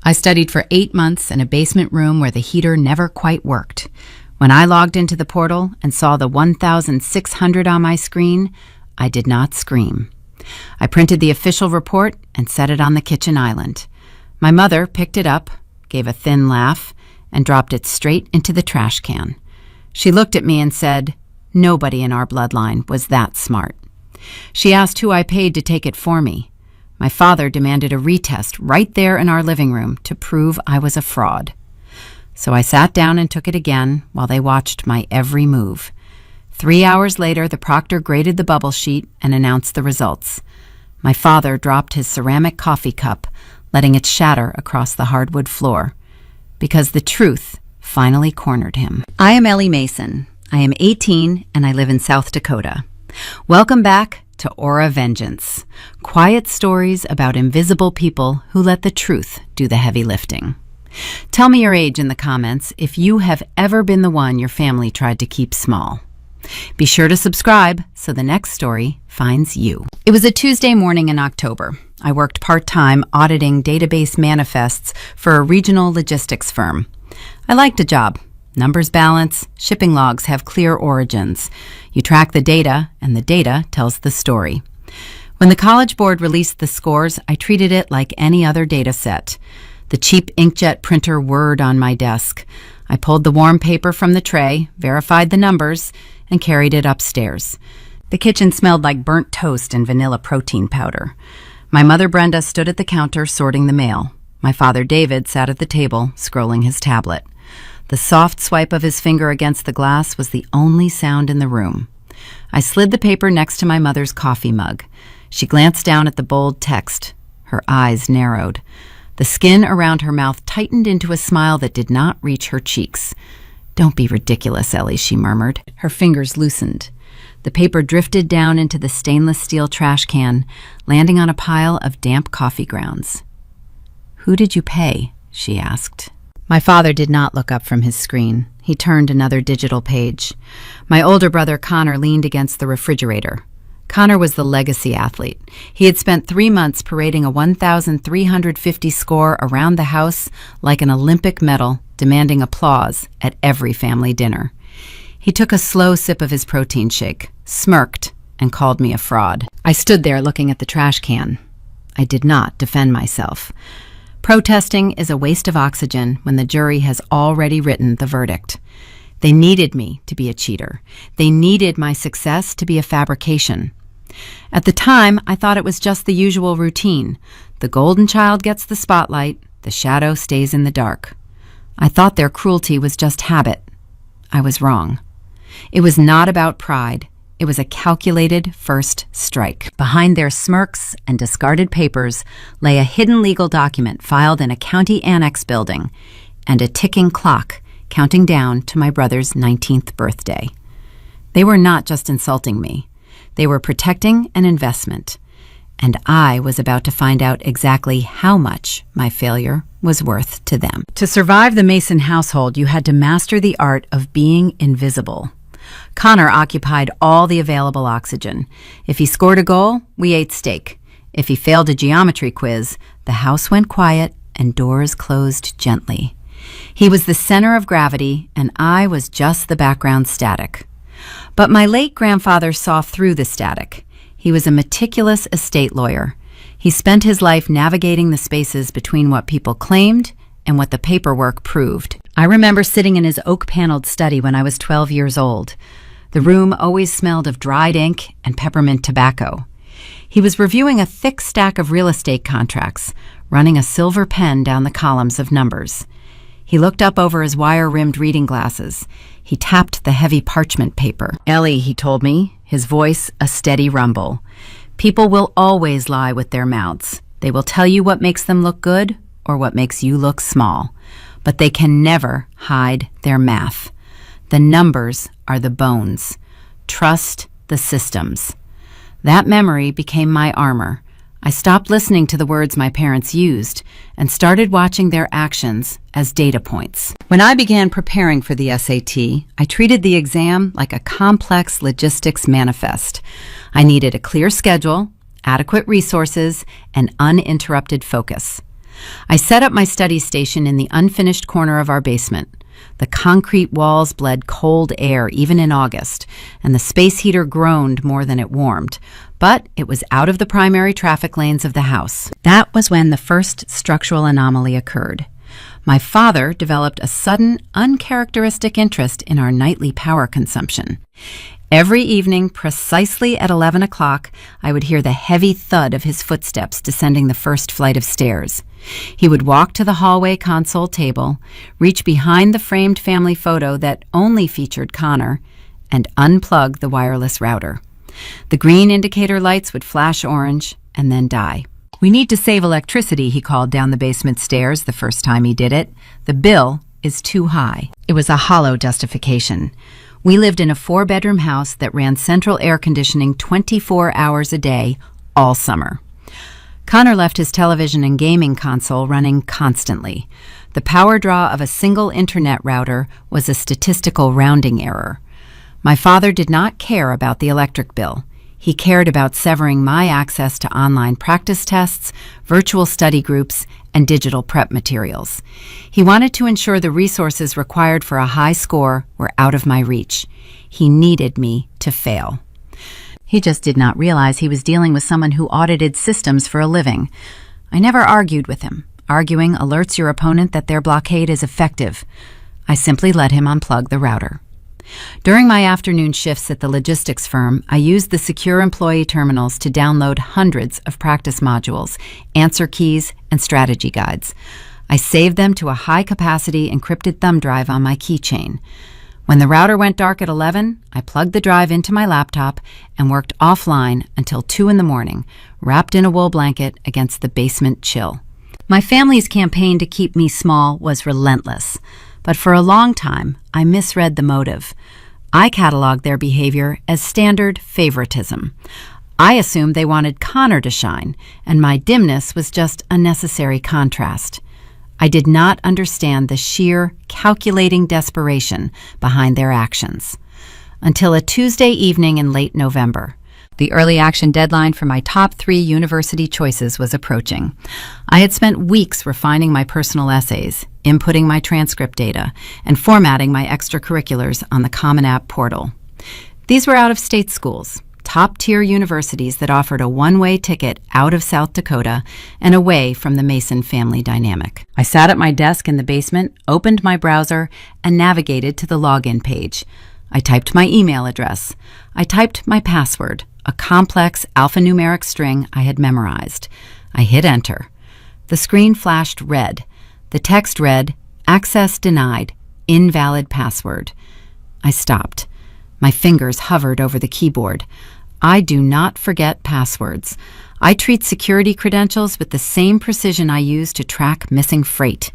I studied for 8 months in a basement room where the heater never quite worked. When I logged into the portal and saw the 1,600 on my screen, I did not scream. I printed the official report and set it on the kitchen island. My mother picked it up, gave a thin laugh, and dropped it straight into the trash can. She looked at me and said, "Nobody in our bloodline was that smart." She asked who I paid to take it for me. My father demanded a retest right there in our living room to prove I was a fraud. So I sat down and took it again while they watched my every move. 3 hours later, the proctor graded the bubble sheet and announced the results. My father dropped his ceramic coffee cup, letting it shatter across the hardwood floor, because the truth finally cornered him. I am Ellie Mason. I am 18 and I live in South Dakota. Welcome back to Aura Vengeance, quiet stories about invisible people who let the truth do the heavy lifting. Tell me your age in the comments if you have ever been the one your family tried to keep small. Be sure to subscribe so the next story finds you. It was a Tuesday morning in October. I worked part-time auditing database manifests for a regional logistics firm. I liked the job. Numbers balance, shipping logs have clear origins. You track the data, and the data tells the story. When the College Board released the scores, I treated it like any other data set. The cheap inkjet printer whirred on my desk. I pulled the warm paper from the tray, verified the numbers, and carried it upstairs. The kitchen smelled like burnt toast and vanilla protein powder. My mother Brenda stood at the counter sorting the mail. My father David sat at the table, scrolling his tablet. The soft swipe of his finger against the glass was the only sound in the room. I slid the paper next to my mother's coffee mug. She glanced down at the bold text. Her eyes narrowed. The skin around her mouth tightened into a smile that did not reach her cheeks. "Don't be ridiculous, Ellie," she murmured. Her fingers loosened. The paper drifted down into the stainless steel trash can, landing on a pile of damp coffee grounds. "Who did you pay?" she asked. My father did not look up from his screen. He turned another digital page. My older brother Connor leaned against the refrigerator. Connor was the legacy athlete. He had spent 3 months parading a 1,350 score around the house like an Olympic medal, demanding applause at every family dinner. He took a slow sip of his protein shake, smirked, and called me a fraud. I stood there looking at the trash can. I did not defend myself. Protesting is a waste of oxygen when the jury has already written the verdict. They needed me to be a cheater. They needed my success to be a fabrication. At the time, I thought it was just the usual routine. The golden child gets the spotlight, the shadow stays in the dark. I thought their cruelty was just habit. I was wrong. It was not about pride. It was a calculated first strike. Behind their smirks and discarded papers lay a hidden legal document filed in a county annex building and a ticking clock counting down to my brother's 19th birthday. They were not just insulting me. They were protecting an investment, and I was about to find out exactly how much my failure was worth to them. To survive the Mason household, you had to master the art of being invisible. Connor occupied all the available oxygen. If he scored a goal, we ate steak. If he failed a geometry quiz, the house went quiet and doors closed gently. He was the center of gravity, and I was just the background static. But my late grandfather saw through the static. He was a meticulous estate lawyer. He spent his life navigating the spaces between what people claimed and what the paperwork proved. I remember sitting in his oak-paneled study when I was 12 years old. The room always smelled of dried ink and peppermint tobacco. He was reviewing a thick stack of real estate contracts, running a silver pen down the columns of numbers. He looked up over his wire-rimmed reading glasses. He tapped the heavy parchment paper. "Ellie," he told me, his voice a steady rumble. "People will always lie with their mouths. They will tell you what makes them look good or what makes you look small. But they can never hide their math. The numbers are the bones. Trust the systems." That memory became my armor. I stopped listening to the words my parents used and started watching their actions as data points. When I began preparing for the SAT, I treated the exam like a complex logistics manifest. I needed a clear schedule, adequate resources, and uninterrupted focus. I set up my study station in the unfinished corner of our basement. The concrete walls bled cold air even in August, and the space heater groaned more than it warmed. But it was out of the primary traffic lanes of the house. That was when the first structural anomaly occurred. My father developed a sudden, uncharacteristic interest in our nightly power consumption. Every evening, precisely at 11 o'clock, I would hear the heavy thud of his footsteps descending the first flight of stairs. He would walk to the hallway console table, reach behind the framed family photo that only featured Connor, and unplug the wireless router. The green indicator lights would flash orange and then die. "We need to save electricity," he called down the basement stairs the first time he did it. "The bill is too high." It was a hollow justification. We lived in a 4-bedroom house that ran central air conditioning 24 hours a day, all summer. Connor left his television and gaming console running constantly. The power draw of a single internet router was a statistical rounding error. My father did not care about the electric bill. He cared about severing my access to online practice tests, virtual study groups, and digital prep materials. He wanted to ensure the resources required for a high score were out of my reach. He needed me to fail. He just did not realize he was dealing with someone who audited systems for a living. I never argued with him. Arguing alerts your opponent that their blockade is effective. I simply let him unplug the router. During my afternoon shifts at the logistics firm, I used the secure employee terminals to download hundreds of practice modules, answer keys, and strategy guides. I saved them to a high-capacity encrypted thumb drive on my keychain. When the router went dark at 11, I plugged the drive into my laptop and worked offline until 2 in the morning, wrapped in a wool blanket against the basement chill. My family's campaign to keep me small was relentless. But for a long time, I misread the motive. I cataloged their behavior as standard favoritism. I assumed they wanted Connor to shine, and my dimness was just a necessary contrast. I did not understand the sheer, calculating desperation behind their actions. Until a Tuesday evening in late November. The early action deadline for my top 3 university choices was approaching. I had spent weeks refining my personal essays, inputting my transcript data, and formatting my extracurriculars on the Common App portal. These were out-of-state schools, top-tier universities that offered a one-way ticket out of South Dakota and away from the Mason family dynamic. I sat at my desk in the basement, opened my browser, and navigated to the login page. I typed my email address. I typed my password, a complex alphanumeric string I had memorized. I hit enter. The screen flashed red. The text read, "Access denied, invalid password." I stopped. My fingers hovered over the keyboard. I do not forget passwords. I treat security credentials with the same precision I use to track missing freight.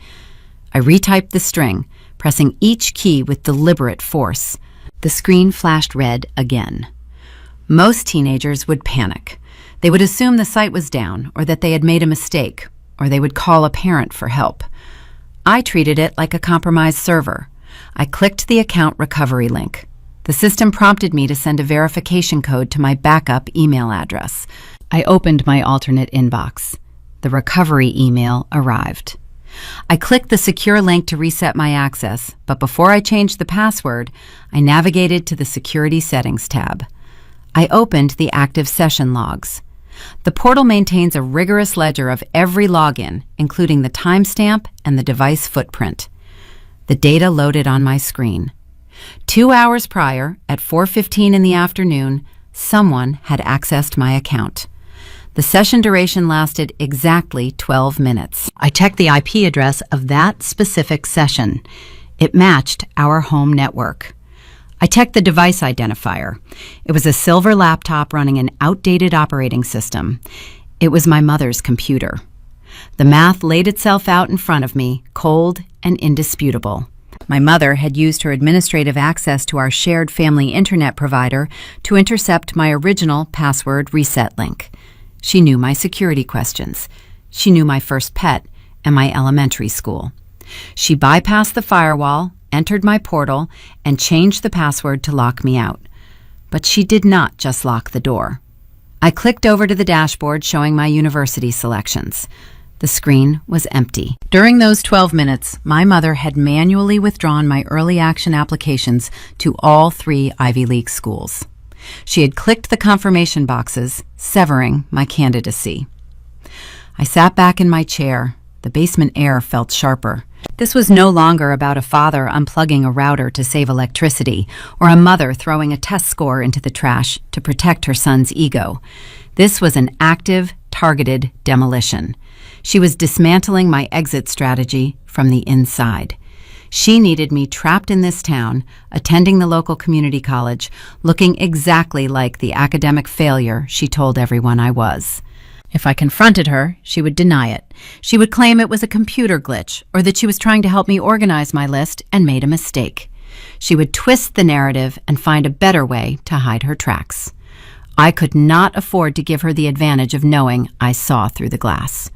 I retyped the string, pressing each key with deliberate force. The screen flashed red again. Most teenagers would panic. They would assume the site was down, or that they had made a mistake, or they would call a parent for help. I treated it like a compromised server. I clicked the account recovery link. The system prompted me to send a verification code to my backup email address. I opened my alternate inbox. The recovery email arrived. I clicked the secure link to reset my access, but before I changed the password, I navigated to the Security Settings tab. I opened the active session logs. The portal maintains a rigorous ledger of every login, including the timestamp and the device footprint. The data loaded on my screen. 2 hours prior, at 4:15 in the afternoon, someone had accessed my account. The session duration lasted exactly 12 minutes. I checked the IP address of that specific session. It matched our home network. I checked the device identifier. It was a silver laptop running an outdated operating system. It was my mother's computer. The math laid itself out in front of me, cold and indisputable. My mother had used her administrative access to our shared family internet provider to intercept my original password reset link. She knew my security questions. She knew my first pet and my elementary school. She bypassed the firewall, entered my portal, and changed the password to lock me out. But she did not just lock the door. I clicked over to the dashboard showing my university selections. The screen was empty. During those 12 minutes, my mother had manually withdrawn my early action applications to all 3 Ivy League schools. She had clicked the confirmation boxes, severing my candidacy. I sat back in my chair. The basement air felt sharper. This was no longer about a father unplugging a router to save electricity or a mother throwing a test score into the trash to protect her son's ego. This was an active, targeted demolition. She was dismantling my exit strategy from the inside. She needed me trapped in this town, attending the local community college, looking exactly like the academic failure she told everyone I was. If I confronted her, she would deny it. She would claim it was a computer glitch or that she was trying to help me organize my list and made a mistake. She would twist the narrative and find a better way to hide her tracks. I could not afford to give her the advantage of knowing I saw through the glass.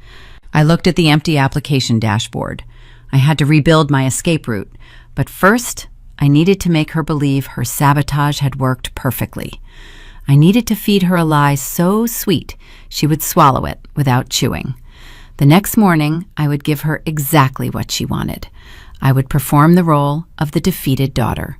I looked at the empty application dashboard. I had to rebuild my escape route, but first, I needed to make her believe her sabotage had worked perfectly. I needed to feed her a lie so sweet she would swallow it without chewing. The next morning, I would give her exactly what she wanted. I would perform the role of the defeated daughter.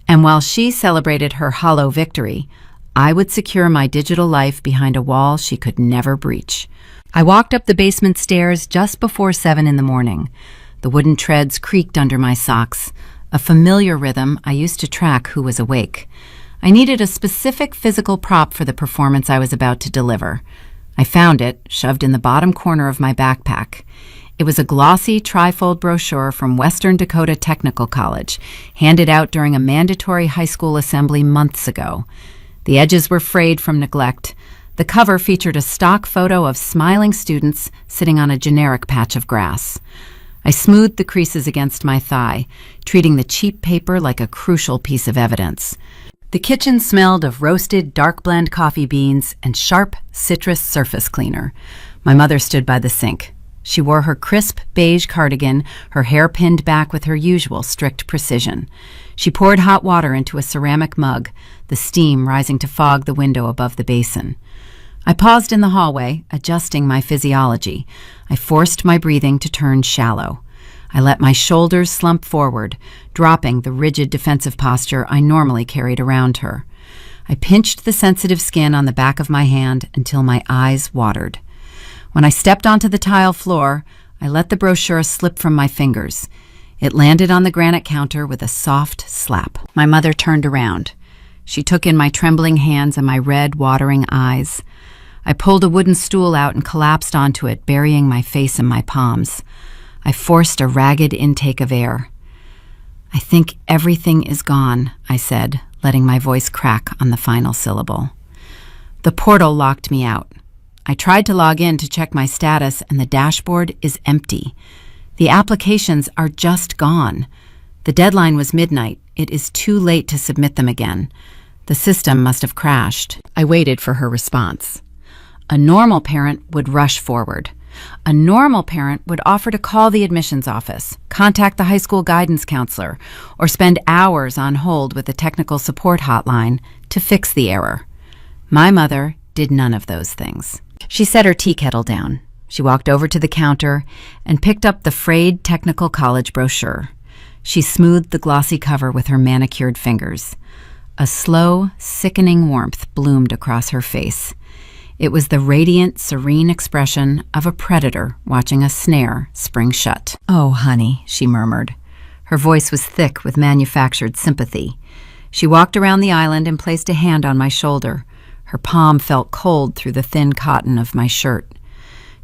And while she celebrated her hollow victory, I would secure my digital life behind a wall she could never breach. I walked up the basement stairs just before 7 in the morning. The wooden treads creaked under my socks, a familiar rhythm I used to track who was awake. I needed a specific physical prop for the performance I was about to deliver. I found it, shoved in the bottom corner of my backpack. It was a glossy trifold brochure from Western Dakota Technical College, handed out during a mandatory high school assembly months ago. The edges were frayed from neglect. The cover featured a stock photo of smiling students sitting on a generic patch of grass. I smoothed the creases against my thigh, treating the cheap paper like a crucial piece of evidence. The kitchen smelled of roasted dark blend coffee beans and sharp citrus surface cleaner. My mother stood by the sink. She wore her crisp beige cardigan, her hair pinned back with her usual strict precision. She poured hot water into a ceramic mug, the steam rising to fog the window above the basin. I paused in the hallway, adjusting my physiology. I forced my breathing to turn shallow. I let my shoulders slump forward, dropping the rigid defensive posture I normally carried around her. I pinched the sensitive skin on the back of my hand until my eyes watered. When I stepped onto the tile floor, I let the brochure slip from my fingers. It landed on the granite counter with a soft slap. My mother turned around. She took in my trembling hands and my red, watering eyes. I pulled a wooden stool out and collapsed onto it, burying my face in my palms. I forced a ragged intake of air. "I think everything is gone," I said, letting my voice crack on the final syllable. The portal locked me out. I tried to log in to check my status, and the dashboard is empty. The applications are just gone. The deadline was midnight. It is too late to submit them again. The system must have crashed. I waited for her response. A normal parent would rush forward. A normal parent would offer to call the admissions office, contact the high school guidance counselor, or spend hours on hold with the technical support hotline to fix the error. My mother did none of those things. She set her tea kettle down. She walked over to the counter and picked up the frayed technical college brochure. She smoothed the glossy cover with her manicured fingers. A slow, sickening warmth bloomed across her face. It was the radiant, serene expression of a predator watching a snare spring shut. "Oh, honey," she murmured. Her voice was thick with manufactured sympathy. She walked around the island and placed a hand on my shoulder. Her palm felt cold through the thin cotton of my shirt.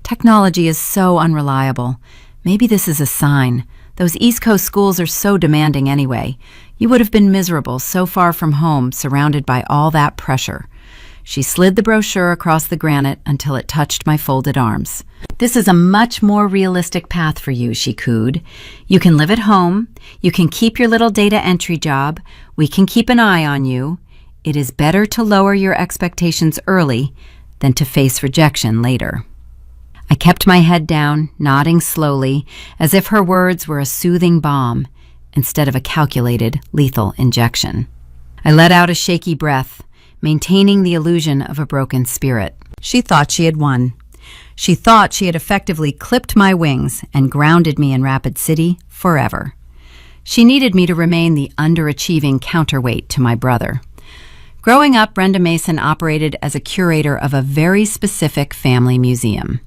"Technology is so unreliable. Maybe this is a sign. Those East Coast schools are so demanding anyway. You would have been miserable so far from home, surrounded by all that pressure." She slid the brochure across the granite until it touched my folded arms. "This is a much more realistic path for you," she cooed. "You can live at home. You can keep your little data entry job. We can keep an eye on you. It is better to lower your expectations early than to face rejection later." I kept my head down, nodding slowly, as if her words were a soothing balm instead of a calculated, lethal injection. I let out a shaky breath, maintaining the illusion of a broken spirit. She thought she had won. She thought she had effectively clipped my wings and grounded me in Rapid City forever. She needed me to remain the underachieving counterweight to my brother. Growing up, Brenda Mason operated as a curator of a very specific family museum.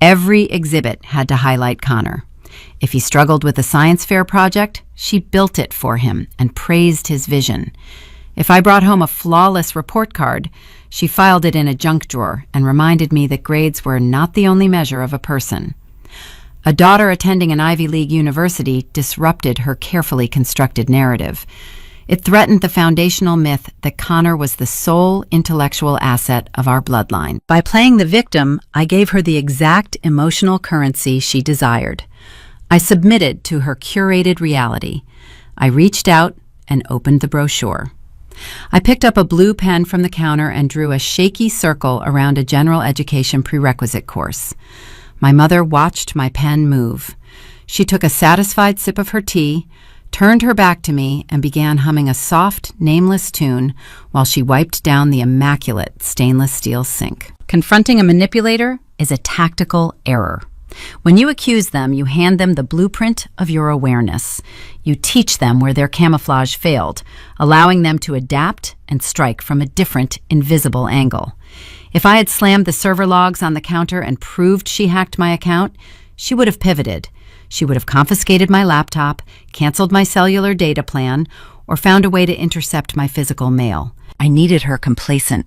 Every exhibit had to highlight Connor. If he struggled with a science fair project, she built it for him and praised his vision. If I brought home a flawless report card, she filed it in a junk drawer and reminded me that grades were not the only measure of a person. A daughter attending an Ivy League university disrupted her carefully constructed narrative. It threatened the foundational myth that Connor was the sole intellectual asset of our bloodline. By playing the victim, I gave her the exact emotional currency she desired. I submitted to her curated reality. I reached out and opened the brochure. I picked up a blue pen from the counter and drew a shaky circle around a general education prerequisite course. My mother watched my pen move. She took a satisfied sip of her tea, turned her back to me, and began humming a soft, nameless tune while she wiped down the immaculate stainless steel sink. Confronting a manipulator is a tactical error. When you accuse them, you hand them the blueprint of your awareness. You teach them where their camouflage failed, allowing them to adapt and strike from a different, invisible angle. If I had slammed the server logs on the counter and proved she hacked my account, she would have pivoted. She would have confiscated my laptop, canceled my cellular data plan, or found a way to intercept my physical mail. I needed her complacent.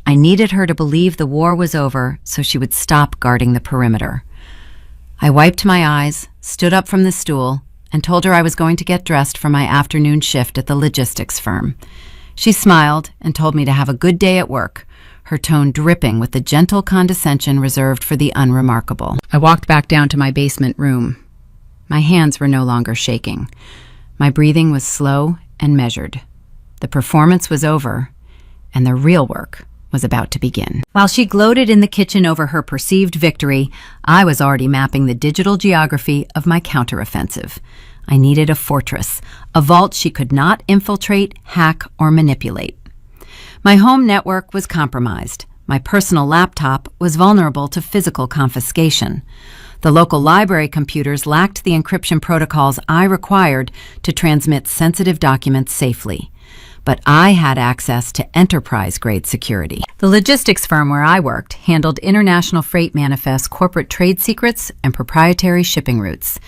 I needed her to believe the war was over so she would stop guarding the perimeter. I wiped my eyes, stood up from the stool, and told her I was going to get dressed for my afternoon shift at the logistics firm. She smiled and told me to have a good day at work, her tone dripping with the gentle condescension reserved for the unremarkable. I walked back down to my basement room. My hands were no longer shaking. My breathing was slow and measured. The performance was over, and the real work was about to begin. While she gloated in the kitchen over her perceived victory, I was already mapping the digital geography of my counteroffensive. I needed a fortress, a vault she could not infiltrate, hack, or manipulate. My home network was compromised. My personal laptop was vulnerable to physical confiscation. The local library computers lacked the encryption protocols I required to transmit sensitive documents safely. But I had access to enterprise-grade security. The logistics firm where I worked handled international freight manifests, corporate trade secrets, and proprietary shipping routes.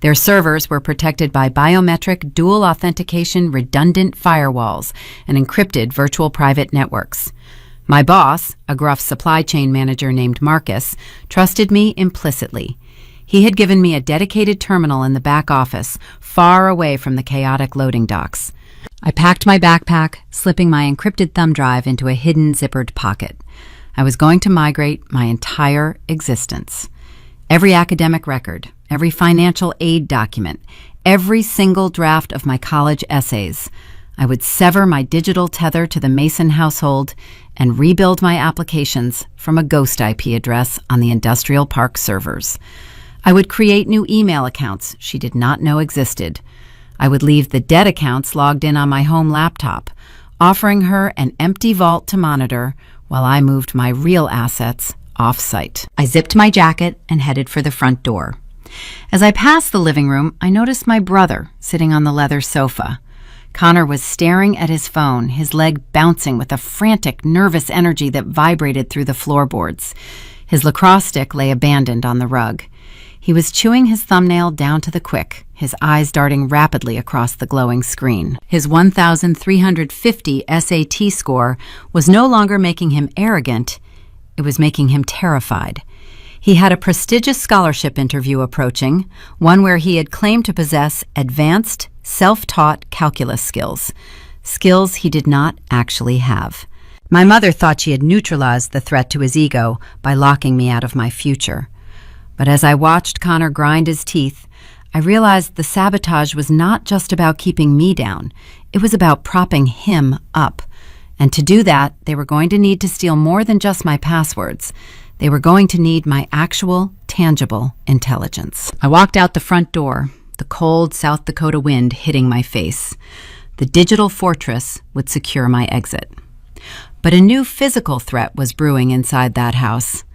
Their servers were protected by biometric, dual authentication, redundant firewalls, and encrypted virtual private networks. My boss, a gruff supply chain manager named Marcus, trusted me implicitly. He had given me a dedicated terminal in the back office, far away from the chaotic loading docks. I packed my backpack, slipping my encrypted thumb drive into a hidden zippered pocket. I was going to migrate my entire existence. Every academic record, every financial aid document, every single draft of my college essays. I would sever my digital tether to the Mason household and rebuild my applications from a ghost IP address on the industrial park servers. I would create new email accounts she did not know existed. I would leave the dead accounts logged in on my home laptop, offering her an empty vault to monitor while I moved my real assets off-site. I zipped my jacket and headed for the front door. As I passed the living room, I noticed my brother sitting on the leather sofa. Connor was staring at his phone, his leg bouncing with a frantic, nervous energy that vibrated through the floorboards. His lacrosse stick lay abandoned on the rug. He was chewing his thumbnail down to the quick, his eyes darting rapidly across the glowing screen. His 1,350 SAT score was no longer making him arrogant, it was making him terrified. He had a prestigious scholarship interview approaching, one where he had claimed to possess advanced, self-taught calculus skills he did not actually have. My mother thought she had neutralized the threat to his ego by locking me out of my future. But as I watched Connor grind his teeth, I realized the sabotage was not just about keeping me down. It was about propping him up. And to do that, they were going to need to steal more than just my passwords. They were going to need my actual, tangible intelligence. I walked out the front door, the cold South Dakota wind hitting my face. The digital fortress would secure my exit. But a new physical threat was brewing inside that house.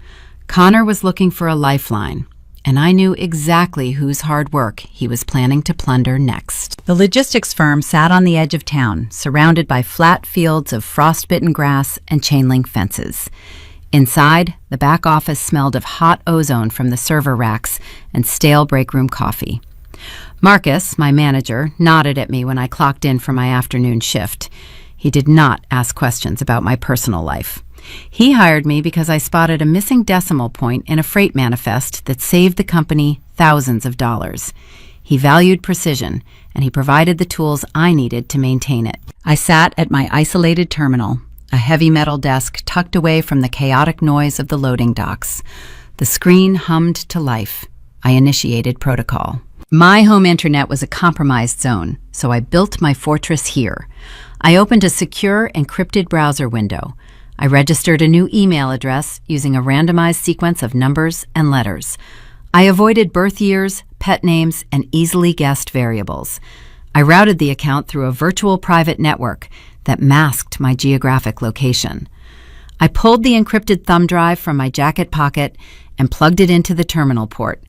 Connor was looking for a lifeline, and I knew exactly whose hard work he was planning to plunder next. The logistics firm sat on the edge of town, surrounded by flat fields of frostbitten grass and chain-link fences. Inside, the back office smelled of hot ozone from the server racks and stale break-room coffee. Marcus, my manager, nodded at me when I clocked in for my afternoon shift. He did not ask questions about my personal life. He hired me because I spotted a missing decimal point in a freight manifest that saved the company thousands of dollars. He valued precision, and he provided the tools I needed to maintain it. I sat at my isolated terminal, a heavy metal desk tucked away from the chaotic noise of the loading docks. The screen hummed to life. I initiated protocol. My home internet was a compromised zone, so I built my fortress here. I opened a secure, encrypted browser window. I registered a new email address using a randomized sequence of numbers and letters. I avoided birth years, pet names, and easily guessed variables. I routed the account through a virtual private network that masked my geographic location. I pulled the encrypted thumb drive from my jacket pocket and plugged it into the terminal port.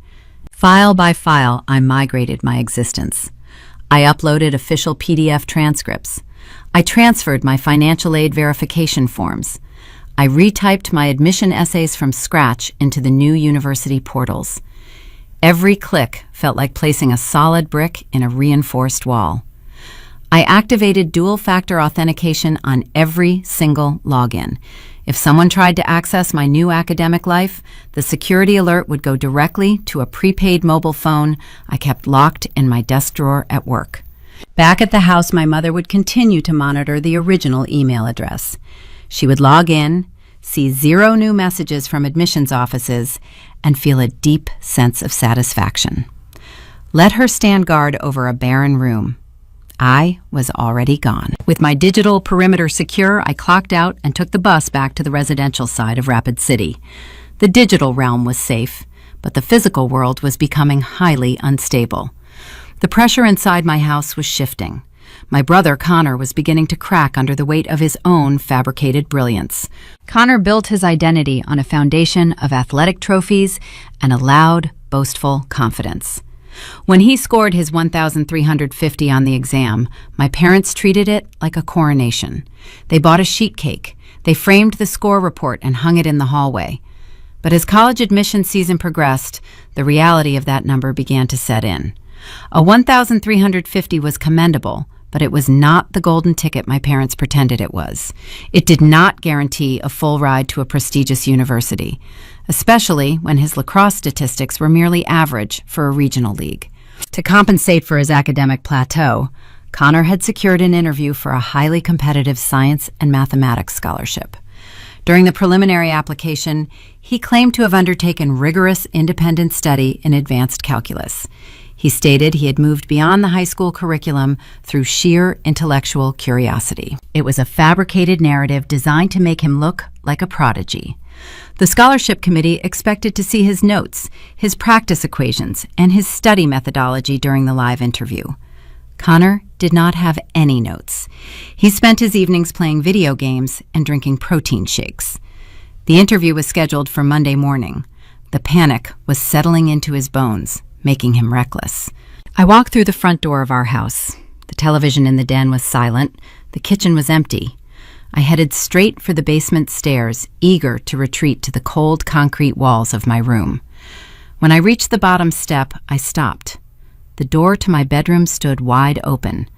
File by file, I migrated my existence. I uploaded official PDF transcripts. I transferred my financial aid verification forms. I retyped my admission essays from scratch into the new university portals. Every click felt like placing a solid brick in a reinforced wall. I activated dual-factor authentication on every single login. If someone tried to access my new academic life, the security alert would go directly to a prepaid mobile phone I kept locked in my desk drawer at work. Back at the house, my mother would continue to monitor the original email address. She would log in, see 0 new messages from admissions offices, and feel a deep sense of satisfaction. Let her stand guard over a barren room. I was already gone. With my digital perimeter secure, I clocked out and took the bus back to the residential side of Rapid City. The digital realm was safe, but the physical world was becoming highly unstable. The pressure inside my house was shifting. My brother Connor was beginning to crack under the weight of his own fabricated brilliance. Connor built his identity on a foundation of athletic trophies and a loud, boastful confidence. When he scored his 1,350 on the exam, my parents treated it like a coronation. They bought a sheet cake. They framed the score report and hung it in the hallway. But as college admission season progressed, the reality of that number began to set in. A 1,350 was commendable, but it was not the golden ticket my parents pretended it was. It did not guarantee a full ride to a prestigious university, especially when his lacrosse statistics were merely average for a regional league. To compensate for his academic plateau, Connor had secured an interview for a highly competitive science and mathematics scholarship. During the preliminary application, he claimed to have undertaken rigorous independent study in advanced calculus. He stated he had moved beyond the high school curriculum through sheer intellectual curiosity. It was a fabricated narrative designed to make him look like a prodigy. The scholarship committee expected to see his notes, his practice equations, and his study methodology during the live interview. Connor did not have any notes. He spent his evenings playing video games and drinking protein shakes. The interview was scheduled for Monday morning. The panic was settling into his bones, making him reckless. I walked through the front door of our house. The television in the den was silent. The kitchen was empty. I headed straight for the basement stairs, eager to retreat to the cold concrete walls of my room. When I reached the bottom step, I stopped. The door to my bedroom stood wide open.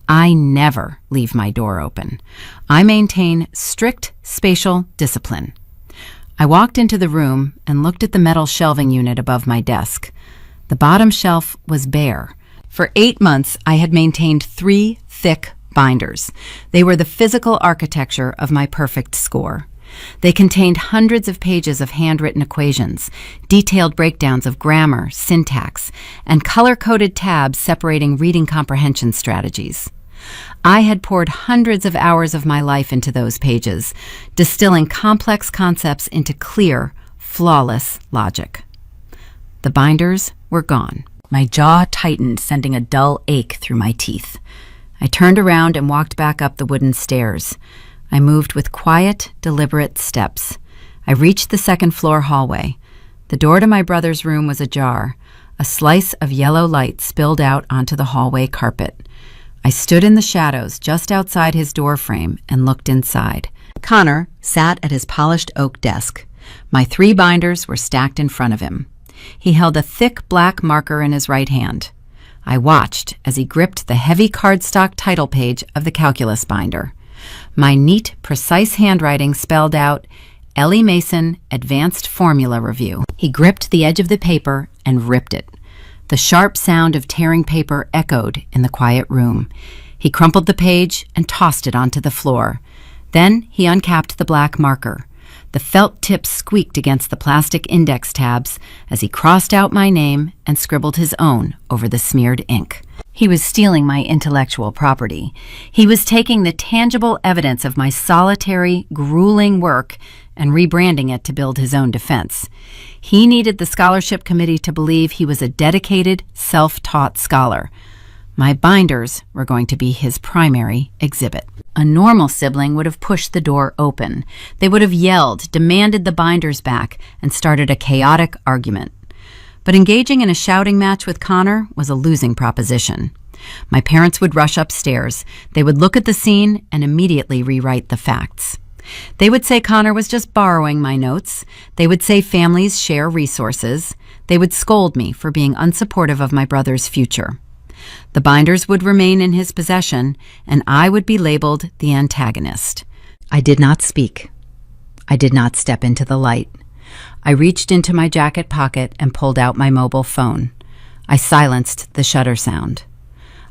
I never leave my door open. I maintain strict spatial discipline. I walked into the room and looked at the metal shelving unit above my desk. The bottom shelf was bare. For 8 months, I had maintained 3 thick binders. They were the physical architecture of my perfect score. They contained hundreds of pages of handwritten equations, detailed breakdowns of grammar, syntax, and color-coded tabs separating reading comprehension strategies. I had poured hundreds of hours of my life into those pages, distilling complex concepts into clear, flawless logic. The binders were gone. My jaw tightened, sending a dull ache through my teeth. I turned around and walked back up the wooden stairs. I moved with quiet, deliberate steps. I reached the second-floor hallway. The door to my brother's room was ajar. A slice of yellow light spilled out onto the hallway carpet. I stood in the shadows just outside his door frame and looked inside. Connor sat at his polished oak desk. My 3 binders were stacked in front of him. He held a thick black marker in his right hand. I watched as he gripped the heavy cardstock title page of the calculus binder. My neat, precise handwriting spelled out, Ellie Mason, Advanced Formula Review. He gripped the edge of the paper and ripped it. The sharp sound of tearing paper echoed in the quiet room. He crumpled the page and tossed it onto the floor. Then he uncapped the black marker. The felt tip squeaked against the plastic index tabs as he crossed out my name and scribbled his own over the smeared ink. He was stealing my intellectual property. He was taking the tangible evidence of my solitary, grueling work and rebranding it to build his own defense. He needed the scholarship committee to believe he was a dedicated, self-taught scholar. My binders were going to be his primary exhibit. A normal sibling would have pushed the door open. They would have yelled, demanded the binders back, and started a chaotic argument. But engaging in a shouting match with Connor was a losing proposition. My parents would rush upstairs. They would look at the scene and immediately rewrite the facts. They would say Connor was just borrowing my notes. They would say families share resources. They would scold me for being unsupportive of my brother's future. The binders would remain in his possession, and I would be labeled the antagonist. I did not speak. I did not step into the light. I reached into my jacket pocket and pulled out my mobile phone. I silenced the shutter sound.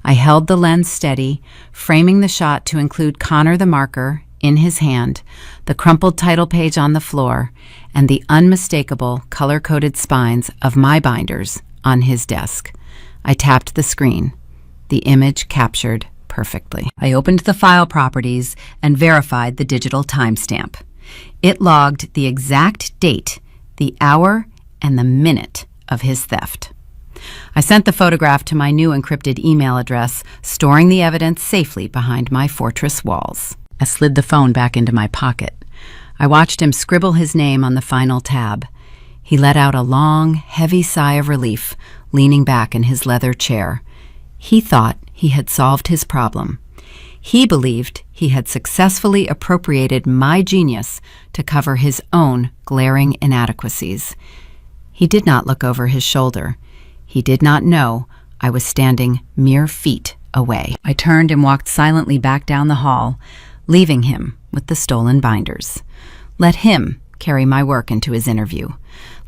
I held the lens steady, framing the shot to include Connor the marker in his hand, the crumpled title page on the floor, and the unmistakable color-coded spines of my binders on his desk. I tapped the screen. The image captured perfectly. I opened the file properties and verified the digital timestamp. It logged the exact date, the hour, and the minute of his theft. I sent the photograph to my new encrypted email address, storing the evidence safely behind my fortress walls. I slid the phone back into my pocket. I watched him scribble his name on the final tab. He let out a long, heavy sigh of relief, leaning back in his leather chair. He thought he had solved his problem. He believed he had successfully appropriated my genius to cover his own glaring inadequacies. He did not look over his shoulder. He did not know I was standing mere feet away. I turned and walked silently back down the hall, leaving him with the stolen binders. Let him carry my work into his interview.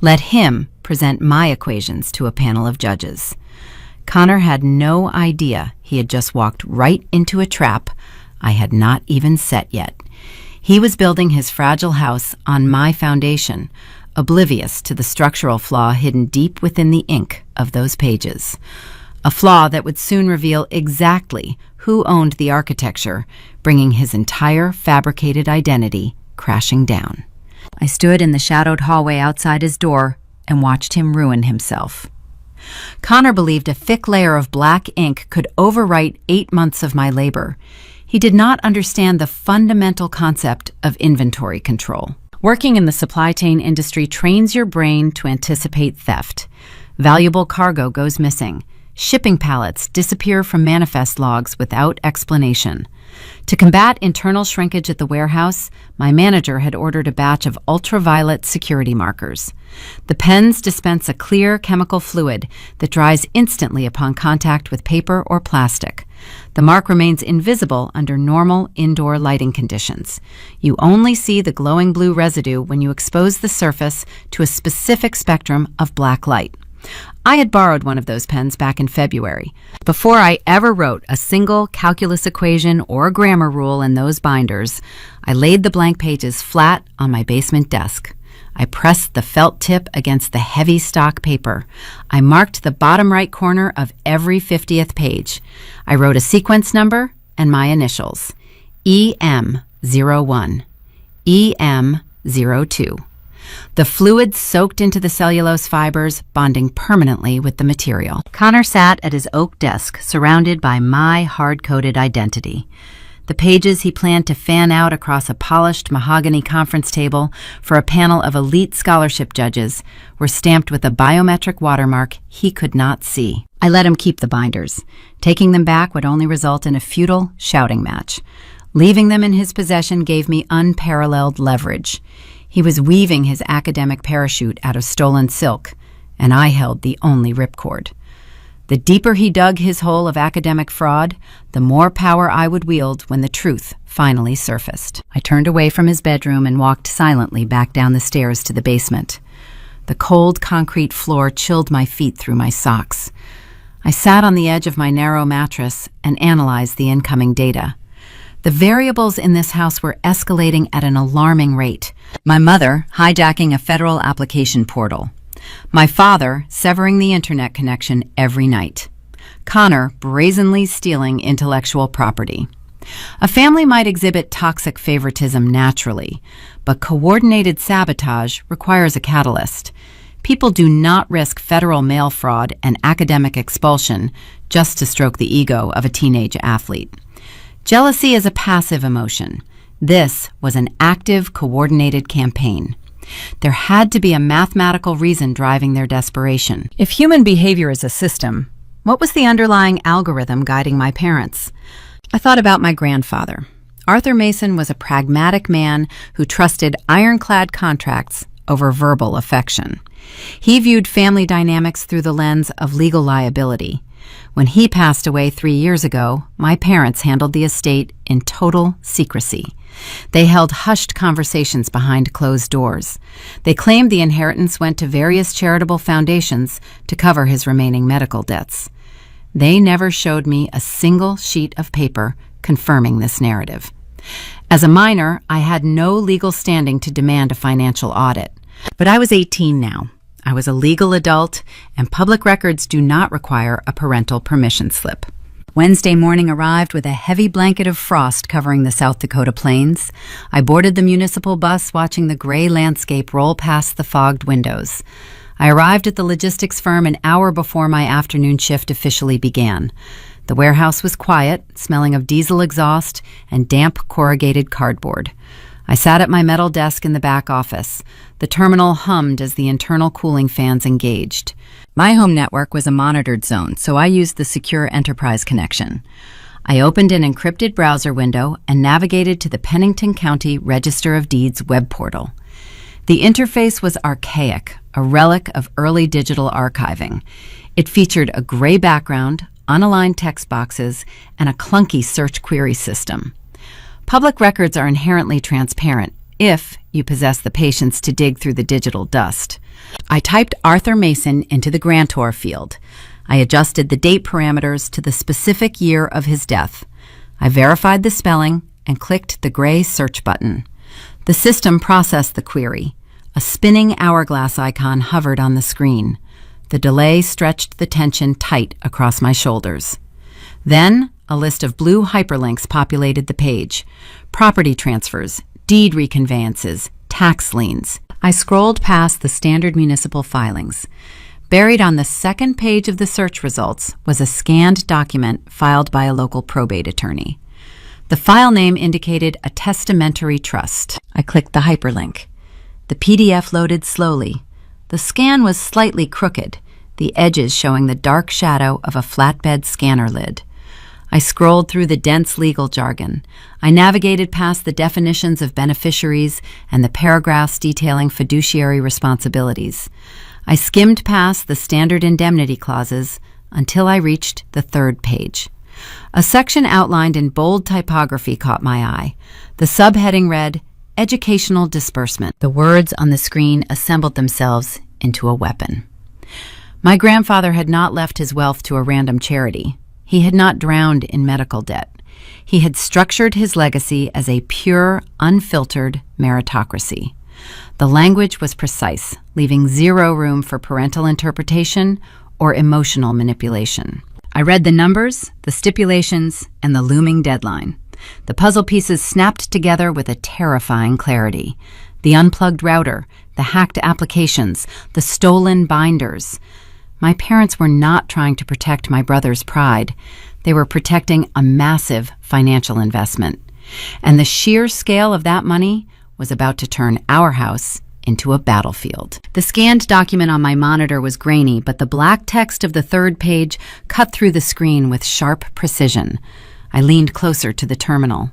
Let him present my equations to a panel of judges. Connor had no idea he had just walked right into a trap I had not even set yet. He was building his fragile house on my foundation, oblivious to the structural flaw hidden deep within the ink of those pages. A flaw that would soon reveal exactly who owned the architecture, bringing his entire fabricated identity crashing down. I stood in the shadowed hallway outside his door and watched him ruin himself. Connor believed a thick layer of black ink could overwrite 8 months of my labor. He did not understand the fundamental concept of inventory control. Working in the supply chain industry trains your brain to anticipate theft. Valuable cargo goes missing. Shipping pallets disappear from manifest logs without explanation. To combat internal shrinkage at the warehouse, my manager had ordered a batch of ultraviolet security markers. The pens dispense a clear chemical fluid that dries instantly upon contact with paper or plastic. The mark remains invisible under normal indoor lighting conditions. You only see the glowing blue residue when you expose the surface to a specific spectrum of black light. I had borrowed one of those pens back in February. Before I ever wrote a single calculus equation or grammar rule in those binders, I laid the blank pages flat on my basement desk. I pressed the felt tip against the heavy stock paper. I marked the bottom right corner of every 50th page. I wrote a sequence number and my initials, EM01, EM02. The fluid soaked into the cellulose fibers, bonding permanently with the material. Connor sat at his oak desk, surrounded by my hard-coded identity. The pages he planned to fan out across a polished mahogany conference table for a panel of elite scholarship judges were stamped with a biometric watermark he could not see. I let him keep the binders. Taking them back would only result in a futile shouting match. Leaving them in his possession gave me unparalleled leverage. He was weaving his academic parachute out of stolen silk, and I held the only ripcord. The deeper he dug his hole of academic fraud, the more power I would wield when the truth finally surfaced. I turned away from his bedroom and walked silently back down the stairs to the basement. The cold concrete floor chilled my feet through my socks. I sat on the edge of my narrow mattress and analyzed the incoming data. The variables in this house were escalating at an alarming rate. My mother hijacking a federal application portal. My father severing the internet connection every night. Connor brazenly stealing intellectual property. A family might exhibit toxic favoritism naturally, but coordinated sabotage requires a catalyst. People do not risk federal mail fraud and academic expulsion just to stroke the ego of a teenage athlete. Jealousy is a passive emotion. This was an active, coordinated campaign. There had to be a mathematical reason driving their desperation. If human behavior is a system, what was the underlying algorithm guiding my parents? I thought about my grandfather. Arthur Mason was a pragmatic man who trusted ironclad contracts over verbal affection. He viewed family dynamics through the lens of legal liability. When he passed away 3 years ago, my parents handled the estate in total secrecy. They held hushed conversations behind closed doors. They claimed the inheritance went to various charitable foundations to cover his remaining medical debts. They never showed me a single sheet of paper confirming this narrative. As a minor, I had no legal standing to demand a financial audit. But I was 18 now. I was a legal adult, and public records do not require a parental permission slip. Wednesday morning arrived with a heavy blanket of frost covering the South Dakota plains. I boarded the municipal bus, watching the gray landscape roll past the fogged windows. I arrived at the logistics firm an hour before my afternoon shift officially began. The warehouse was quiet, smelling of diesel exhaust and damp corrugated cardboard. I sat at my metal desk in the back office. The terminal hummed as the internal cooling fans engaged. My home network was a monitored zone, so I used the secure enterprise connection. I opened an encrypted browser window and navigated to the Pennington County Register of Deeds web portal. The interface was archaic, a relic of early digital archiving. It featured a gray background, unaligned text boxes, and a clunky search query system. Public records are inherently transparent if you possess the patience to dig through the digital dust. I typed Arthur Mason into the grantor field. I adjusted the date parameters to the specific year of his death. I verified the spelling and clicked the gray search button. The system processed the query. A spinning hourglass icon hovered on the screen. The delay stretched the tension tight across my shoulders. Then, a list of blue hyperlinks populated the page. Property transfers, deed reconveyances, tax liens. I scrolled past the standard municipal filings. Buried on the second page of the search results was a scanned document filed by a local probate attorney. The file name indicated a testamentary trust. I clicked the hyperlink. The PDF loaded slowly. The scan was slightly crooked, the edges showing the dark shadow of a flatbed scanner lid. I scrolled through the dense legal jargon. I navigated past the definitions of beneficiaries and the paragraphs detailing fiduciary responsibilities. I skimmed past the standard indemnity clauses until I reached the third page. A section outlined in bold typography caught my eye. The subheading read, Educational Disbursement. The words on the screen assembled themselves into a weapon. My grandfather had not left his wealth to a random charity. He had not drowned in medical debt. He had structured his legacy as a pure, unfiltered meritocracy. The language was precise, leaving zero room for parental interpretation or emotional manipulation. I read the numbers, the stipulations, and the looming deadline. The puzzle pieces snapped together with a terrifying clarity. The unplugged router, the hacked applications, the stolen binders. My parents were not trying to protect my brother's pride. They were protecting a massive financial investment. And the sheer scale of that money was about to turn our house into a battlefield. The scanned document on my monitor was grainy, but the black text of the third page cut through the screen with sharp precision. I leaned closer to the terminal.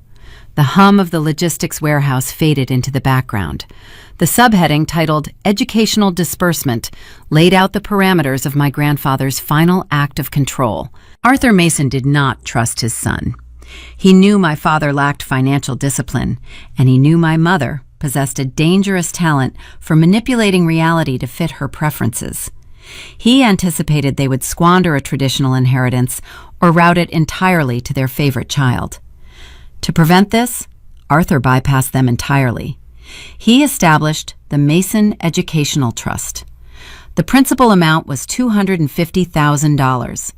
The hum of the logistics warehouse faded into the background. The subheading, titled Educational Disbursement, laid out the parameters of my grandfather's final act of control. Arthur Mason did not trust his son. He knew my father lacked financial discipline, and he knew my mother possessed a dangerous talent for manipulating reality to fit her preferences. He anticipated they would squander a traditional inheritance or route it entirely to their favorite child. To prevent this, Arthur bypassed them entirely. He established the Mason Educational Trust. The principal amount was $250,000.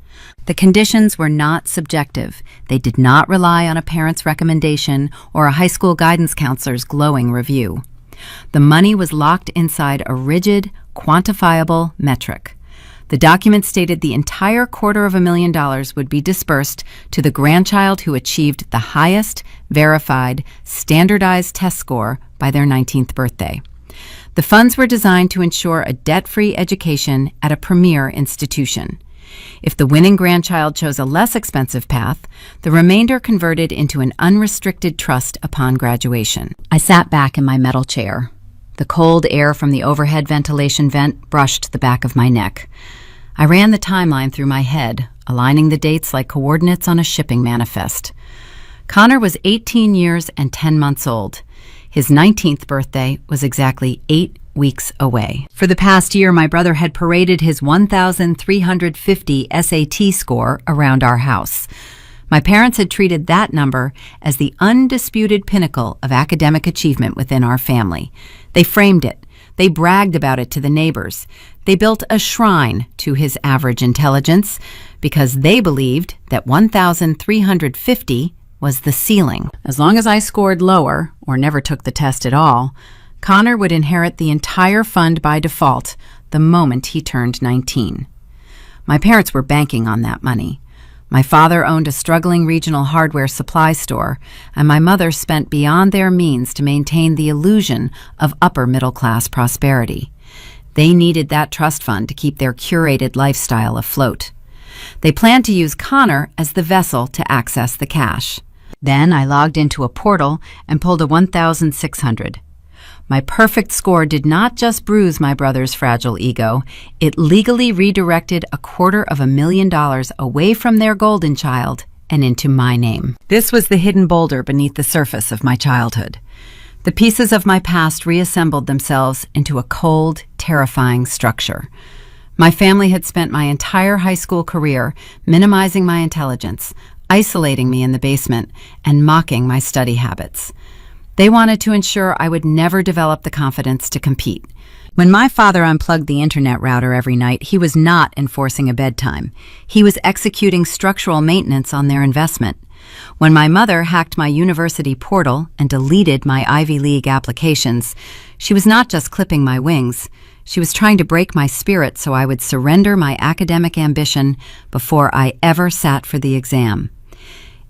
The conditions were not subjective. They did not rely on a parent's recommendation or a high school guidance counselor's glowing review. The money was locked inside a rigid, quantifiable metric. The document stated the entire $250,000 would be dispersed to the grandchild who achieved the highest verified, standardized test score by their 19th birthday. The funds were designed to ensure a debt-free education at a premier institution. If the winning grandchild chose a less expensive path, the remainder converted into an unrestricted trust upon graduation. I sat back in my metal chair. The cold air from the overhead ventilation vent brushed the back of my neck. I ran the timeline through my head, aligning the dates like coordinates on a shipping manifest. Connor was 18 years and 10 months old. His 19th birthday was exactly 8 weeks away. For the past year, my brother had paraded his 1,350 SAT score around our house. My parents had treated that number as the undisputed pinnacle of academic achievement within our family. They framed it. They bragged about it to the neighbors. They built a shrine to his average intelligence because they believed that 1,350 was the ceiling. As long as I scored lower, or never took the test at all, Connor would inherit the entire fund by default the moment he turned 19. My parents were banking on that money. My father owned a struggling regional hardware supply store, and my mother spent beyond their means to maintain the illusion of upper-middle-class prosperity. They needed that trust fund to keep their curated lifestyle afloat. They planned to use Connor as the vessel to access the cash. Then I logged into a portal and pulled a 1,600. My perfect score did not just bruise my brother's fragile ego, it legally redirected $250,000 away from their golden child and into my name. This was the hidden boulder beneath the surface of my childhood. The pieces of my past reassembled themselves into a cold, terrifying structure. My family had spent my entire high school career minimizing my intelligence, isolating me in the basement, and mocking my study habits. They wanted to ensure I would never develop the confidence to compete. When my father unplugged the internet router every night, he was not enforcing a bedtime. He was executing structural maintenance on their investment. When my mother hacked my university portal and deleted my Ivy League applications, she was not just clipping my wings. She was trying to break my spirit so I would surrender my academic ambition before I ever sat for the exam.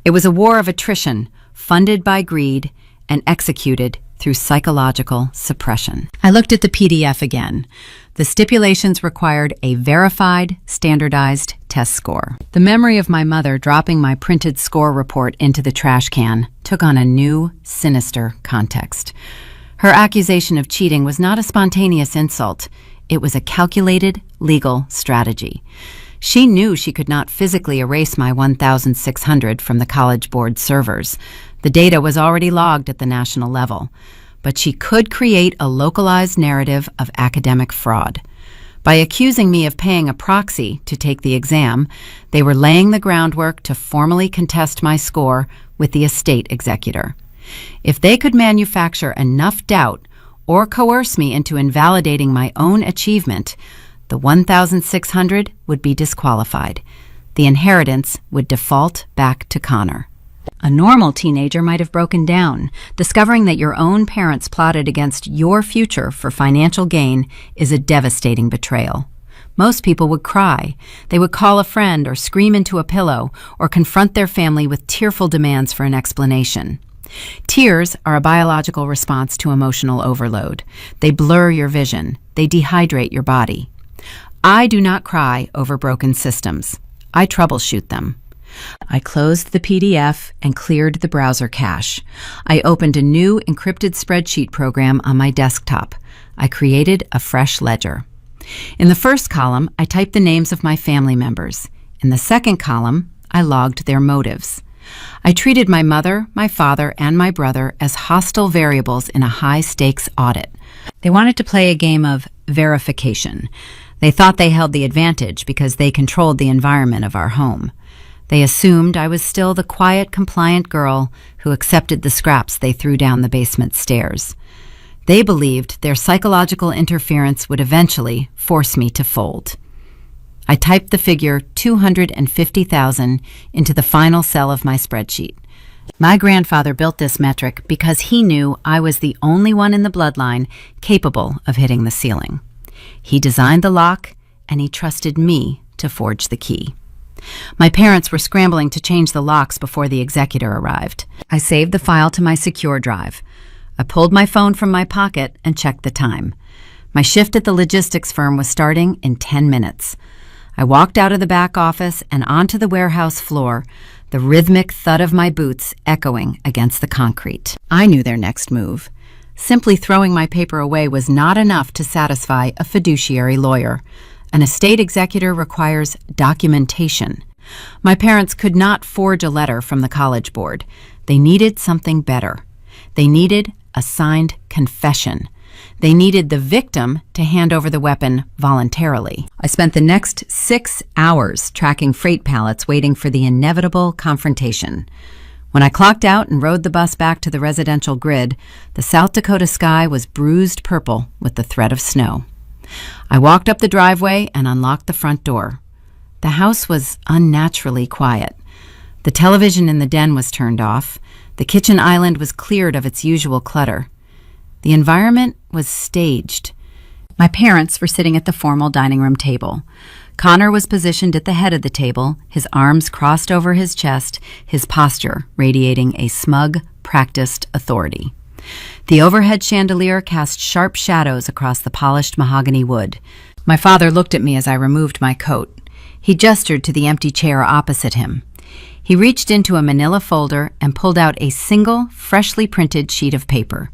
It was a war of attrition, funded by greed, and executed through psychological suppression. I looked at the PDF again. The stipulations required a verified, standardized test score. The memory of my mother dropping my printed score report into the trash can took on a new, sinister context. Her accusation of cheating was not a spontaneous insult. It was a calculated, legal strategy. She knew she could not physically erase my 1,600 from the College Board servers. The data was already logged at the national level. But she could create a localized narrative of academic fraud. By accusing me of paying a proxy to take the exam, they were laying the groundwork to formally contest my score with the estate executor. If they could manufacture enough doubt or coerce me into invalidating my own achievement, the 1,600 would be disqualified. The inheritance would default back to Connor. A normal teenager might have broken down. Discovering that your own parents plotted against your future for financial gain is a devastating betrayal. Most people would cry. They would call a friend or scream into a pillow or confront their family with tearful demands for an explanation. Tears are a biological response to emotional overload. They blur your vision. They dehydrate your body. I do not cry over broken systems. I troubleshoot them. I closed the PDF and cleared the browser cache. I opened a new encrypted spreadsheet program on my desktop. I created a fresh ledger. In the first column, I typed the names of my family members. In the second column, I logged their motives. I treated my mother, my father, and my brother as hostile variables in a high-stakes audit. They wanted to play a game of verification. They thought they held the advantage because they controlled the environment of our home. They assumed I was still the quiet, compliant girl who accepted the scraps they threw down the basement stairs. They believed their psychological interference would eventually force me to fold. I typed the figure 250,000 into the final cell of my spreadsheet. My grandfather built this metric because he knew I was the only one in the bloodline capable of hitting the ceiling. He designed the lock, and he trusted me to forge the key. My parents were scrambling to change the locks before the executor arrived. I saved the file to my secure drive. I pulled my phone from my pocket and checked the time. My shift at the logistics firm was starting in 10 minutes. I walked out of the back office and onto the warehouse floor, the rhythmic thud of my boots echoing against the concrete. I knew their next move. Simply throwing my paper away was not enough to satisfy a fiduciary lawyer. An estate executor requires documentation. My parents could not forge a letter from the College Board. They needed something better. They needed a signed confession. They needed the victim to hand over the weapon voluntarily. I spent the next 6 hours tracking freight pallets waiting for the inevitable confrontation. When I clocked out and rode the bus back to the residential grid, the South Dakota sky was bruised purple with the threat of snow. I walked up the driveway and unlocked the front door. The house was unnaturally quiet. The television in the den was turned off. The kitchen island was cleared of its usual clutter. The environment was staged. My parents were sitting at the formal dining room table. Connor was positioned at the head of the table, his arms crossed over his chest, his posture radiating a smug, practiced authority. The overhead chandelier cast sharp shadows across the polished mahogany wood. My father looked at me as I removed my coat. He gestured to the empty chair opposite him. He reached into a manila folder and pulled out a single, freshly printed sheet of paper.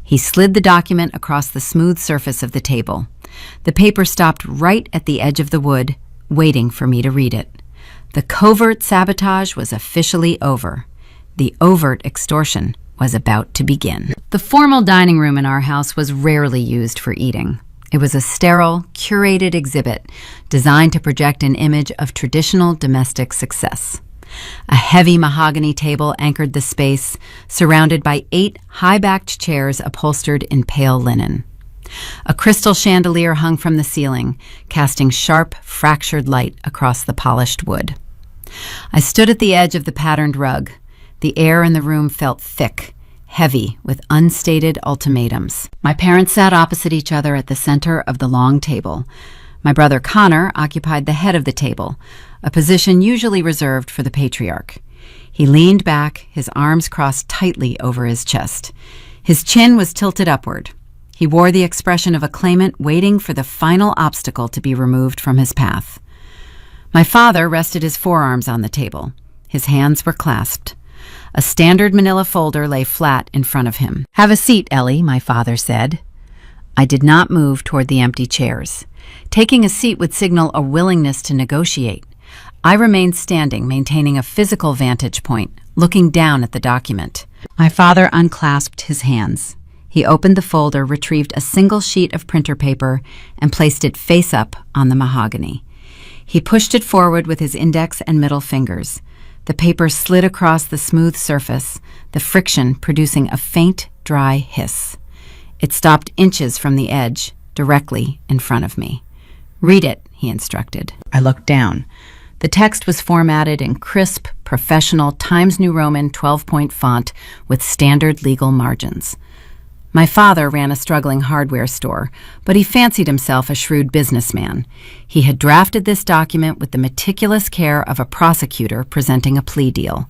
He slid the document across the smooth surface of the table. The paper stopped right at the edge of the wood, waiting for me to read it. The covert sabotage was officially over. The overt extortion was about to begin. The formal dining room in our house was rarely used for eating. It was a sterile, curated exhibit designed to project an image of traditional domestic success. A heavy mahogany table anchored the space, surrounded by 8 high-backed chairs upholstered in pale linen. A crystal chandelier hung from the ceiling, casting sharp, fractured light across the polished wood. I stood at the edge of the patterned rug. The air in the room felt thick, heavy with unstated ultimatums. My parents sat opposite each other at the center of the long table. My brother Connor occupied the head of the table, a position usually reserved for the patriarch. He leaned back, his arms crossed tightly over his chest. His chin was tilted upward. He wore the expression of a claimant waiting for the final obstacle to be removed from his path. My father rested his forearms on the table. His hands were clasped. A standard manila folder lay flat in front of him. "Have a seat, Ellie," my father said. I did not move toward the empty chairs. Taking a seat would signal a willingness to negotiate. I remained standing, maintaining a physical vantage point, looking down at the document. My father unclasped his hands. He opened the folder, retrieved a single sheet of printer paper, and placed it face up on the mahogany. He pushed it forward with his index and middle fingers. The paper slid across the smooth surface, the friction producing a faint, dry hiss. It stopped inches from the edge, directly in front of me. "Read it," he instructed. I looked down. The text was formatted in crisp, professional Times New Roman 12-point font with standard legal margins. My father ran a struggling hardware store, but he fancied himself a shrewd businessman. He had drafted this document with the meticulous care of a prosecutor presenting a plea deal.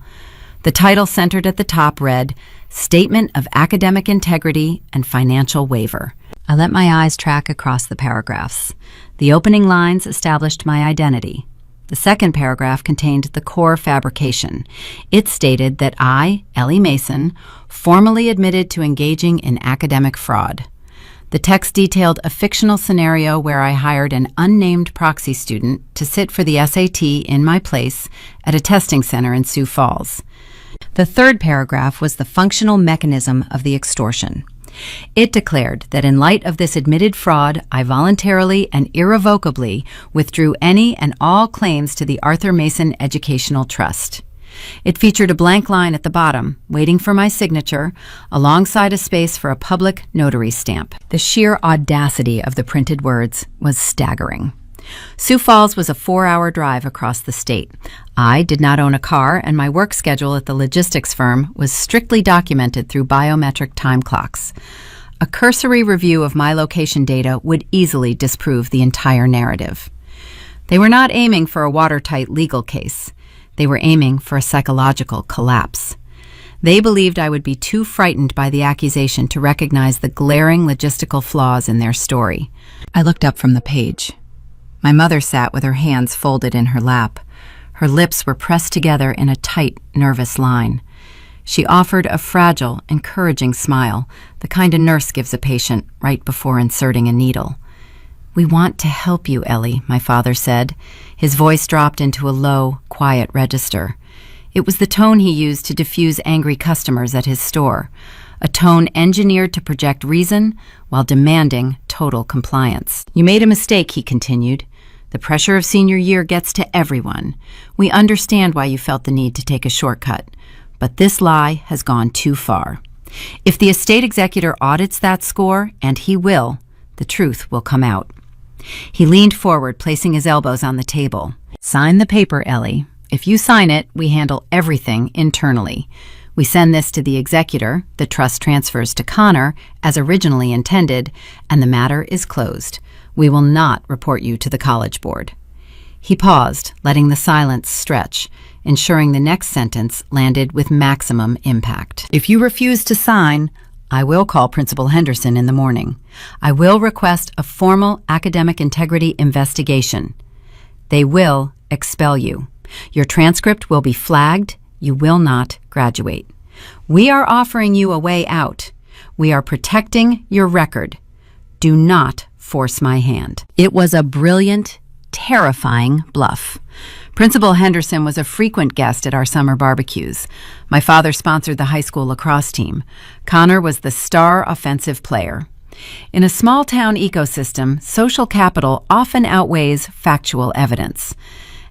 The title centered at the top read, Statement of Academic Integrity and Financial Waiver. I let my eyes track across the paragraphs. The opening lines established my identity. The second paragraph contained the core fabrication. It stated that I, Ellie Mason, formally admitted to engaging in academic fraud. The text detailed a fictional scenario where I hired an unnamed proxy student to sit for the SAT in my place at a testing center in Sioux Falls. The third paragraph was the functional mechanism of the extortion. It declared that in light of this admitted fraud, I voluntarily and irrevocably withdrew any and all claims to the Arthur Mason Educational Trust. It featured a blank line at the bottom, waiting for my signature, alongside a space for a public notary stamp. The sheer audacity of the printed words was staggering. Sioux Falls was a 4-hour drive across the state. I did not own a car, and my work schedule at the logistics firm was strictly documented through biometric time clocks. A cursory review of my location data would easily disprove the entire narrative. They were not aiming for a watertight legal case. They were aiming for a psychological collapse. They believed I would be too frightened by the accusation to recognize the glaring logistical flaws in their story. I looked up from the page. My mother sat with her hands folded in her lap. Her lips were pressed together in a tight, nervous line. She offered a fragile, encouraging smile, the kind a nurse gives a patient right before inserting a needle. "We want to help you, Ellie," my father said. His voice dropped into a low, quiet register. It was the tone he used to diffuse angry customers at his store, a tone engineered to project reason while demanding total compliance. "You made a mistake," he continued. "The pressure of senior year gets to everyone. We understand why you felt the need to take a shortcut, but this lie has gone too far. If the estate executor audits that score, and he will, the truth will come out." He leaned forward, placing his elbows on the table. "Sign the paper, Ellie. If you sign it, we handle everything internally. We send this to the executor, the trust transfers to Connor, as originally intended, and the matter is closed. We will not report you to the College Board." He paused, letting the silence stretch, ensuring the next sentence landed with maximum impact. "If you refuse to sign, I will call Principal Henderson in the morning. I will request a formal academic integrity investigation. They will expel you. Your transcript will be flagged. You will not graduate. We are offering you a way out. We are protecting your record. Do not force my hand." It was a brilliant, terrifying bluff. Principal Henderson was a frequent guest at our summer barbecues. My father sponsored the high school lacrosse team. Connor was the star offensive player. In a small-town ecosystem, social capital often outweighs factual evidence.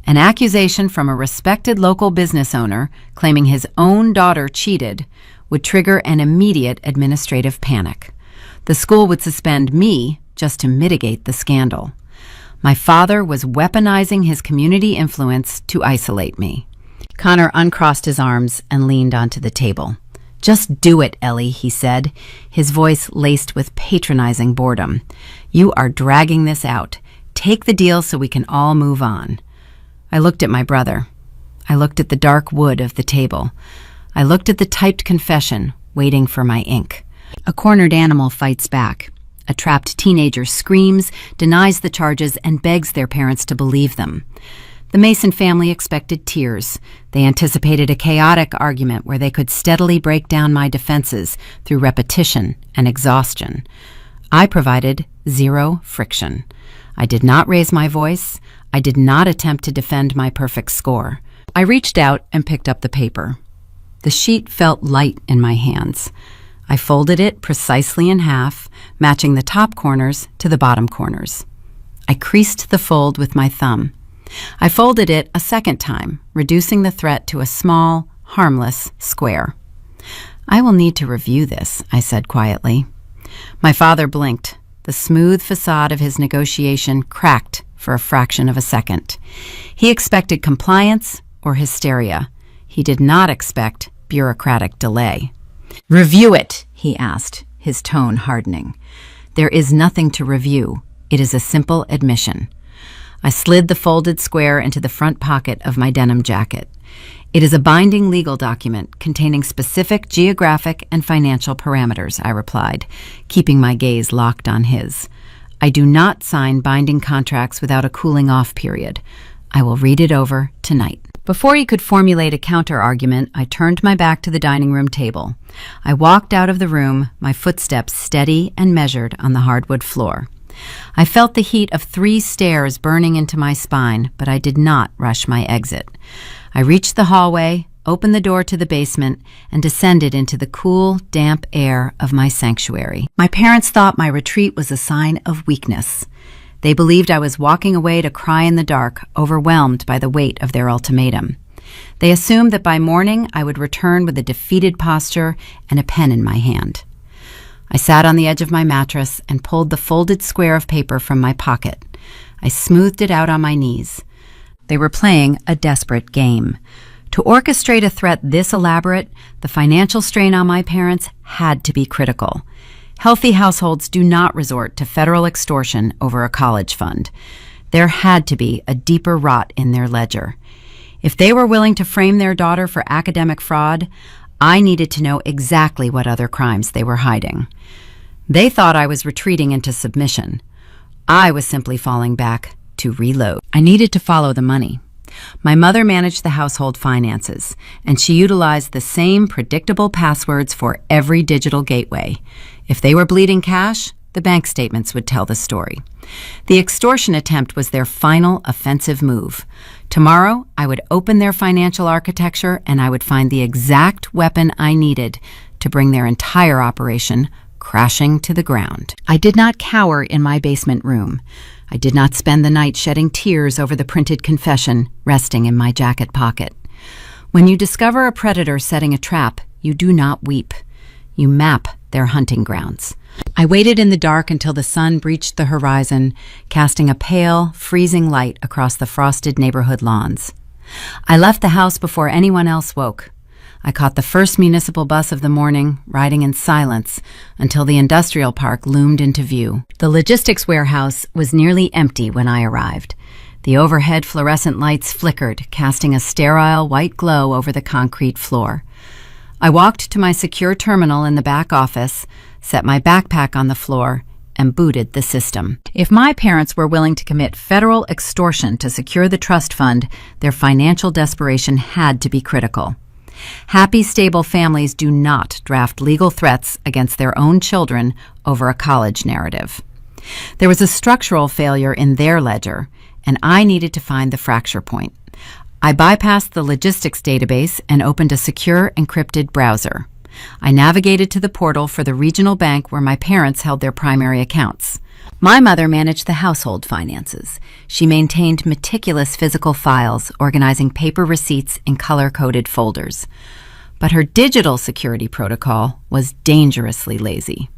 An accusation from a respected local business owner claiming his own daughter cheated would trigger an immediate administrative panic. The school would suspend me just to mitigate the scandal. My father was weaponizing his community influence to isolate me. Connor uncrossed his arms and leaned onto the table. "Just do it, Ellie," he said, his voice laced with patronizing boredom. "You are dragging this out. Take the deal so we can all move on." I looked at my brother. I looked at the dark wood of the table. I looked at the typed confession, waiting for my ink. A cornered animal fights back. A trapped teenager screams, denies the charges, and begs their parents to believe them. The Mason family expected tears. They anticipated a chaotic argument where they could steadily break down my defenses through repetition and exhaustion. I provided zero friction. I did not raise my voice. I did not attempt to defend my perfect score. I reached out and picked up the paper. The sheet felt light in my hands. I folded it precisely in half, matching the top corners to the bottom corners. I creased the fold with my thumb. I folded it a second time, reducing the threat to a small, harmless square. "I will need to review this," I said quietly. My father blinked. The smooth facade of his negotiation cracked for a fraction of a second. He expected compliance or hysteria. He did not expect bureaucratic delay. "Review it," he asked, his tone hardening. "There is nothing to review. It is a simple admission." I slid the folded square into the front pocket of my denim jacket. "It is a binding legal document containing specific geographic and financial parameters," I replied, keeping my gaze locked on his. "I do not sign binding contracts without a cooling-off period. I will read it over tonight." Before he could formulate a counter-argument, I turned my back to the dining room table. I walked out of the room, my footsteps steady and measured on the hardwood floor. I felt the heat of 3 stairs burning into my spine, but I did not rush my exit. I reached the hallway, opened the door to the basement, and descended into the cool, damp air of my sanctuary. My parents thought my retreat was a sign of weakness. They believed I was walking away to cry in the dark, overwhelmed by the weight of their ultimatum. They assumed that by morning I would return with a defeated posture and a pen in my hand. I sat on the edge of my mattress and pulled the folded square of paper from my pocket. I smoothed it out on my knees. They were playing a desperate game. To orchestrate a threat this elaborate, the financial strain on my parents had to be critical. Healthy households do not resort to federal extortion over a college fund. There had to be a deeper rot in their ledger. If they were willing to frame their daughter for academic fraud, I needed to know exactly what other crimes they were hiding. They thought I was retreating into submission. I was simply falling back to reload. I needed to follow the money. My mother managed the household finances, and she utilized the same predictable passwords for every digital gateway. If they were bleeding cash, the bank statements would tell the story. The extortion attempt was their final offensive move. Tomorrow, I would open their financial architecture and I would find the exact weapon I needed to bring their entire operation crashing to the ground. I did not cower in my basement room. I did not spend the night shedding tears over the printed confession resting in my jacket pocket. When you discover a predator setting a trap, you do not weep. You map their hunting grounds. I waited in the dark until the sun breached the horizon, casting a pale, freezing light across the frosted neighborhood lawns. I left the house before anyone else woke. I caught the first municipal bus of the morning, riding in silence until the industrial park loomed into view. The logistics warehouse was nearly empty when I arrived. The overhead fluorescent lights flickered, casting a sterile white glow over the concrete floor. I walked to my secure terminal in the back office, set my backpack on the floor, and booted the system. If my parents were willing to commit federal extortion to secure the trust fund, their financial desperation had to be critical. Happy, stable families do not draft legal threats against their own children over a college narrative. There was a structural failure in their ledger, and I needed to find the fracture point. I bypassed the logistics database and opened a secure encrypted browser. I navigated to the portal for the regional bank where my parents held their primary accounts. My mother managed the household finances. She maintained meticulous physical files, organizing paper receipts in color-coded folders. But her digital security protocol was dangerously lazy.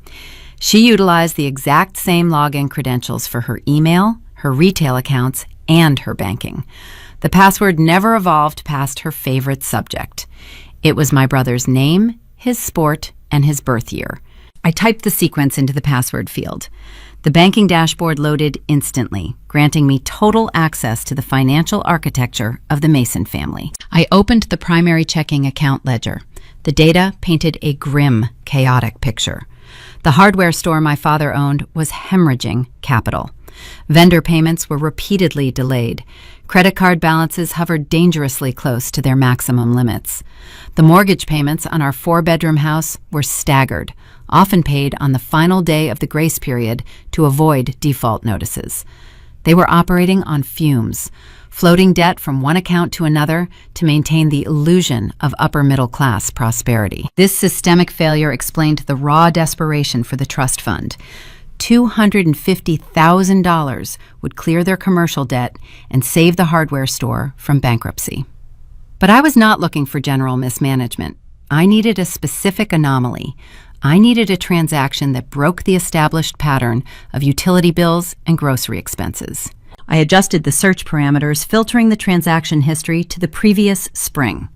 She utilized the exact same login credentials for her email, her retail accounts, and her banking. The password never evolved past her favorite subject. It was my brother's name, his sport, and his birth year. I typed the sequence into the password field. The banking dashboard loaded instantly, granting me total access to the financial architecture of the Mason family. I opened the primary checking account ledger. The data painted a grim, chaotic picture. The hardware store my father owned was hemorrhaging capital. Vendor payments were repeatedly delayed. Credit card balances hovered dangerously close to their maximum limits. The mortgage payments on our 4-bedroom house were staggered, often paid on the final day of the grace period to avoid default notices. They were operating on fumes, floating debt from one account to another to maintain the illusion of upper-middle-class prosperity. This systemic failure explained the raw desperation for the trust fund. $250,000 would clear their commercial debt and save the hardware store from bankruptcy. But I was not looking for general mismanagement. I needed a specific anomaly. I needed a transaction that broke the established pattern of utility bills and grocery expenses. I adjusted the search parameters, filtering the transaction history to the previous spring.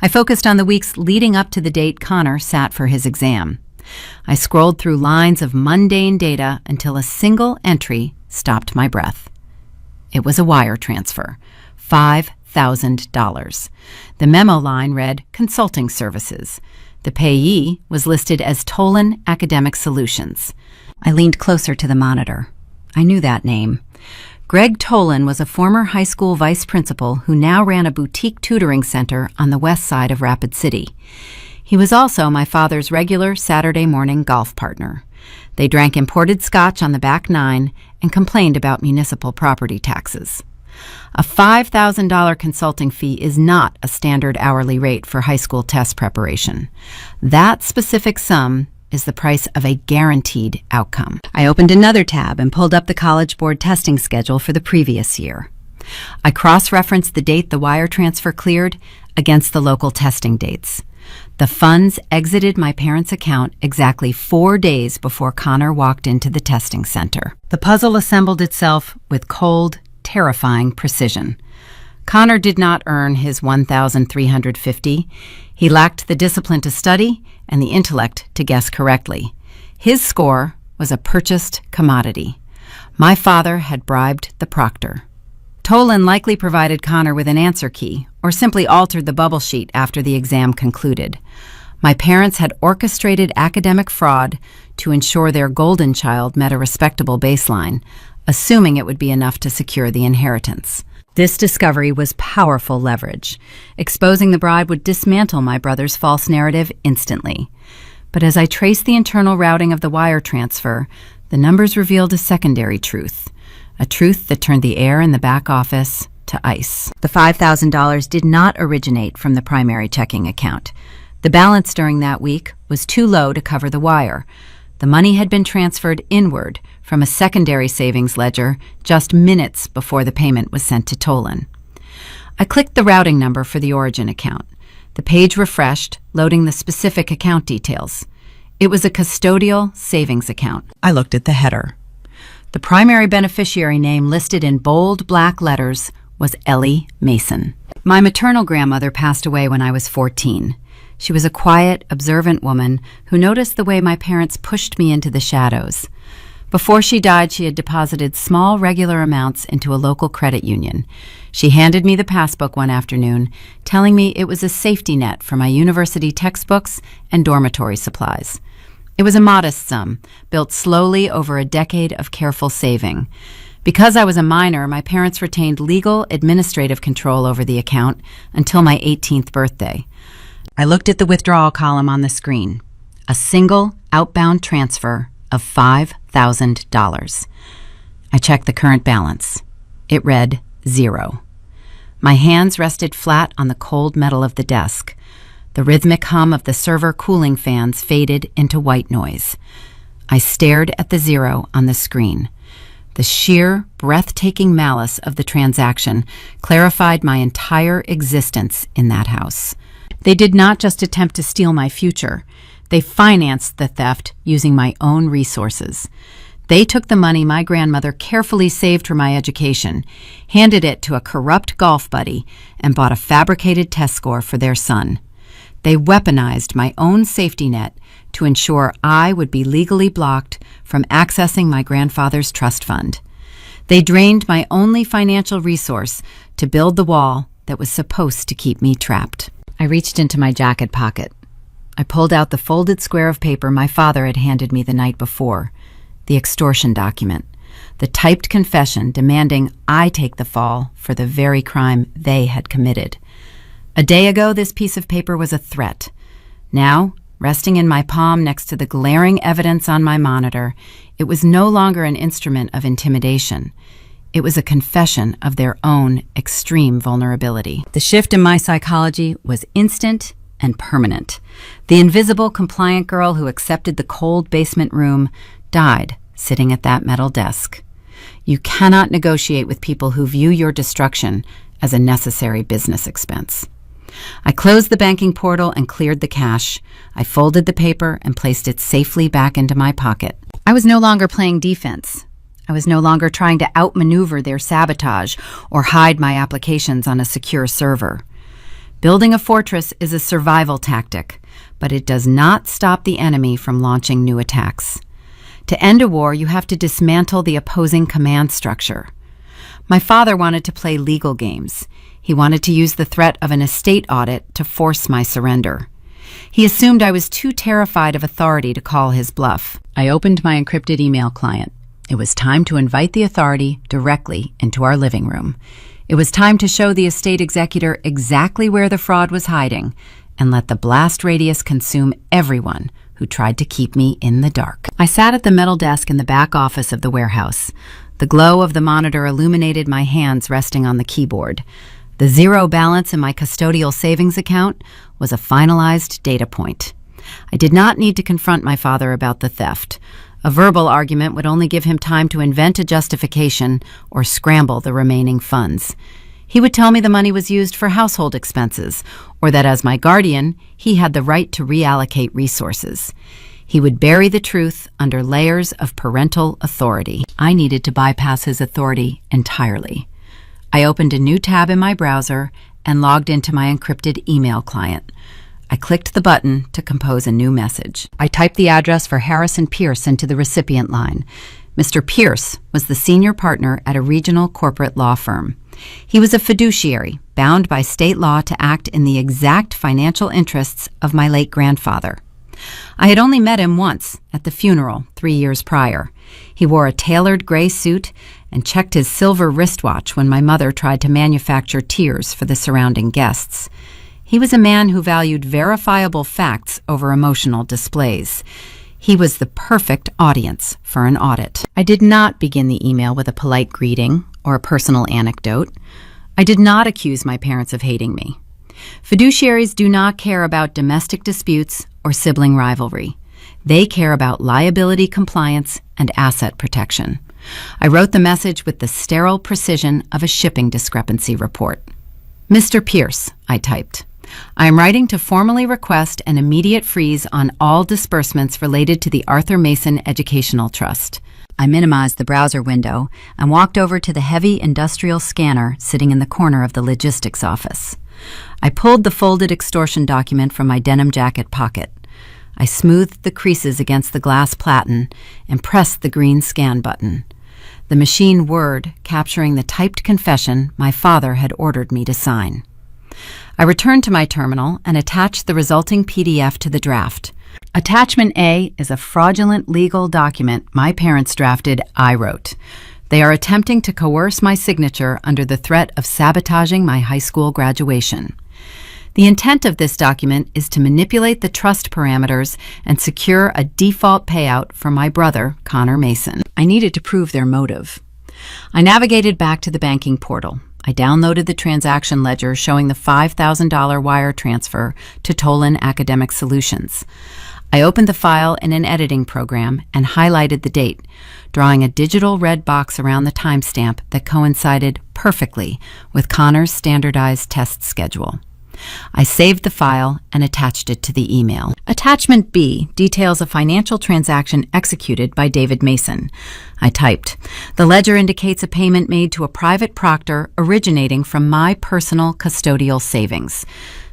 I focused on the weeks leading up to the date Connor sat for his exam. I scrolled through lines of mundane data until a single entry stopped my breath. It was a wire transfer, $5,000. The memo line read Consulting Services. The payee was listed as Tolan Academic Solutions. I leaned closer to the monitor. I knew that name. Greg Tolan was a former high school vice principal who now ran a boutique tutoring center on the west side of Rapid City. He was also my father's regular Saturday morning golf partner. They drank imported scotch on the back nine and complained about municipal property taxes. A $5,000 consulting fee is not a standard hourly rate for high school test preparation. That specific sum is the price of a guaranteed outcome. I opened another tab and pulled up the College Board testing schedule for the previous year. I cross-referenced the date the wire transfer cleared against the local testing dates. The funds exited my parents' account exactly 4 days before Connor walked into the testing center. The puzzle assembled itself with cold, terrifying precision. Connor did not earn his $1,350. He lacked the discipline to study and the intellect to guess correctly. His score was a purchased commodity. My father had bribed the proctor. Tolan likely provided Connor with an answer key or simply altered the bubble sheet after the exam concluded. My parents had orchestrated academic fraud to ensure their golden child met a respectable baseline, assuming it would be enough to secure the inheritance. This discovery was powerful leverage. Exposing the bribe would dismantle my brother's false narrative instantly. But as I traced the internal routing of the wire transfer, the numbers revealed a secondary truth, a truth that turned the air in the back office to ice. The $5,000 did not originate from the primary checking account. The balance during that week was too low to cover the wire. The money had been transferred inward from a secondary savings ledger just minutes before the payment was sent to Tolan. I clicked the routing number for the origin account. The page refreshed, loading the specific account details. It was a custodial savings account. I looked at the header. The primary beneficiary name listed in bold black letters was Ellie Mason. My maternal grandmother passed away when I was 14. She was a quiet, observant woman who noticed the way my parents pushed me into the shadows. Before she died, she had deposited small, regular amounts into a local credit union. She handed me the passbook one afternoon, telling me it was a safety net for my university textbooks and dormitory supplies. It was a modest sum, built slowly over a decade of careful saving. Because I was a minor, my parents retained legal, administrative control over the account until my 18th birthday. I looked at the withdrawal column on the screen. A single outbound transfer of $5,000. I checked the current balance. It read 0. My hands rested flat on the cold metal of the desk. The rhythmic hum of the server cooling fans faded into white noise. I stared at the 0 on the screen. The sheer, breathtaking malice of the transaction clarified my entire existence in that house. They did not just attempt to steal my future. They financed the theft using my own resources. They took the money my grandmother carefully saved for my education, handed it to a corrupt golf buddy, and bought a fabricated test score for their son. They weaponized my own safety net to ensure I would be legally blocked from accessing my grandfather's trust fund. They drained my only financial resource to build the wall that was supposed to keep me trapped. I reached into my jacket pocket. I pulled out the folded square of paper my father had handed me the night before, the extortion document, the typed confession demanding I take the fall for the very crime they had committed. A day ago, this piece of paper was a threat. Now, resting in my palm next to the glaring evidence on my monitor, it was no longer an instrument of intimidation. It was a confession of their own extreme vulnerability. The shift in my psychology was instant and permanent. The invisible, compliant girl who accepted the cold basement room died sitting at that metal desk. You cannot negotiate with people who view your destruction as a necessary business expense. I closed the banking portal and cleared the cash. I folded the paper and placed it safely back into my pocket. I was no longer playing defense. I was no longer trying to outmaneuver their sabotage or hide my applications on a secure server. Building a fortress is a survival tactic. but it does not stop the enemy from launching new attacks. To end a war, you have to dismantle the opposing command structure. My father wanted to play legal games. He wanted to use the threat of an estate audit to force my surrender. He assumed I was too terrified of authority to call his bluff. I opened my encrypted email client. It was time to invite the authority directly into our living room. It was time to show the estate executor exactly where the fraud was hiding and let the blast radius consume everyone who tried to keep me in the dark. I sat at the metal desk in the back office of the warehouse. The glow of the monitor illuminated my hands resting on the keyboard. The zero balance in my custodial savings account was a finalized data point. I did not need to confront my father about the theft. A verbal argument would only give him time to invent a justification or scramble the remaining funds. He would tell me the money was used for household expenses, or that as my guardian, he had the right to reallocate resources. He would bury the truth under layers of parental authority. I needed to bypass his authority entirely. I opened a new tab in my browser and logged into my encrypted email client. I clicked the button to compose a new message. I typed the address for Harrison Pierce into the recipient line. Mr. Pierce was the senior partner at a regional corporate law firm. He was a fiduciary, bound by state law to act in the exact financial interests of my late grandfather. I had only met him once, at the funeral 3 years prior. He wore a tailored gray suit and checked his silver wristwatch when my mother tried to manufacture tears for the surrounding guests. He was a man who valued verifiable facts over emotional displays. He was the perfect audience for an audit. I did not begin the email with a polite greeting or a personal anecdote. I did not accuse my parents of hating me. Fiduciaries do not care about domestic disputes or sibling rivalry. They care about liability compliance and asset protection. I wrote the message with the sterile precision of a shipping discrepancy report. Mr. Pierce, I typed. I am writing to formally request an immediate freeze on all disbursements related to the Arthur Mason Educational Trust. I minimized the browser window and walked over to the heavy industrial scanner sitting in the corner of the logistics office. I pulled the folded extortion document from my denim jacket pocket. I smoothed the creases against the glass platen and pressed the green scan button. The machine whirred, capturing the typed confession my father had ordered me to sign. I returned to my terminal and attached the resulting PDF to the draft. Attachment A is a fraudulent legal document my parents drafted I wrote. They are attempting to coerce my signature under the threat of sabotaging my high school graduation. The intent of this document is to manipulate the trust parameters and secure a default payout for my brother, Connor Mason. I needed to prove their motive. I navigated back to the banking portal. I downloaded the transaction ledger showing the $5,000 wire transfer to Tolan Academic Solutions. I opened the file in an editing program and highlighted the date, drawing a digital red box around the timestamp that coincided perfectly with Connor's standardized test schedule. I saved the file and attached it to the email. Attachment B details a financial transaction executed by David Mason. I typed, "The ledger indicates a payment made to a private proctor originating from my personal custodial savings.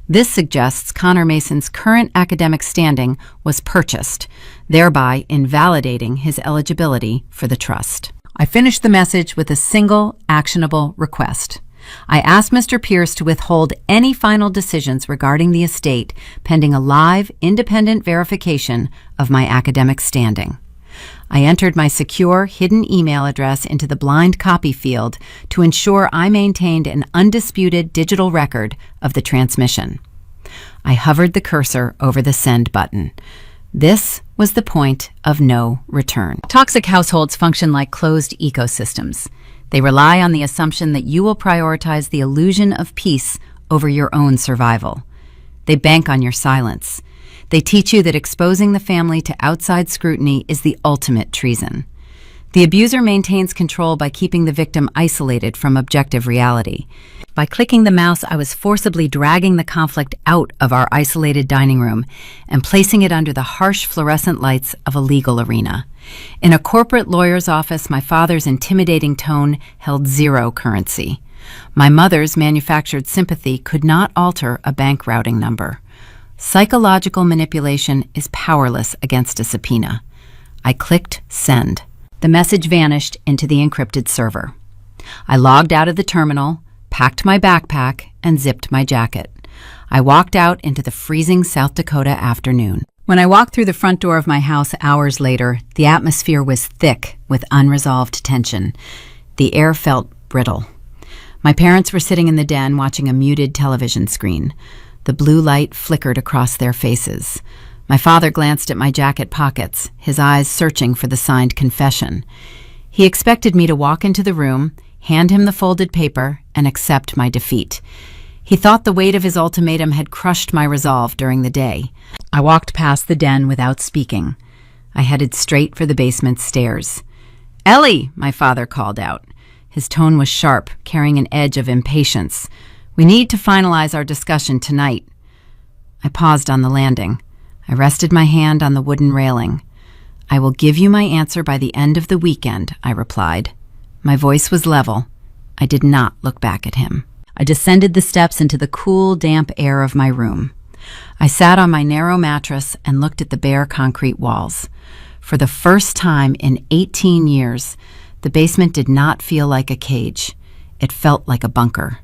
This suggests Connor Mason's current academic standing was purchased, thereby invalidating his eligibility for the trust." I finished the message with a single actionable request. I asked Mr. Pierce to withhold any final decisions regarding the estate pending a live, independent verification of my academic standing. I entered my secure, hidden email address into the blind copy field to ensure I maintained an undisputed digital record of the transmission. I hovered the cursor over the send button. This was the point of no return. Toxic households function like closed ecosystems. They rely on the assumption that you will prioritize the illusion of peace over your own survival. They bank on your silence. They teach you that exposing the family to outside scrutiny is the ultimate treason. The abuser maintains control by keeping the victim isolated from objective reality. By clicking the mouse, I was forcibly dragging the conflict out of our isolated dining room and placing it under the harsh fluorescent lights of a legal arena. In a corporate lawyer's office, my father's intimidating tone held zero currency. My mother's manufactured sympathy could not alter a bank routing number. Psychological manipulation is powerless against a subpoena. I clicked send. The message vanished into the encrypted server. I logged out of the terminal, packed my backpack, and zipped my jacket. I walked out into the freezing South Dakota afternoon. When I walked through the front door of my house hours later, the atmosphere was thick with unresolved tension. The air felt brittle. My parents were sitting in the den watching a muted television screen. The blue light flickered across their faces. My father glanced at my jacket pockets, his eyes searching for the signed confession. He expected me to walk into the room, hand him the folded paper, and accept my defeat. He thought the weight of his ultimatum had crushed my resolve during the day. I walked past the den without speaking. I headed straight for the basement stairs. "Ellie," my father called out. His tone was sharp, carrying an edge of impatience. "We need to finalize our discussion tonight." I paused on the landing. I rested my hand on the wooden railing. "I will give you my answer by the end of the weekend," I replied. My voice was level. I did not look back at him. I descended the steps into the cool, damp air of my room. I sat on my narrow mattress and looked at the bare concrete walls. For the first time in 18 years, the basement did not feel like a cage. It felt like a bunker.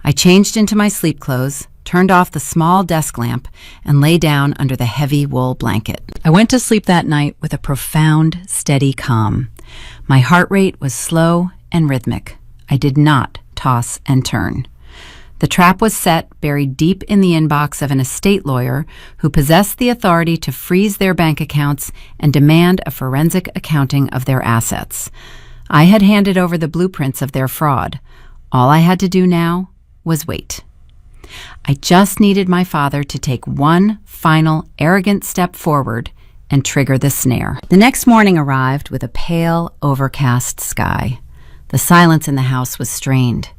I changed into my sleep clothes, turned off the small desk lamp, and lay down under the heavy wool blanket. I went to sleep that night with a profound, steady calm. My heart rate was slow and rhythmic. I did not toss and turn. The trap was set, buried deep in the inbox of an estate lawyer who possessed the authority to freeze their bank accounts and demand a forensic accounting of their assets. I had handed over the blueprints of their fraud. All I had to do now was wait. I just needed my father to take one final arrogant step forward and trigger the snare. The next morning arrived with a pale, overcast sky. The silence in the house was strained.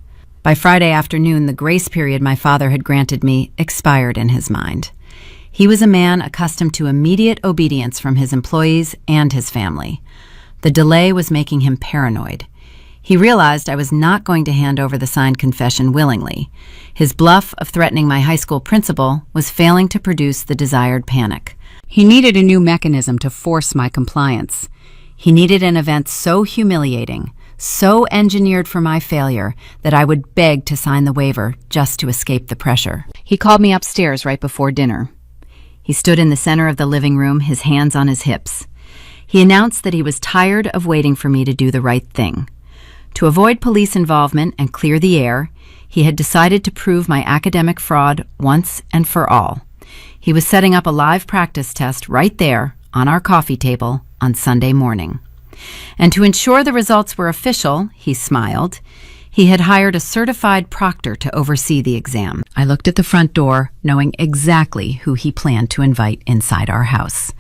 By Friday afternoon, the grace period my father had granted me expired in his mind. He was a man accustomed to immediate obedience from his employees and his family. The delay was making him paranoid. He realized I was not going to hand over the signed confession willingly. His bluff of threatening my high school principal was failing to produce the desired panic. He needed a new mechanism to force my compliance. He needed an event so humiliating, so engineered for my failure, that I would beg to sign the waiver just to escape the pressure. He called me upstairs right before dinner. He stood in the center of the living room, his hands on his hips. He announced that he was tired of waiting for me to do the right thing. To avoid police involvement and clear the air, he had decided to prove my academic fraud once and for all. He was setting up a live practice test right there on our coffee table on Sunday morning. And to ensure the results were official, he smiled, he had hired a certified proctor to oversee the exam. I looked at the front door, knowing exactly who he planned to invite inside our house.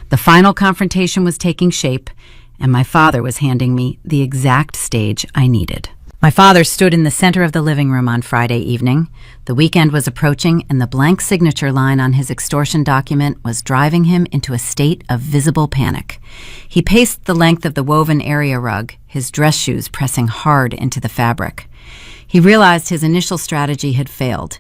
The final confrontation was taking shape, and my father was handing me the exact stage I needed. My father stood in the center of the living room on Friday evening. The weekend was approaching, and the blank signature line on his extortion document was driving him into a state of visible panic. He paced the length of the woven area rug, his dress shoes pressing hard into the fabric. He realized his initial strategy had failed.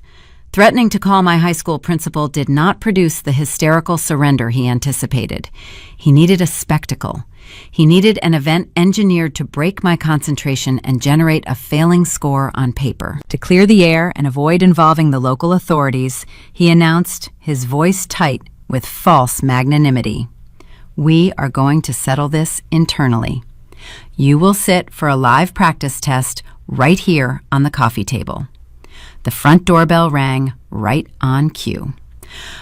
Threatening to call my high school principal did not produce the hysterical surrender he anticipated. He needed a spectacle. He needed an event engineered to break my concentration and generate a failing score on paper. To clear the air and avoid involving the local authorities, he announced, his voice tight with false magnanimity, "We are going to settle this internally. You will sit for a live practice test right here on the coffee table." The front doorbell rang right on cue.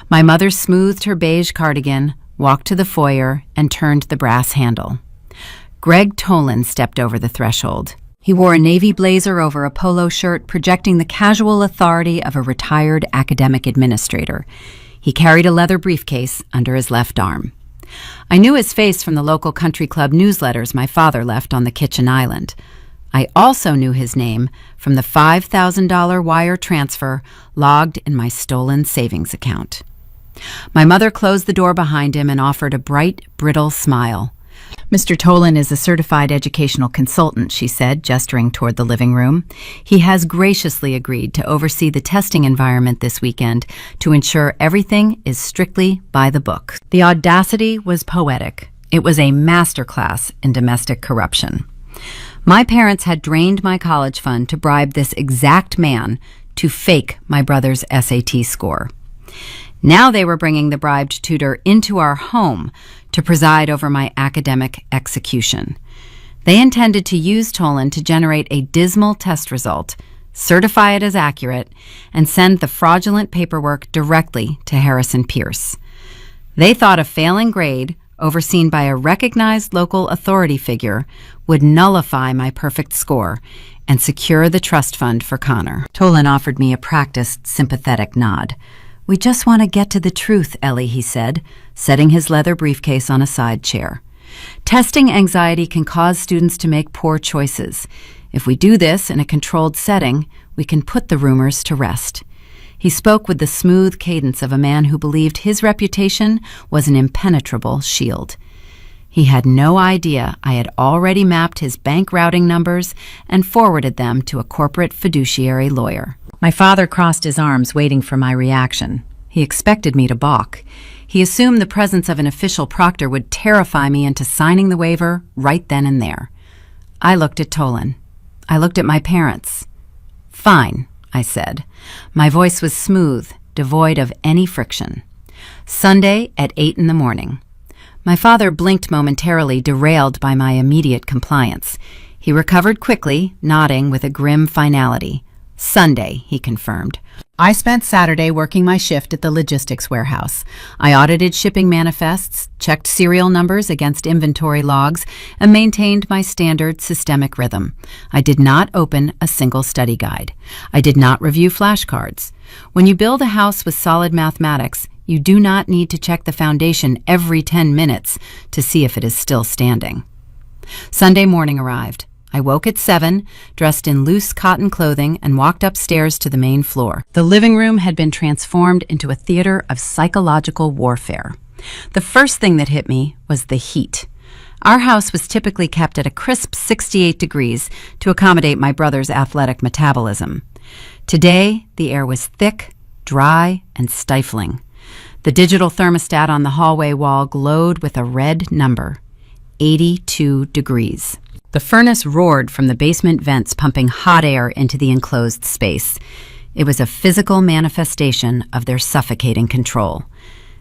My mother smoothed her beige cardigan, walked to the foyer, and turned the brass handle. Greg Tolan stepped over the threshold. He wore a navy blazer over a polo shirt, projecting the casual authority of a retired academic administrator. He carried a leather briefcase under his left arm. I knew his face from the local country club newsletters my father left on the kitchen island. I also knew his name from the $5,000 wire transfer logged in my stolen savings account. My mother closed the door behind him and offered a bright, brittle smile. Mr. Tolan is a certified educational consultant, she said, gesturing toward the living room. He has graciously agreed to oversee the testing environment this weekend to ensure everything is strictly by the book. The audacity was poetic. It was a masterclass in domestic corruption. My parents had drained my college fund to bribe this exact man to fake my brother's SAT score. Now they were bringing the bribed tutor into our home to preside over my academic execution. They intended to use Tolan to generate a dismal test result, certify it as accurate, and send the fraudulent paperwork directly to Harrison Pierce. They thought a failing grade, overseen by a recognized local authority figure, would nullify my perfect score and secure the trust fund for Connor. Tolan offered me a practiced, sympathetic nod. "We just want to get to the truth, Ellie," he said, setting his leather briefcase on a side chair. "Testing anxiety can cause students to make poor choices. If we do this in a controlled setting, we can put the rumors to rest." He spoke with the smooth cadence of a man who believed his reputation was an impenetrable shield. He had no idea I had already mapped his bank routing numbers and forwarded them to a corporate fiduciary lawyer. My father crossed his arms, waiting for my reaction. He expected me to balk. He assumed the presence of an official proctor would terrify me into signing the waiver right then and there. I looked at Tolan. I looked at my parents. "Fine," I said. My voice was smooth, devoid of any friction. "Sunday at 8 in the morning. My father blinked momentarily, derailed by my immediate compliance. He recovered quickly, nodding with a grim finality. "Sunday," he confirmed. I spent Saturday working my shift at the logistics warehouse. I audited shipping manifests, checked serial numbers against inventory logs, and maintained my standard systemic rhythm. I did not open a single study guide. I did not review flashcards. When you build a house with solid mathematics, you do not need to check the foundation every 10 minutes to see if it is still standing. Sunday morning arrived. I woke at 7, dressed in loose cotton clothing, and walked upstairs to the main floor. The living room had been transformed into a theater of psychological warfare. The first thing that hit me was the heat. Our house was typically kept at a crisp 68 degrees to accommodate my brother's athletic metabolism. Today, the air was thick, dry, and stifling. The digital thermostat on the hallway wall glowed with a red number, 82 degrees. The furnace roared from the basement vents, pumping hot air into the enclosed space. It was a physical manifestation of their suffocating control.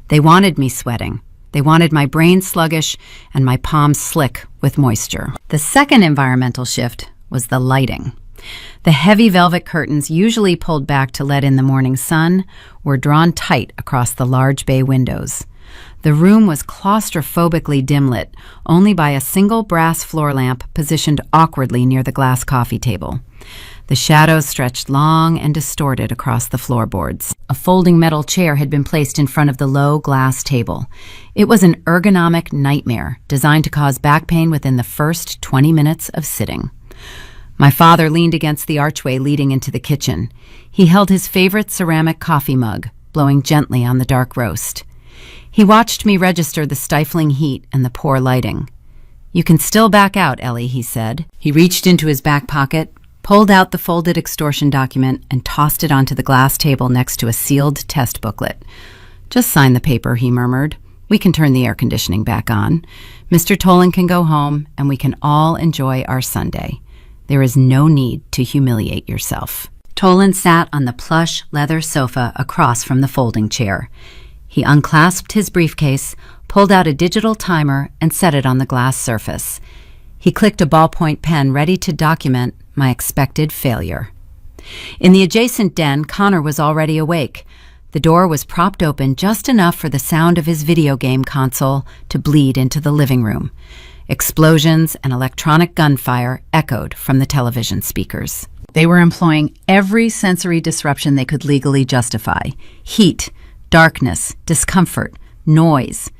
They wanted me sweating. They wanted my brain sluggish and my palms slick with moisture. The second environmental shift was the lighting. The heavy velvet curtains, usually pulled back to let in the morning sun, were drawn tight across the large bay windows. The room was claustrophobically dim-lit, only by a single brass floor lamp positioned awkwardly near the glass coffee table. The shadows stretched long and distorted across the floorboards. A folding metal chair had been placed in front of the low glass table. It was an ergonomic nightmare, designed to cause back pain within the first 20 minutes of sitting. My father leaned against the archway leading into the kitchen. He held his favorite ceramic coffee mug, blowing gently on the dark roast. He watched me register the stifling heat and the poor lighting. "You can still back out, Ellie," he said. He reached into his back pocket, pulled out the folded extortion document, and tossed it onto the glass table next to a sealed test booklet. "Just sign the paper," he murmured. "We can turn the air conditioning back on. Mr. Tolan can go home, and we can all enjoy our Sunday. There is no need to humiliate yourself." Tolan sat on the plush leather sofa across from the folding chair. He unclasped his briefcase, pulled out a digital timer, and set it on the glass surface. He clicked a ballpoint pen, ready to document my expected failure. In the adjacent den, Connor was already awake. The door was propped open just enough for the sound of his video game console to bleed into the living room. Explosions and electronic gunfire echoed from the television speakers. They were employing every sensory disruption they could legally justify: heat, darkness, discomfort, noise.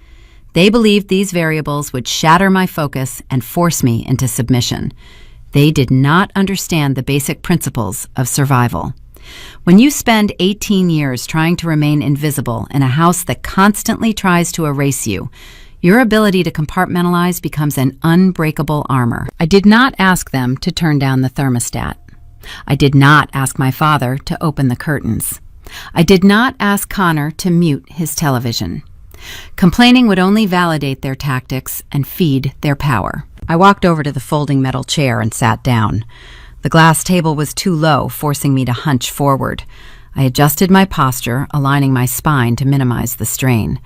They believed these variables would shatter my focus and force me into submission. They did not understand the basic principles of survival. When you spend 18 years trying to remain invisible in a house that constantly tries to erase you, Your ability to compartmentalize becomes an unbreakable armor. I did not ask them to turn down the thermostat. I did not ask my father to open the curtains. I did not ask Connor to mute his television. Complaining would only validate their tactics and feed their power. I walked over to the folding metal chair and sat down. The glass table was too low, forcing me to hunch forward. I adjusted my posture, aligning my spine to minimize the strain.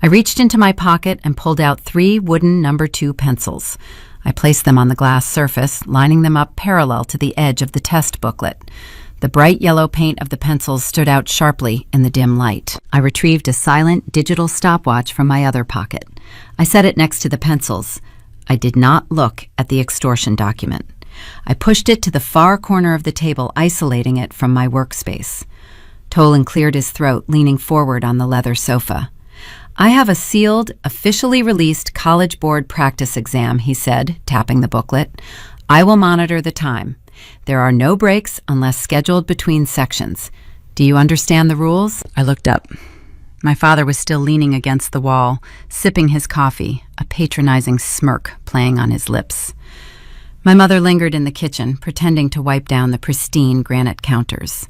I reached into my pocket and pulled out 3 wooden No. 2 pencils. I placed them on the glass surface, lining them up parallel to the edge of the test booklet. The bright yellow paint of the pencils stood out sharply in the dim light. I retrieved a silent digital stopwatch from my other pocket. I set it next to the pencils. I did not look at the extortion document. I pushed it to the far corner of the table, isolating it from my workspace. Tolan cleared his throat, leaning forward on the leather sofa. "I have a sealed, officially released College Board practice exam," he said, tapping the booklet. "I will monitor the time. There are no breaks unless scheduled between sections. Do you understand the rules?" I looked up. My father was still leaning against the wall, sipping his coffee, a patronizing smirk playing on his lips. My mother lingered in the kitchen, pretending to wipe down the pristine granite counters.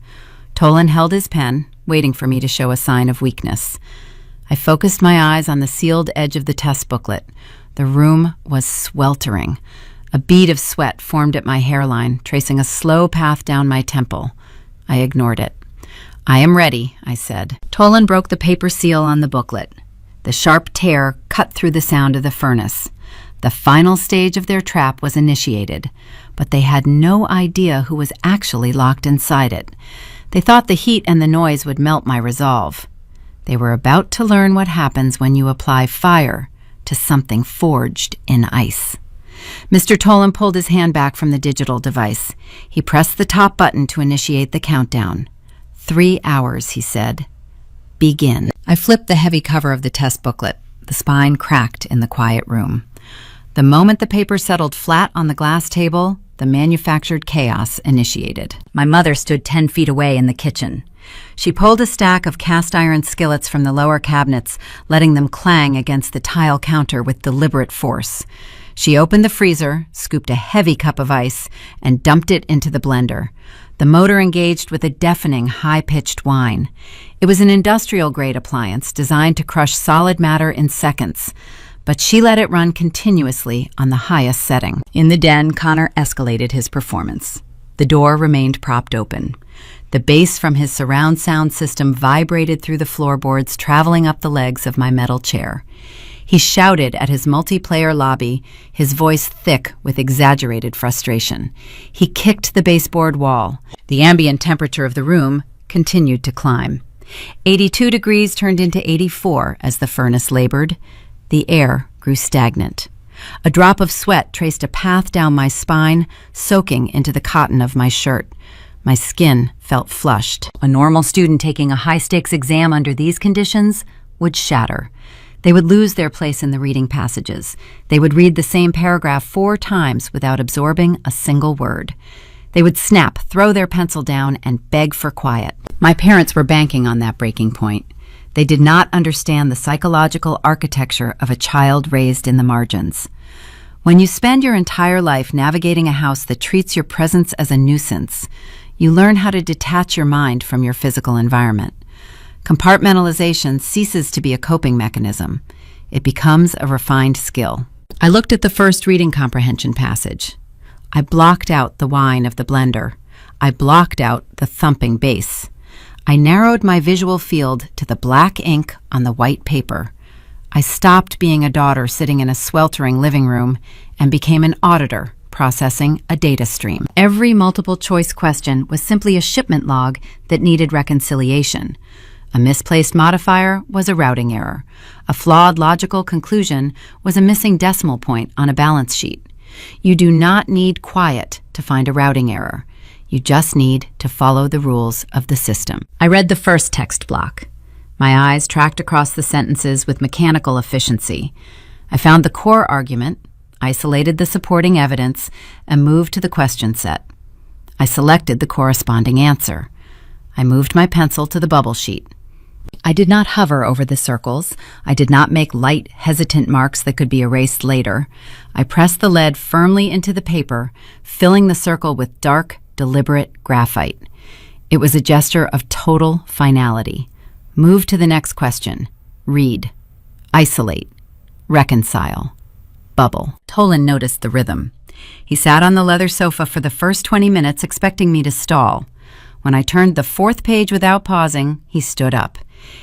Tolan held his pen, waiting for me to show a sign of weakness. I focused my eyes on the sealed edge of the test booklet. The room was sweltering. A bead of sweat formed at my hairline, tracing a slow path down my temple. I ignored it. "I am ready," I said. Tolan broke the paper seal on the booklet. The sharp tear cut through the sound of the furnace. The final stage of their trap was initiated, but they had no idea who was actually locked inside it. They thought the heat and the noise would melt my resolve. They were about to learn what happens when you apply fire to something forged in ice. Mr. Tolan pulled his hand back from the digital device. He pressed the top button to initiate the countdown. 3 hours, he said. Begin. I flipped the heavy cover of the test booklet. The spine cracked in the quiet room. The moment the paper settled flat on the glass table, the manufactured chaos initiated. My mother stood 10 feet away in the kitchen. She pulled a stack of cast iron skillets from the lower cabinets, letting them clang against the tile counter with deliberate force. She opened the freezer, scooped a heavy cup of ice, and dumped it into the blender. The motor engaged with a deafening, high-pitched whine. It was an industrial-grade appliance designed to crush solid matter in seconds, but she let it run continuously on the highest setting. In the den, Connor escalated his performance. The door remained propped open. The bass from his surround sound system vibrated through the floorboards, traveling up the legs of my metal chair. He shouted at his multiplayer lobby, his voice thick with exaggerated frustration. He kicked the baseboard wall. The ambient temperature of the room continued to climb. 82 degrees turned into 84 as the furnace labored. The air grew stagnant. A drop of sweat traced a path down my spine, soaking into the cotton of my shirt. My skin felt flushed. A normal student taking a high-stakes exam under these conditions would shatter. They would lose their place in the reading passages. They would read the same paragraph 4 times without absorbing a single word. They would snap, throw their pencil down, and beg for quiet. My parents were banking on that breaking point. They did not understand the psychological architecture of a child raised in the margins. When you spend your entire life navigating a house that treats your presence as a nuisance, you learn how to detach your mind from your physical environment. Compartmentalization ceases to be a coping mechanism. It becomes a refined skill. I looked at the first reading comprehension passage. I blocked out the whine of the blender. I blocked out the thumping bass. I narrowed my visual field to the black ink on the white paper. I stopped being a daughter sitting in a sweltering living room and became an auditor processing a data stream. Every multiple choice question was simply a shipment log that needed reconciliation. A misplaced modifier was a routing error. A flawed logical conclusion was a missing decimal point on a balance sheet. You do not need quiet to find a routing error. You just need to follow the rules of the system. I read the first text block. My eyes tracked across the sentences with mechanical efficiency. I found the core argument, isolated the supporting evidence, and moved to the question set. I selected the corresponding answer. I moved my pencil to the bubble sheet. I did not hover over the circles. I did not make light, hesitant marks that could be erased later. I pressed the lead firmly into the paper, filling the circle with dark, deliberate graphite. It was a gesture of total finality. Move to the next question. Read. Isolate. Reconcile. Bubble. Tolan noticed the rhythm. He sat on the leather sofa for the first 20 minutes, expecting me to stall. When I turned the fourth page without pausing, he stood up.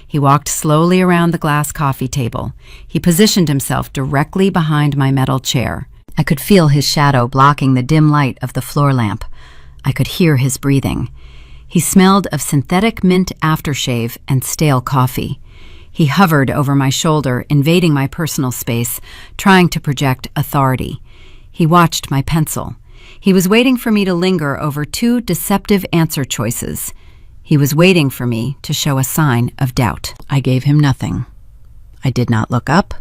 He walked slowly around the glass coffee table. He positioned himself directly behind my metal chair. I could feel his shadow blocking the dim light of the floor lamp. I could hear his breathing. He smelled of synthetic mint aftershave and stale coffee. He hovered over my shoulder, invading my personal space, trying to project authority. He watched my pencil. He was waiting for me to linger over two deceptive answer choices. He was waiting for me to show a sign of doubt. I gave him nothing. I did not look up.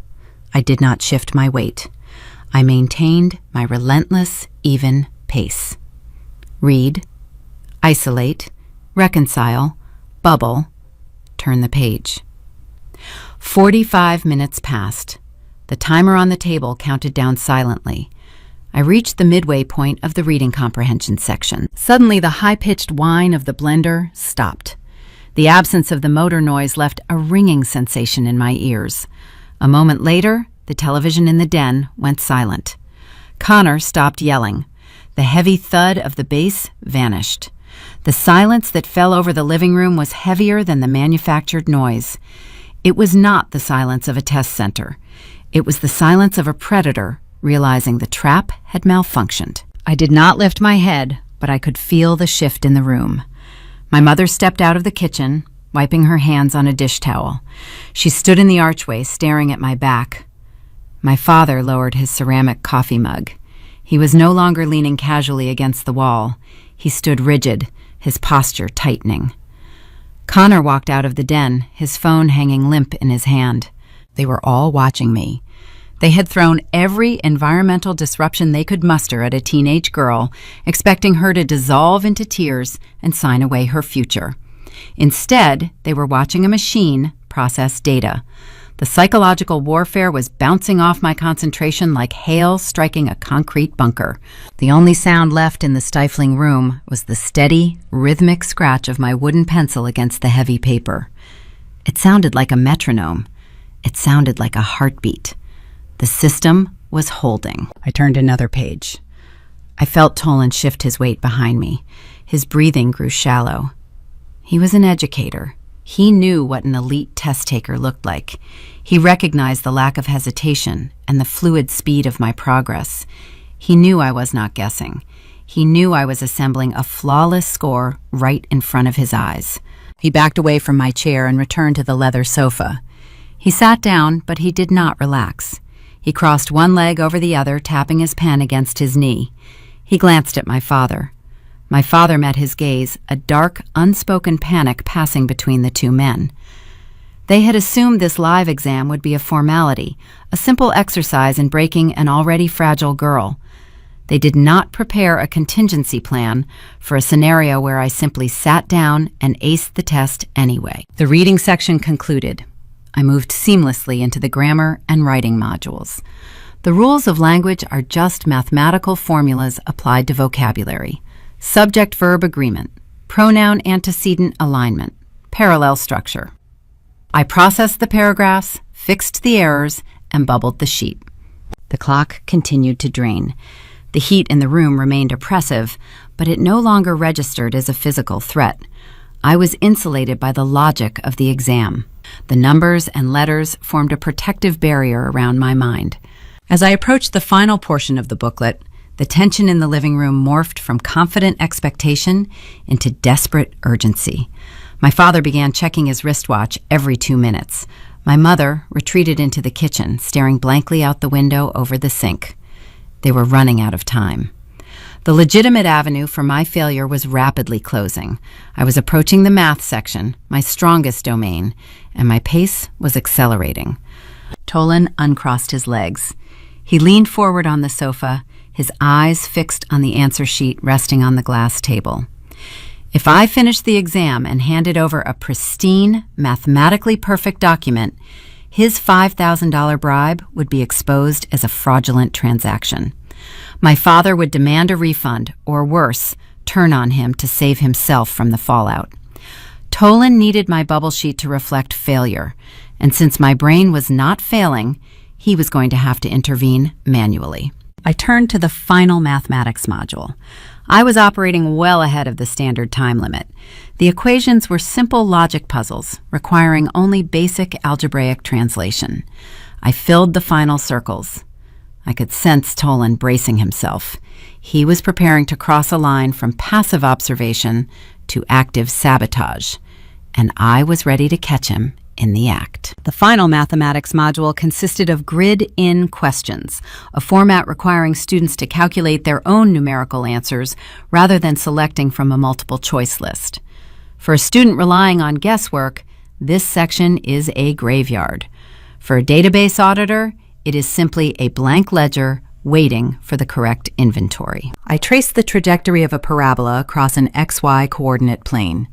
I did not shift my weight. I maintained my relentless, even pace. Read, isolate, reconcile, bubble, turn the page. 45 minutes passed. The timer on the table counted down silently. I reached the midway point of the reading comprehension section. Suddenly, the high-pitched whine of the blender stopped. The absence of the motor noise left a ringing sensation in my ears. A moment later, the television in the den went silent. Connor stopped yelling. The heavy thud of the bass vanished. The silence that fell over the living room was heavier than the manufactured noise. It was not the silence of a test center. It was the silence of a predator realizing the trap had malfunctioned. I did not lift my head, but I could feel the shift in the room. My mother stepped out of the kitchen, wiping her hands on a dish towel. She stood in the archway, staring at my back. My father lowered his ceramic coffee mug. He was no longer leaning casually against the wall. He stood rigid, his posture tightening. Connor walked out of the den, his phone hanging limp in his hand. They were all watching me. They had thrown every environmental disruption they could muster at a teenage girl, expecting her to dissolve into tears and sign away her future. Instead, they were watching a machine process data. The psychological warfare was bouncing off my concentration like hail striking a concrete bunker. The only sound left in the stifling room was the steady, rhythmic scratch of my wooden pencil against the heavy paper. It sounded like a metronome. It sounded like a heartbeat. The system was holding. I turned another page. I felt Tolan shift his weight behind me. His breathing grew shallow. He was an educator. He knew what an elite test taker looked like. He recognized the lack of hesitation and the fluid speed of my progress. He knew I was not guessing. He knew I was assembling a flawless score right in front of his eyes. He backed away from my chair and returned to the leather sofa. He sat down, but he did not relax. He crossed one leg over the other, tapping his pen against his knee. He glanced at my father. My father met his gaze, a dark, unspoken panic passing between the two men. They had assumed this live exam would be a formality, a simple exercise in breaking an already fragile girl. They did not prepare a contingency plan for a scenario where I simply sat down and aced the test anyway. The reading section concluded. I moved seamlessly into the grammar and writing modules. The rules of language are just mathematical formulas applied to vocabulary. Subject-verb agreement, pronoun-antecedent alignment, parallel structure. I processed the paragraphs, fixed the errors, and bubbled the sheet. The clock continued to drain. The heat in the room remained oppressive, but it no longer registered as a physical threat. I was insulated by the logic of the exam. The numbers and letters formed a protective barrier around my mind. As I approached the final portion of the booklet, the tension in the living room morphed from confident expectation into desperate urgency. My father began checking his wristwatch every 2 minutes. My mother retreated into the kitchen, staring blankly out the window over the sink. They were running out of time. The legitimate avenue for my failure was rapidly closing. I was approaching the math section, my strongest domain, and my pace was accelerating. Tolan uncrossed his legs. He leaned forward on the sofa, his eyes fixed on the answer sheet resting on the glass table. If I finished the exam and handed over a pristine, mathematically perfect document, his $5,000 bribe would be exposed as a fraudulent transaction. My father would demand a refund, or worse, turn on him to save himself from the fallout. Tolan needed my bubble sheet to reflect failure, and since my brain was not failing, he was going to have to intervene manually. I turned to the final mathematics module. I was operating well ahead of the standard time limit. The equations were simple logic puzzles, requiring only basic algebraic translation. I filled the final circles. I could sense Tolan bracing himself. He was preparing to cross a line from passive observation to active sabotage, and I was ready to catch him in the act. The final mathematics module consisted of grid-in questions, a format requiring students to calculate their own numerical answers rather than selecting from a multiple-choice list. For a student relying on guesswork, this section is a graveyard. For a database auditor, it is simply a blank ledger waiting for the correct inventory. I traced the trajectory of a parabola across an XY coordinate plane.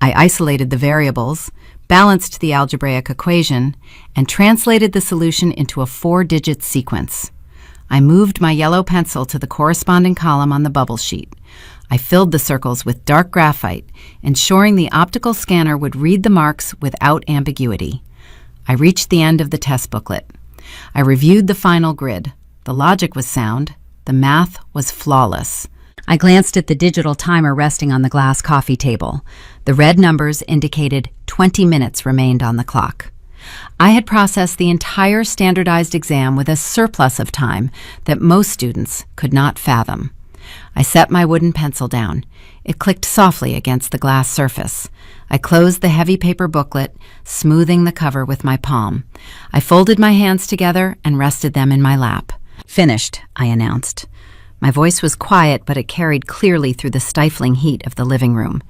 I isolated the variables, balanced the algebraic equation, and translated the solution into a 4-digit sequence. I moved my yellow pencil to the corresponding column on the bubble sheet. I filled the circles with dark graphite, ensuring the optical scanner would read the marks without ambiguity. I reached the end of the test booklet. I reviewed the final grid. The logic was sound. The math was flawless. I glanced at the digital timer resting on the glass coffee table. The red numbers indicated 20 minutes remained on the clock. I had processed the entire standardized exam with a surplus of time that most students could not fathom. I set my wooden pencil down. It clicked softly against the glass surface. I closed the heavy paper booklet, smoothing the cover with my palm. I folded my hands together and rested them in my lap. "Finished," I announced. My voice was quiet, but it carried clearly through the stifling heat of the living room.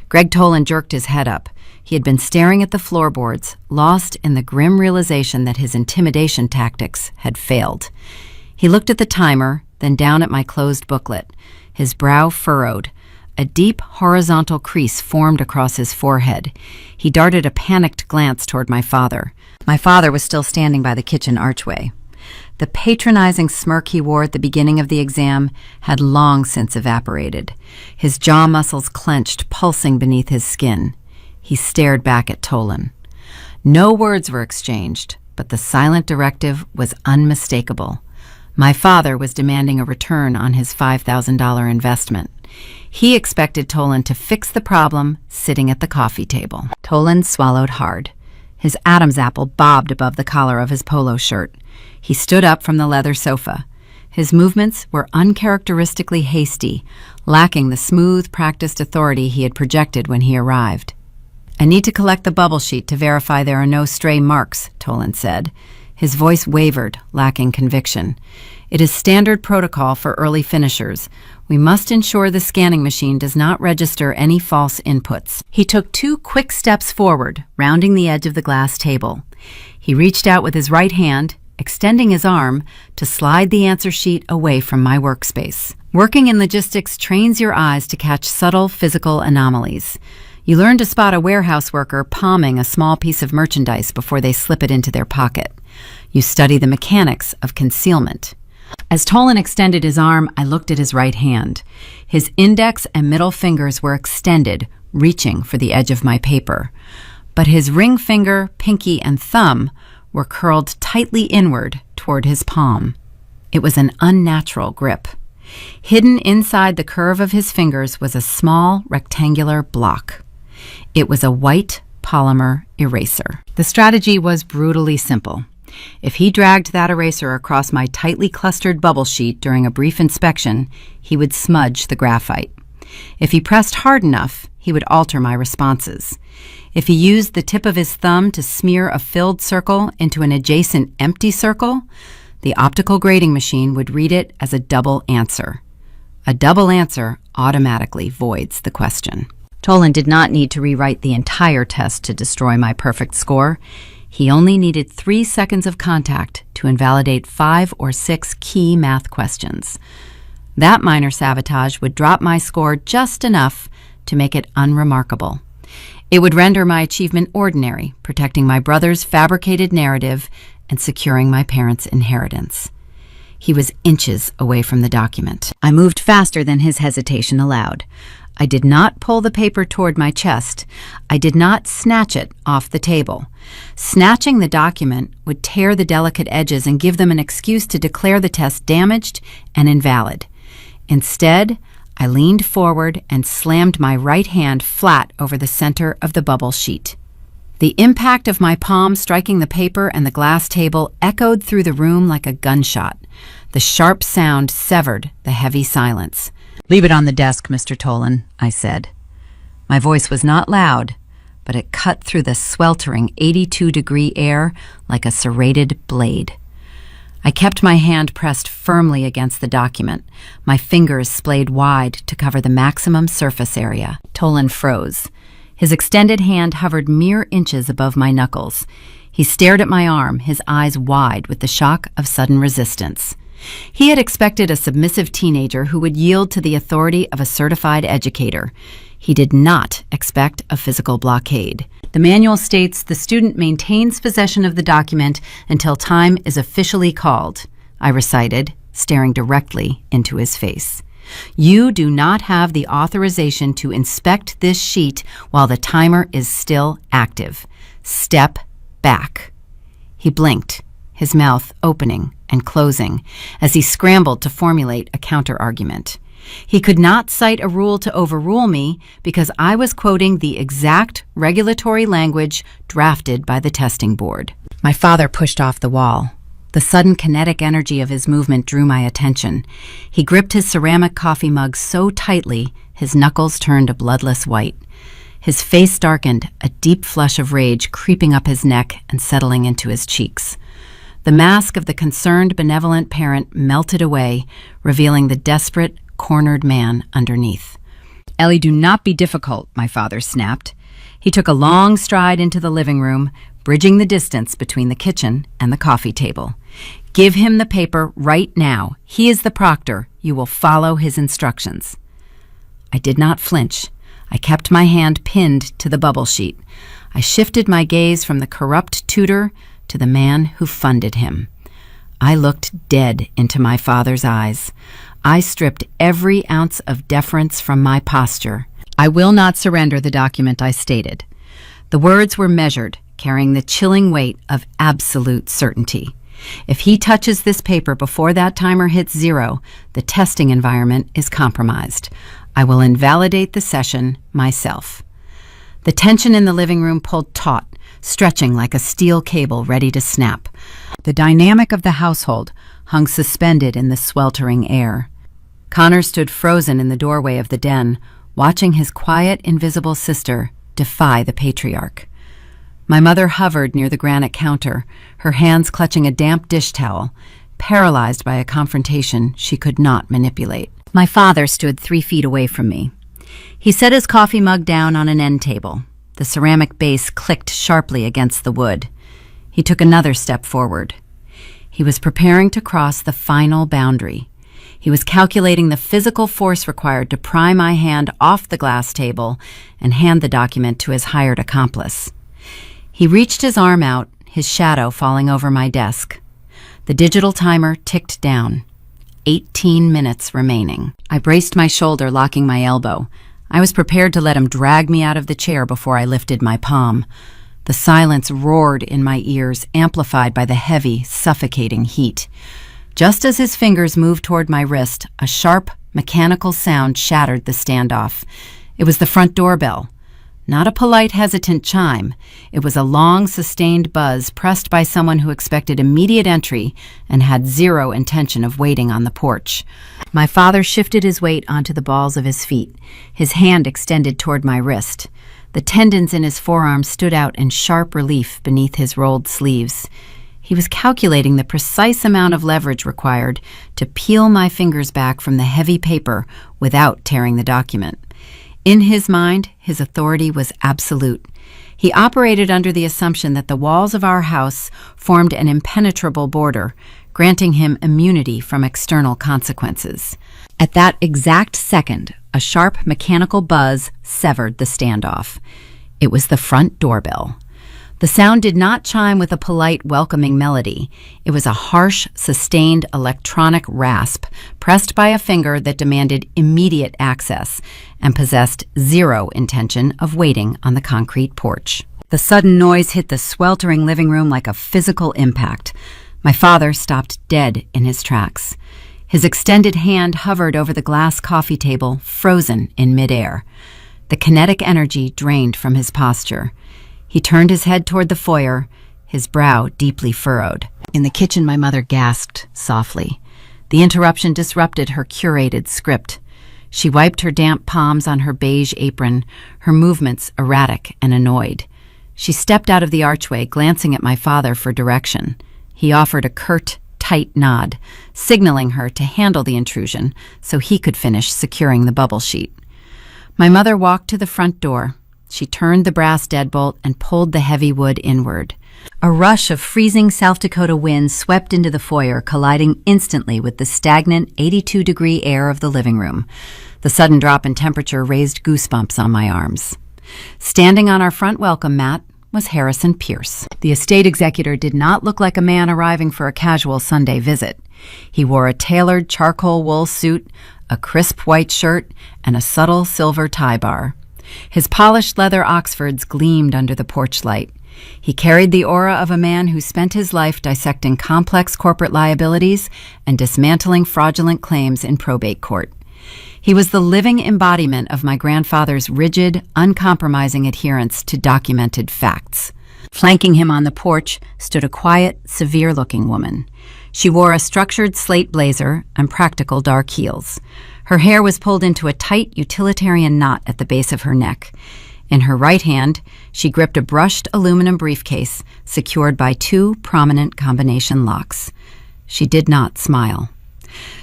Greg Tolan jerked his head up. He had been staring at the floorboards, lost in the grim realization that his intimidation tactics had failed. He looked at the timer, then down at my closed booklet. His brow furrowed. A deep horizontal crease formed across his forehead. He darted a panicked glance toward my father. My father was still standing by the kitchen archway. The patronizing smirk he wore at the beginning of the exam had long since evaporated. His jaw muscles clenched, pulsing beneath his skin. He stared back at Tolan. No words were exchanged, but the silent directive was unmistakable. My father was demanding a return on his $5,000 investment. He expected Tolan to fix the problem sitting at the coffee table. Tolan swallowed hard. His Adam's apple bobbed above the collar of his polo shirt. He stood up from the leather sofa. His movements were uncharacteristically hasty, lacking the smooth, practiced authority he had projected when he arrived. "I need to collect the bubble sheet to verify there are no stray marks," Tolan said. His voice wavered, lacking conviction. "It is standard protocol for early finishers. We must ensure the scanning machine does not register any false inputs." He took 2 quick steps forward, rounding the edge of the glass table. He reached out with his right hand, extending his arm to slide the answer sheet away from my workspace. Working in logistics trains your eyes to catch subtle physical anomalies. You learn to spot a warehouse worker palming a small piece of merchandise before they slip it into their pocket. You study the mechanics of concealment. As Tolan extended his arm, I looked at his right hand. His index and middle fingers were extended, reaching for the edge of my paper. But his ring finger, pinky, and thumb were curled tightly inward toward his palm. It was an unnatural grip. Hidden inside the curve of his fingers was a small, rectangular block. It was a white polymer eraser. The strategy was brutally simple. If he dragged that eraser across my tightly clustered bubble sheet during a brief inspection, he would smudge the graphite. If he pressed hard enough, he would alter my responses. If he used the tip of his thumb to smear a filled circle into an adjacent empty circle, the optical grading machine would read it as a double answer. A double answer automatically voids the question. Tolan did not need to rewrite the entire test to destroy my perfect score. He only needed 3 seconds of contact to invalidate 5 or 6 key math questions. That minor sabotage would drop my score just enough to make it unremarkable. It would render my achievement ordinary, protecting my brother's fabricated narrative and securing my parents' inheritance. He was inches away from the document. I moved faster than his hesitation allowed. I did not pull the paper toward my chest. I did not snatch it off the table. Snatching the document would tear the delicate edges and give them an excuse to declare the test damaged and invalid. Instead, I leaned forward and slammed my right hand flat over the center of the bubble sheet. The impact of my palm striking the paper and the glass table echoed through the room like a gunshot. The sharp sound severed the heavy silence. "Leave it on the desk, Mr. Tolan," I said. My voice was not loud, but it cut through the sweltering 82-degree air like a serrated blade. I kept my hand pressed firmly against the document, my fingers splayed wide to cover the maximum surface area. Tolan froze. His extended hand hovered mere inches above my knuckles. He stared at my arm, his eyes wide with the shock of sudden resistance. He had expected a submissive teenager who would yield to the authority of a certified educator. He did not expect a physical blockade. The manual states the student maintains possession of the document until time is officially called, I recited, staring directly into his face. You do not have the authorization to inspect this sheet while the timer is still active. Step back. He blinked, his mouth opening and closing as he scrambled to formulate a counter-argument. He could not cite a rule to overrule me because I was quoting the exact regulatory language drafted by the testing board. My father pushed off the wall. The sudden kinetic energy of his movement drew my attention. He gripped his ceramic coffee mug so tightly, his knuckles turned a bloodless white. His face darkened, a deep flush of rage creeping up his neck and settling into his cheeks. The mask of the concerned, benevolent parent melted away, revealing the desperate, cornered man underneath. "Ellie, do not be difficult," my father snapped. He took a long stride into the living room, bridging the distance between the kitchen and the coffee table. "Give him the paper right now. He is the proctor. You will follow his instructions." I did not flinch. I kept my hand pinned to the bubble sheet. I shifted my gaze from the corrupt tutor to the man who funded him. I looked dead into my father's eyes. I stripped every ounce of deference from my posture. "I will not surrender the document," I stated. The words were measured, carrying the chilling weight of absolute certainty. If he touches this paper before that timer hits 0, the testing environment is compromised. I will invalidate the session myself. The tension in the living room pulled taut, stretching like a steel cable ready to snap. The dynamic of the household hung suspended in the sweltering air. Connor stood frozen in the doorway of the den, watching his quiet, invisible sister defy the patriarch. My mother hovered near the granite counter, her hands clutching a damp dish towel, paralyzed by a confrontation she could not manipulate. My father stood 3 feet away from me. He set his coffee mug down on an end table. The ceramic base clicked sharply against the wood. He took another step forward. He was preparing to cross the final boundary. He was calculating the physical force required to pry my hand off the glass table and hand the document to his hired accomplice. He reached his arm out, his shadow falling over my desk. The digital timer ticked down. 18 minutes remaining. I braced my shoulder, locking my elbow. I was prepared to let him drag me out of the chair before I lifted my palm. The silence roared in my ears, amplified by the heavy, suffocating heat. Just as his fingers moved toward my wrist, a sharp, mechanical sound shattered the standoff. It was the front doorbell. Not a polite, hesitant chime. It was a long, sustained buzz pressed by someone who expected immediate entry and had zero intention of waiting on the porch. My father shifted his weight onto the balls of his feet, his hand extended toward my wrist. The tendons in his forearm stood out in sharp relief beneath his rolled sleeves. He was calculating the precise amount of leverage required to peel my fingers back from the heavy paper without tearing the document. In his mind, his authority was absolute. He operated under the assumption that the walls of our house formed an impenetrable border, granting him immunity from external consequences. At that exact second, a sharp mechanical buzz severed the standoff. It was the front doorbell. The sound did not chime with a polite, welcoming melody. It was a harsh, sustained electronic rasp, pressed by a finger that demanded immediate access and possessed zero intention of waiting on the concrete porch. The sudden noise hit the sweltering living room like a physical impact. My father stopped dead in his tracks. His extended hand hovered over the glass coffee table, frozen in midair. The kinetic energy drained from his posture. He turned his head toward the foyer, his brow deeply furrowed. In the kitchen, my mother gasped softly. The interruption disrupted her curated script. She wiped her damp palms on her beige apron, her movements erratic and annoyed. She stepped out of the archway, glancing at my father for direction. He offered a curt, tight nod, signaling her to handle the intrusion so he could finish securing the bubble sheet. My mother walked to the front door. She turned the brass deadbolt and pulled the heavy wood inward. A rush of freezing South Dakota wind swept into the foyer, colliding instantly with the stagnant 82-degree air of the living room. The sudden drop in temperature raised goosebumps on my arms. Standing on our front welcome mat was Harrison Pierce. The estate executor did not look like a man arriving for a casual Sunday visit. He wore a tailored charcoal wool suit, a crisp white shirt, and a subtle silver tie bar. His polished leather Oxfords gleamed under the porch light. He carried the aura of a man who spent his life dissecting complex corporate liabilities and dismantling fraudulent claims in probate court. He was the living embodiment of my grandfather's rigid, uncompromising adherence to documented facts. Flanking him on the porch stood a quiet, severe-looking woman. She wore a structured slate blazer and practical dark heels. Her hair was pulled into a tight, utilitarian knot at the base of her neck. In her right hand, she gripped a brushed aluminum briefcase secured by two prominent combination locks. She did not smile.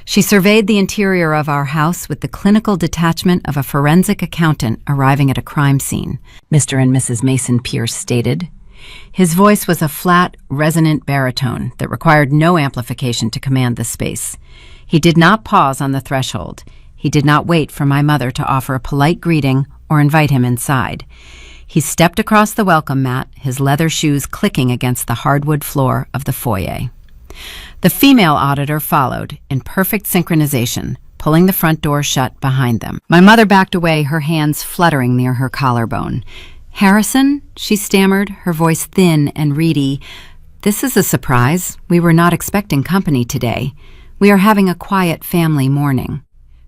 She surveyed the interior of our house with the clinical detachment of a forensic accountant arriving at a crime scene, Mr. and Mrs. Mason Pierce stated. His voice was a flat, resonant baritone that required no amplification to command the space. He did not pause on the threshold. He did not wait for my mother to offer a polite greeting or invite him inside. He stepped across the welcome mat, his leather shoes clicking against the hardwood floor of the foyer. The female auditor followed, in perfect synchronization, pulling the front door shut behind them. My mother backed away, her hands fluttering near her collarbone. "Harrison?" she stammered, her voice thin and reedy. "This is a surprise. We were not expecting company today. We are having a quiet family morning."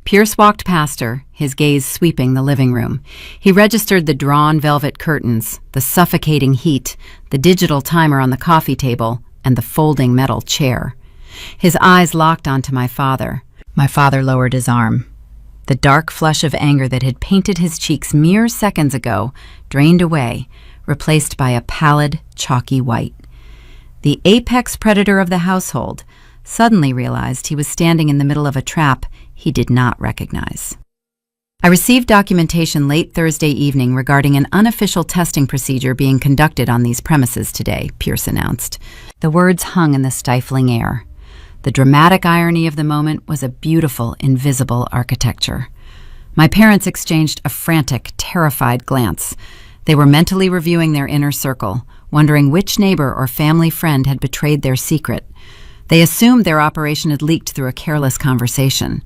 Pierce walked past her, his gaze sweeping the living room. He registered the drawn velvet curtains, the suffocating heat, the digital timer on the coffee table, and the folding metal chair. His eyes locked onto my father. My father lowered his arm. The dark flush of anger that had painted his cheeks mere seconds ago drained away, replaced by a pallid, chalky white. The apex predator of the household suddenly realized he was standing in the middle of a trap he did not recognize. I received documentation late Thursday evening regarding an unofficial testing procedure being conducted on these premises today, Pierce announced. The words hung in the stifling air. The dramatic irony of the moment was a beautiful, invisible architecture. My parents exchanged a frantic, terrified glance. They were mentally reviewing their inner circle, wondering which neighbor or family friend had betrayed their secret. They assumed their operation had leaked through a careless conversation.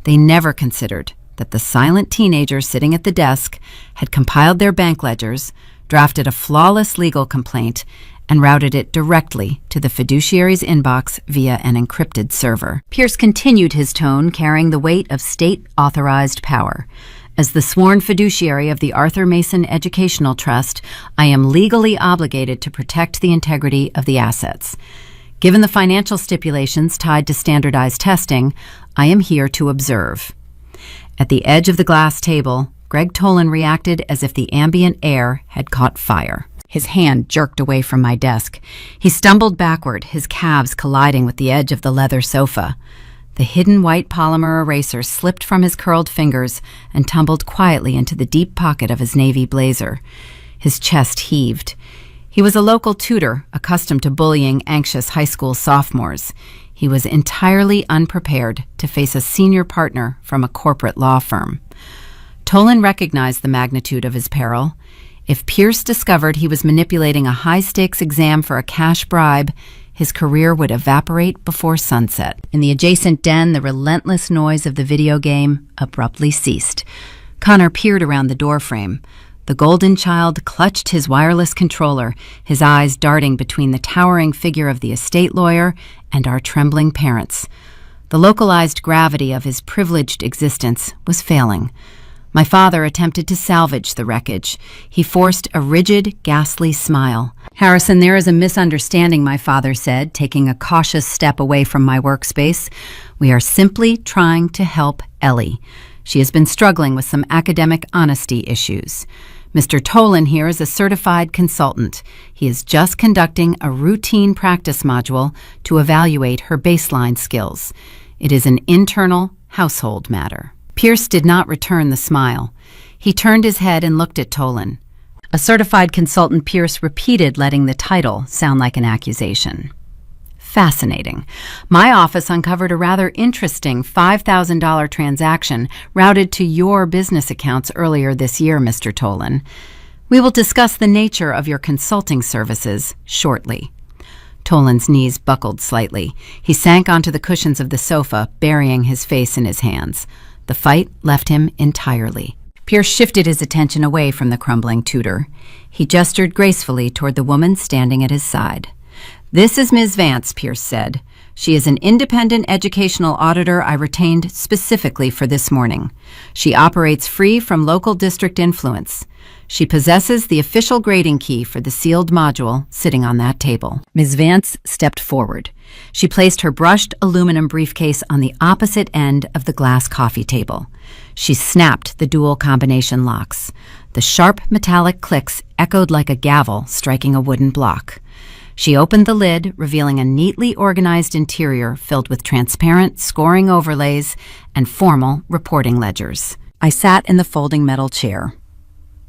They never considered that the silent teenager sitting at the desk had compiled their bank ledgers, drafted a flawless legal complaint, and routed it directly to the fiduciary's inbox via an encrypted server. Pierce continued his tone, carrying the weight of state-authorized power. As the sworn fiduciary of the Arthur Mason Educational Trust, I am legally obligated to protect the integrity of the assets. Given the financial stipulations tied to standardized testing, I am here to observe. At the edge of the glass table, Greg Tolan reacted as if the ambient air had caught fire. His hand jerked away from my desk. He stumbled backward, his calves colliding with the edge of the leather sofa. The hidden white polymer eraser slipped from his curled fingers and tumbled quietly into the deep pocket of his navy blazer. His chest heaved. He was a local tutor, accustomed to bullying anxious high school sophomores. He was entirely unprepared to face a senior partner from a corporate law firm. Tolan recognized the magnitude of his peril. If Pierce discovered he was manipulating a high-stakes exam for a cash bribe, his career would evaporate before sunset. In the adjacent den, the relentless noise of the video game abruptly ceased. Connor peered around the doorframe. The golden child clutched his wireless controller, his eyes darting between the towering figure of the estate lawyer and our trembling parents. The localized gravity of his privileged existence was failing. My father attempted to salvage the wreckage. He forced a rigid, ghastly smile. "Harrison, there is a misunderstanding," my father said, taking a cautious step away from my workspace. "We are simply trying to help Ellie. She has been struggling with some academic honesty issues. Mr. Tolan here is a certified consultant. He is just conducting a routine practice module to evaluate her baseline skills. It is an internal household matter." Pierce did not return the smile. He turned his head and looked at Tolan. A certified consultant, Pierce repeated, letting the title sound like an accusation. "Fascinating. My office uncovered a rather interesting $5,000 transaction routed to your business accounts earlier this year, Mr. Tolan. We will discuss the nature of your consulting services shortly." Tolan's knees buckled slightly. He sank onto the cushions of the sofa, burying his face in his hands. The fight left him entirely. Pierce shifted his attention away from the crumbling tutor. He gestured gracefully toward the woman standing at his side. "This is Ms. Vance," Pierce said. "She is an independent educational auditor I retained specifically for this morning. She operates free from local district influence. She possesses the official grading key for the sealed module sitting on that table." Ms. Vance stepped forward. She placed her brushed aluminum briefcase on the opposite end of the glass coffee table. She snapped the dual combination locks. The sharp metallic clicks echoed like a gavel striking a wooden block. She opened the lid, revealing a neatly organized interior filled with transparent scoring overlays and formal reporting ledgers. I sat in the folding metal chair.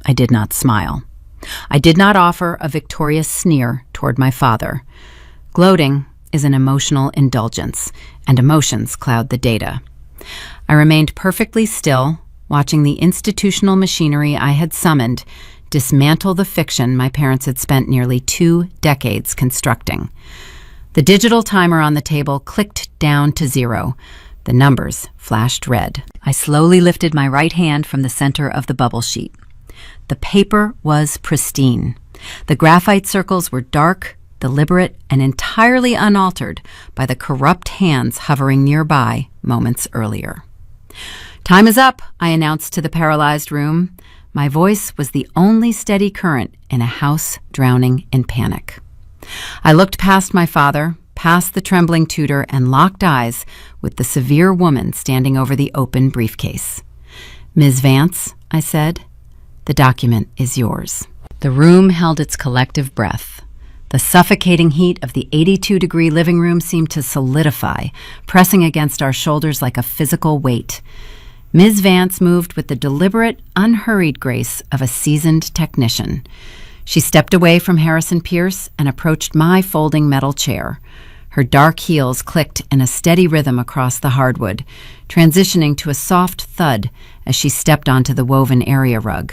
I did not smile. I did not offer a victorious sneer toward my father. Gloating is an emotional indulgence, and emotions cloud the data. I remained perfectly still, watching the institutional machinery I had summoned dismantle the fiction my parents had spent nearly 2 decades constructing. The digital timer on the table clicked down to 0. The numbers flashed red. I slowly lifted my right hand from the center of the bubble sheet. The paper was pristine. The graphite circles were dark, deliberate, and entirely unaltered by the corrupt hands hovering nearby moments earlier. "Time is up," I announced to the paralyzed room. My voice was the only steady current in a house drowning in panic. I looked past my father, past the trembling tutor, and locked eyes with the severe woman standing over the open briefcase. "Ms. Vance," I said, "the document is yours." The room held its collective breath. The suffocating heat of the 82-degree living room seemed to solidify, pressing against our shoulders like a physical weight. Ms. Vance moved with the deliberate, unhurried grace of a seasoned technician. She stepped away from Harrison Pierce and approached my folding metal chair. Her dark heels clicked in a steady rhythm across the hardwood, transitioning to a soft thud as she stepped onto the woven area rug.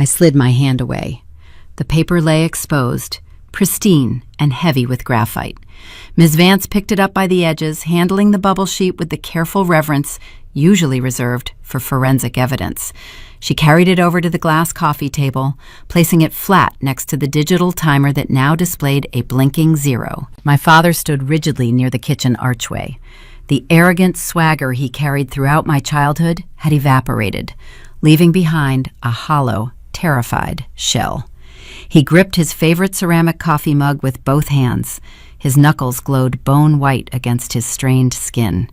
I slid my hand away. The paper lay exposed, pristine and heavy with graphite. Ms. Vance picked it up by the edges, handling the bubble sheet with the careful reverence usually reserved for forensic evidence. She carried it over to the glass coffee table, placing it flat next to the digital timer that now displayed a blinking 0. My father stood rigidly near the kitchen archway. The arrogant swagger he carried throughout my childhood had evaporated, leaving behind a hollow, terrified shell. He gripped his favorite ceramic coffee mug with both hands. His knuckles glowed bone white against his strained skin.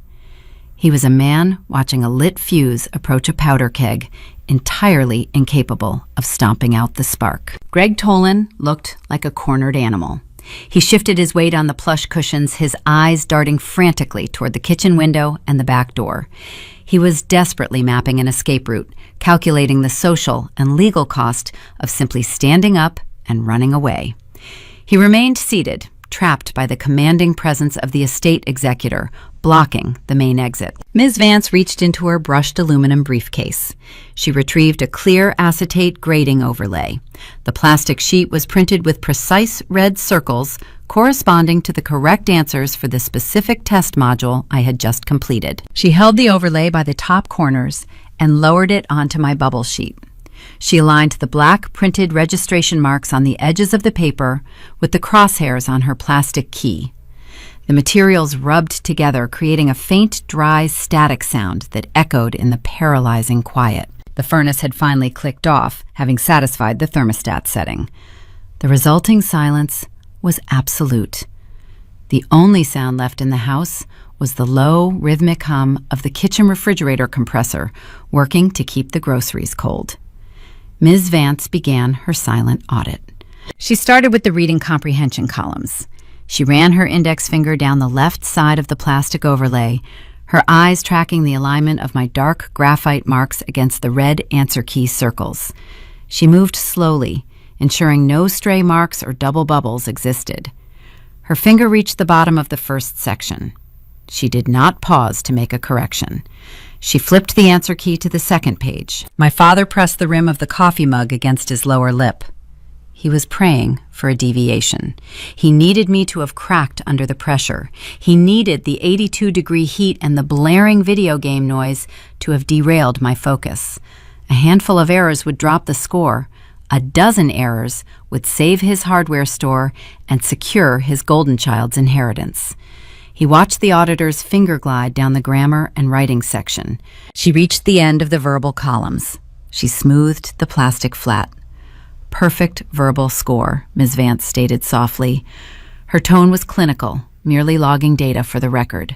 He was a man watching a lit fuse approach a powder keg, entirely incapable of stomping out the spark. Greg Tolan looked like a cornered animal. He shifted his weight on the plush cushions, his eyes darting frantically toward the kitchen window and the back door. He was desperately mapping an escape route, calculating the social and legal cost of simply standing up and running away. He remained seated, trapped by the commanding presence of the estate executor, blocking the main exit. Ms. Vance reached into her brushed aluminum briefcase. She retrieved a clear acetate grading overlay. The plastic sheet was printed with precise red circles corresponding to the correct answers for the specific test module I had just completed. She held the overlay by the top corners and lowered it onto my bubble sheet. She aligned the black printed registration marks on the edges of the paper with the crosshairs on her plastic key. The materials rubbed together, creating a faint, dry, static sound that echoed in the paralyzing quiet. The furnace had finally clicked off, having satisfied the thermostat setting. The resulting silence was absolute. The only sound left in the house was the low, rhythmic hum of the kitchen refrigerator compressor working to keep the groceries cold. Ms. Vance began her silent audit. She started with the reading comprehension columns. She ran her index finger down the left side of the plastic overlay, her eyes tracking the alignment of my dark graphite marks against the red answer key circles. She moved slowly, ensuring no stray marks or double bubbles existed. Her finger reached the bottom of the first section. She did not pause to make a correction. She flipped the answer key to the second page. My father pressed the rim of the coffee mug against his lower lip. He was praying for a deviation. He needed me to have cracked under the pressure. He needed the 82-degree heat and the blaring video game noise to have derailed my focus. A handful of errors would drop the score. A dozen errors would save his hardware store and secure his golden child's inheritance. He watched the auditor's finger glide down the grammar and writing section. She reached the end of the verbal columns. She smoothed the plastic flat. Perfect verbal score, Ms. Vance stated softly. Her tone was clinical, merely logging data for the record.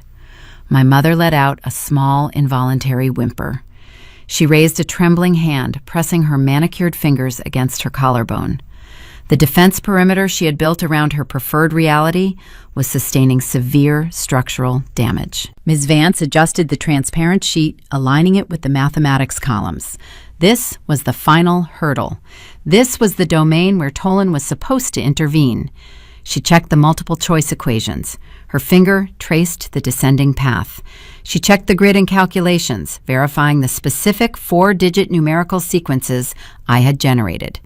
My mother let out a small, involuntary whimper. She raised a trembling hand, pressing her manicured fingers against her collarbone. The defense perimeter she had built around her preferred reality was sustaining severe structural damage. Ms. Vance adjusted the transparent sheet, aligning it with the mathematics columns. This was the final hurdle. This was the domain where Tolan was supposed to intervene. She checked the multiple choice equations. Her finger traced the descending path. She checked the grid and calculations, verifying the specific 4-digit numerical sequences I had generated.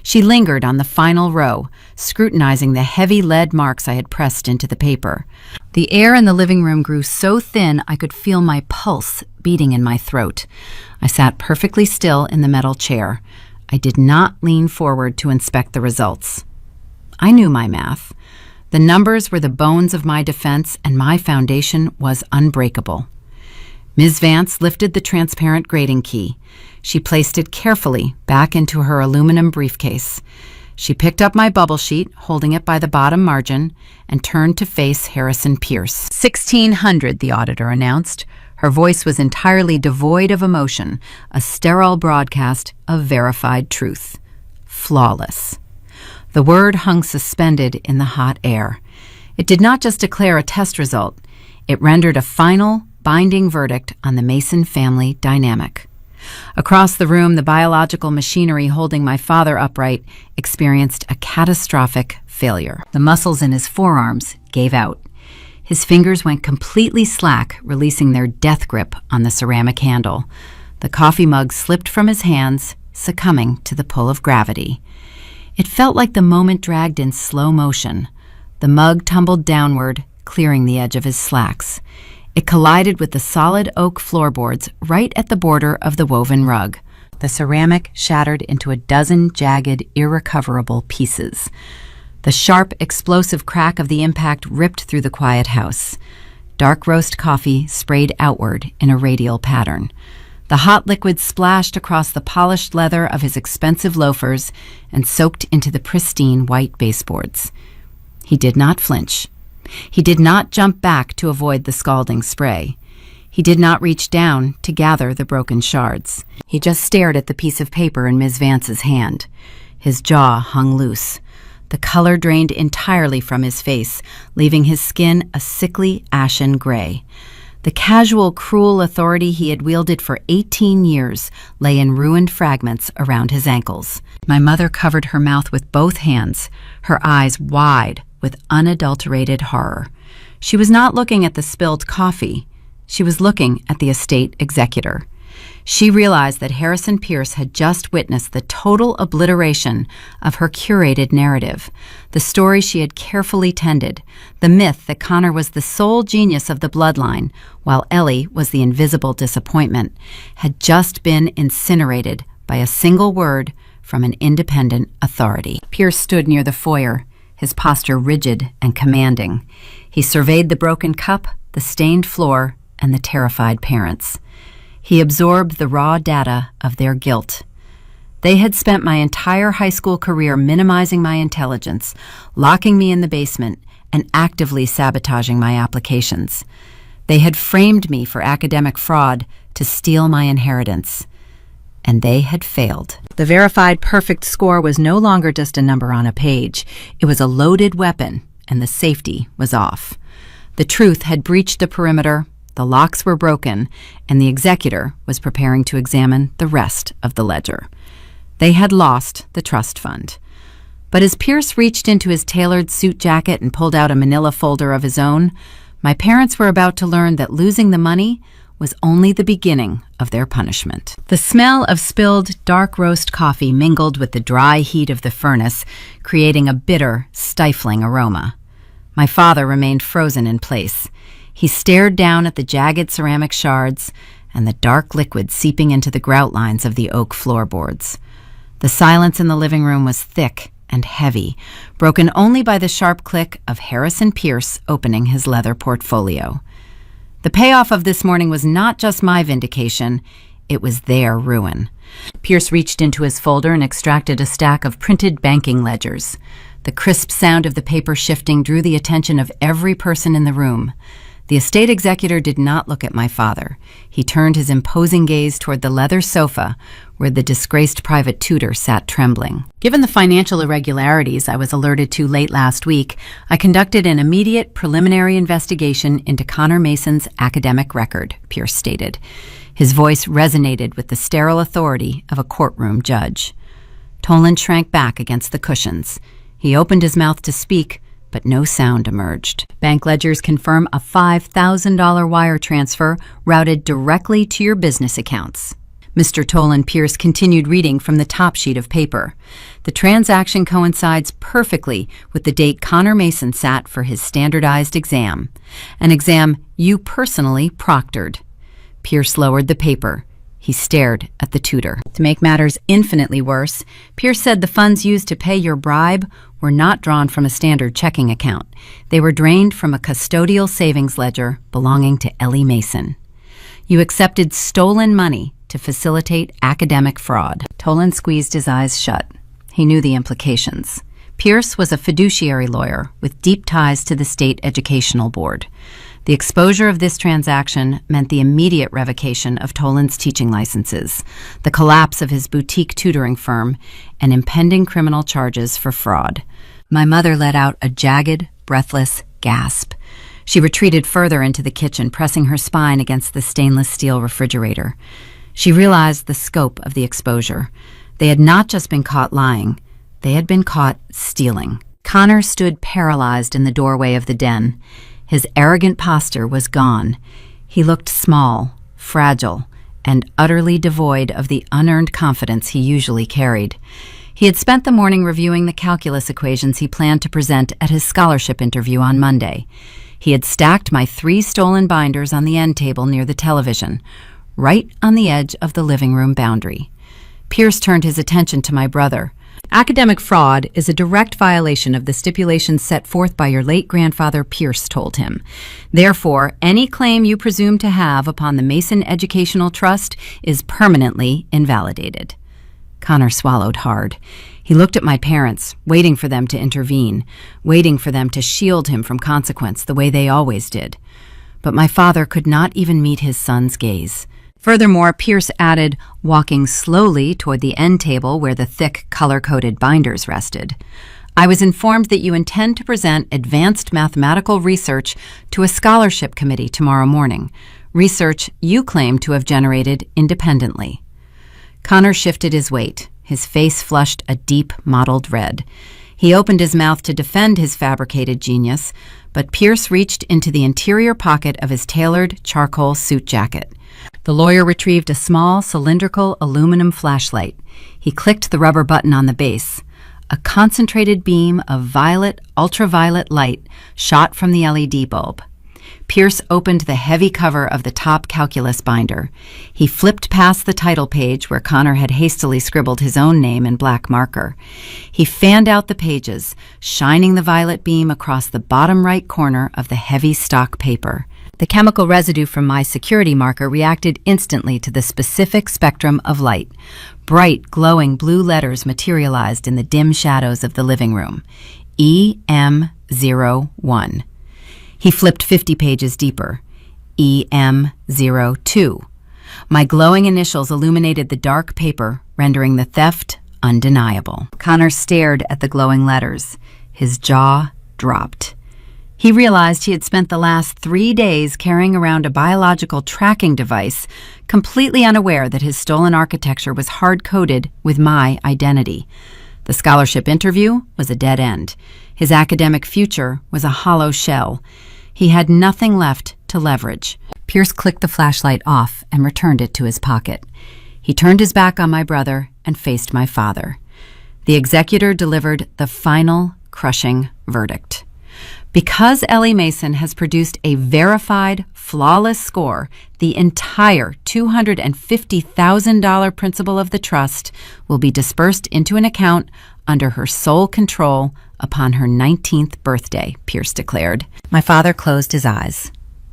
She lingered on the final row, scrutinizing the heavy lead marks I had pressed into the paper. The air in the living room grew so thin I could feel my pulse beating in my throat. I sat perfectly still in the metal chair. I did not lean forward to inspect the results. I knew my math. The numbers were the bones of my defense, and my foundation was unbreakable. Ms. Vance lifted the transparent grading key. She placed it carefully back into her aluminum briefcase. She picked up my bubble sheet, holding it by the bottom margin, and turned to face Harrison Pierce. 1600, the auditor announced. Her voice was entirely devoid of emotion, a sterile broadcast of verified truth. Flawless. The word hung suspended in the hot air. It did not just declare a test result. It rendered a final, binding verdict on the Mason family dynamic. Across the room, the biological machinery holding my father upright experienced a catastrophic failure. The muscles in his forearms gave out. His fingers went completely slack, releasing their death grip on the ceramic handle. The coffee mug slipped from his hands, succumbing to the pull of gravity. It felt like the moment dragged in slow motion. The mug tumbled downward, clearing the edge of his slacks. It collided with the solid oak floorboards right at the border of the woven rug. The ceramic shattered into a dozen jagged, irrecoverable pieces. The sharp, explosive crack of the impact ripped through the quiet house. Dark roast coffee sprayed outward in a radial pattern. The hot liquid splashed across the polished leather of his expensive loafers and soaked into the pristine white baseboards. He did not flinch. He did not jump back to avoid the scalding spray. He did not reach down to gather the broken shards. He just stared at the piece of paper in Ms. Vance's hand. His jaw hung loose. The color drained entirely from his face, leaving his skin a sickly, ashen gray. The casual, cruel authority he had wielded for 18 years lay in ruined fragments around his ankles. My mother covered her mouth with both hands, her eyes wide, with unadulterated horror. She was not looking at the spilled coffee. She was looking at the estate executor. She realized that Harrison Pierce had just witnessed the total obliteration of her curated narrative, the story she had carefully tended, the myth that Connor was the sole genius of the bloodline, while Ellie was the invisible disappointment, had just been incinerated by a single word from an independent authority. Pierce stood near the foyer, his posture rigid and commanding. He surveyed the broken cup, the stained floor, and the terrified parents. He absorbed the raw data of their guilt. They had spent my entire high school career minimizing my intelligence, locking me in the basement, and actively sabotaging my applications. They had framed me for academic fraud to steal my inheritance. And they had failed. The verified perfect score was no longer just a number on a page. It was a loaded weapon, and the safety was off. The truth had breached the perimeter, the locks were broken, and the executor was preparing to examine the rest of the ledger. They had lost the trust fund. But as Pierce reached into his tailored suit jacket and pulled out a manila folder of his own, my parents were about to learn that losing the money was only the beginning of their punishment. The smell of spilled dark roast coffee mingled with the dry heat of the furnace, creating a bitter, stifling aroma. My father remained frozen in place. He stared down at the jagged ceramic shards and the dark liquid seeping into the grout lines of the oak floorboards. The silence in the living room was thick and heavy, broken only by the sharp click of Harrison Pierce opening his leather portfolio. The payoff of this morning was not just my vindication, it was their ruin. Pierce reached into his folder and extracted a stack of printed banking ledgers. The crisp sound of the paper shifting drew the attention of every person in the room. The estate executor did not look at my father. He turned his imposing gaze toward the leather sofa where the disgraced private tutor sat trembling. Given the financial irregularities I was alerted to late last week, I conducted an immediate preliminary investigation into Connor Mason's academic record, Pierce stated. His voice resonated with the sterile authority of a courtroom judge. Toland shrank back against the cushions. He opened his mouth to speak, but no sound emerged. Bank ledgers confirm a $5,000 wire transfer routed directly to your business accounts. Mr. Toland Pierce continued reading from the top sheet of paper. The transaction coincides perfectly with the date Connor Mason sat for his standardized exam, an exam you personally proctored. Pierce lowered the paper. He stared at the tutor. To make matters infinitely worse, Pierce said the funds used to pay your bribe were not drawn from a standard checking account. They were drained from a custodial savings ledger belonging to Ellie Mason. You accepted stolen money to facilitate academic fraud. Toland squeezed his eyes shut. He knew the implications. Pierce was a fiduciary lawyer with deep ties to the state educational board. The exposure of this transaction meant the immediate revocation of Toland's teaching licenses, the collapse of his boutique tutoring firm, and impending criminal charges for fraud. My mother let out a jagged, breathless gasp. She retreated further into the kitchen, pressing her spine against the stainless steel refrigerator. She realized the scope of the exposure. They had not just been caught lying, they had been caught stealing. Connor stood paralyzed in the doorway of the den. His arrogant posture was gone. He looked small, fragile, and utterly devoid of the unearned confidence he usually carried. He had spent the morning reviewing the calculus equations he planned to present at his scholarship interview on Monday. He had stacked my 3 stolen binders on the end table near the television, right on the edge of the living room boundary. Pierce turned his attention to my brother. Academic fraud is a direct violation of the stipulations set forth by your late grandfather, Pierce told him. Therefore, any claim you presume to have upon the Mason Educational Trust is permanently invalidated. Connor swallowed hard. He looked at my parents, waiting for them to intervene, waiting for them to shield him from consequence the way they always did. But my father could not even meet his son's gaze. Furthermore, Pierce added, walking slowly toward the end table where the thick, color-coded binders rested, I was informed that you intend to present advanced mathematical research to a scholarship committee tomorrow morning, research you claim to have generated independently. Connor shifted his weight. His face flushed a deep, mottled red. He opened his mouth to defend his fabricated genius, but Pierce reached into the interior pocket of his tailored charcoal suit jacket. The lawyer retrieved a small, cylindrical aluminum flashlight. He clicked the rubber button on the base. A concentrated beam of violet, ultraviolet light shot from the LED bulb. Pierce opened the heavy cover of the top calculus binder. He flipped past the title page where Connor had hastily scribbled his own name in black marker. He fanned out the pages, shining the violet beam across the bottom right corner of the heavy stock paper. The chemical residue from my security marker reacted instantly to the specific spectrum of light. Bright, glowing blue letters materialized in the dim shadows of the living room. EM01. He flipped 50 pages deeper. EM02. My glowing initials illuminated the dark paper, rendering the theft undeniable. Connor stared at the glowing letters. His jaw dropped. He realized he had spent the last 3 days carrying around a biological tracking device, completely unaware that his stolen architecture was hard-coded with my identity. The scholarship interview was a dead end. His academic future was a hollow shell. He had nothing left to leverage. Pierce clicked the flashlight off and returned it to his pocket. He turned his back on my brother and faced my father. The executor delivered the final, crushing verdict. Because Ellie Mason has produced a verified, flawless score, the entire $250,000 principal of the trust will be dispersed into an account under her sole control upon her 19th birthday, Pierce declared. My father closed his eyes.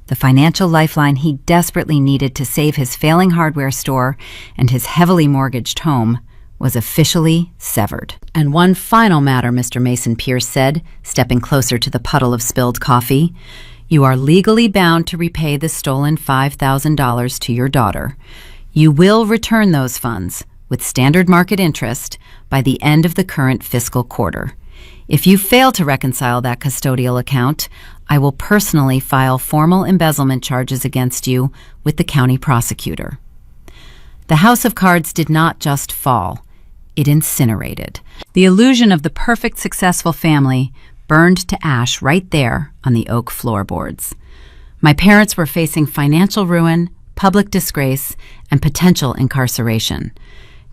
The financial lifeline he desperately needed to save his failing hardware store and his heavily mortgaged home was officially severed. And one final matter, Mr. Mason Pierce said, stepping closer to the puddle of spilled coffee. You are legally bound to repay the stolen $5,000 to your daughter. You will return those funds, with standard market interest, by the end of the current fiscal quarter. If you fail to reconcile that custodial account, I will personally file formal embezzlement charges against you with the county prosecutor. The house of cards did not just fall. It incinerated. The illusion of the perfect successful family burned to ash right there on the oak floorboards. My parents were facing financial ruin, public disgrace, and potential incarceration.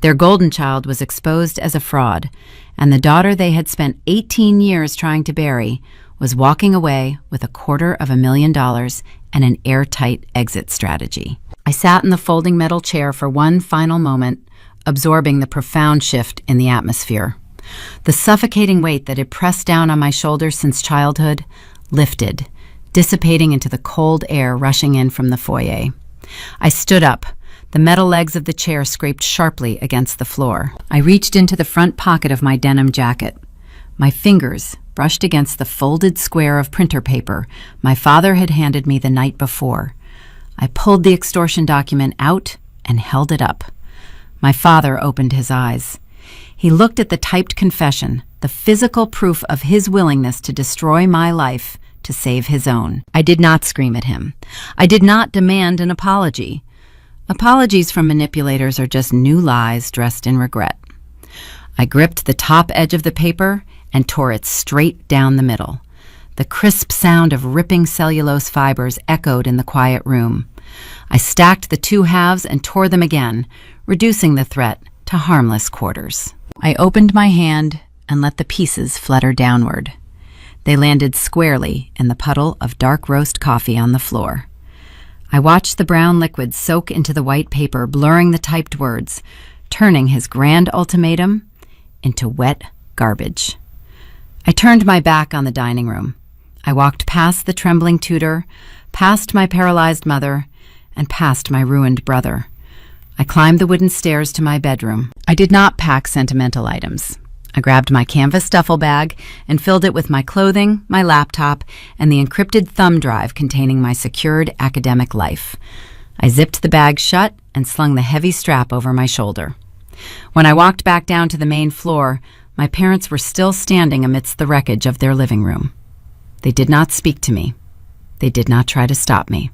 Their golden child was exposed as a fraud, and the daughter they had spent 18 years trying to bury was walking away with $250,000 and an airtight exit strategy. I sat in the folding metal chair for one final moment, absorbing the profound shift in the atmosphere. The suffocating weight that had pressed down on my shoulders since childhood lifted, dissipating into the cold air rushing in from the foyer. I stood up. The metal legs of the chair scraped sharply against the floor. I reached into the front pocket of my denim jacket. My fingers brushed against the folded square of printer paper my father had handed me the night before. I pulled the extortion document out and held it up. My father opened his eyes. He looked at the typed confession, the physical proof of his willingness to destroy my life to save his own. I did not scream at him. I did not demand an apology. Apologies from manipulators are just new lies dressed in regret. I gripped the top edge of the paper and tore it straight down the middle. The crisp sound of ripping cellulose fibers echoed in the quiet room. I stacked the two halves and tore them again, reducing the threat to harmless quarters. I opened my hand and let the pieces flutter downward. They landed squarely in the puddle of dark roast coffee on the floor. I watched the brown liquid soak into the white paper, blurring the typed words, turning his grand ultimatum into wet garbage. I turned my back on the dining room. I walked past the trembling tutor, past my paralyzed mother, and past my ruined brother. I climbed the wooden stairs to my bedroom. I did not pack sentimental items. I grabbed my canvas duffel bag and filled it with my clothing, my laptop, and the encrypted thumb drive containing my secured academic life. I zipped the bag shut and slung the heavy strap over my shoulder. When I walked back down to the main floor, my parents were still standing amidst the wreckage of their living room. They did not speak to me. They did not try to stop me.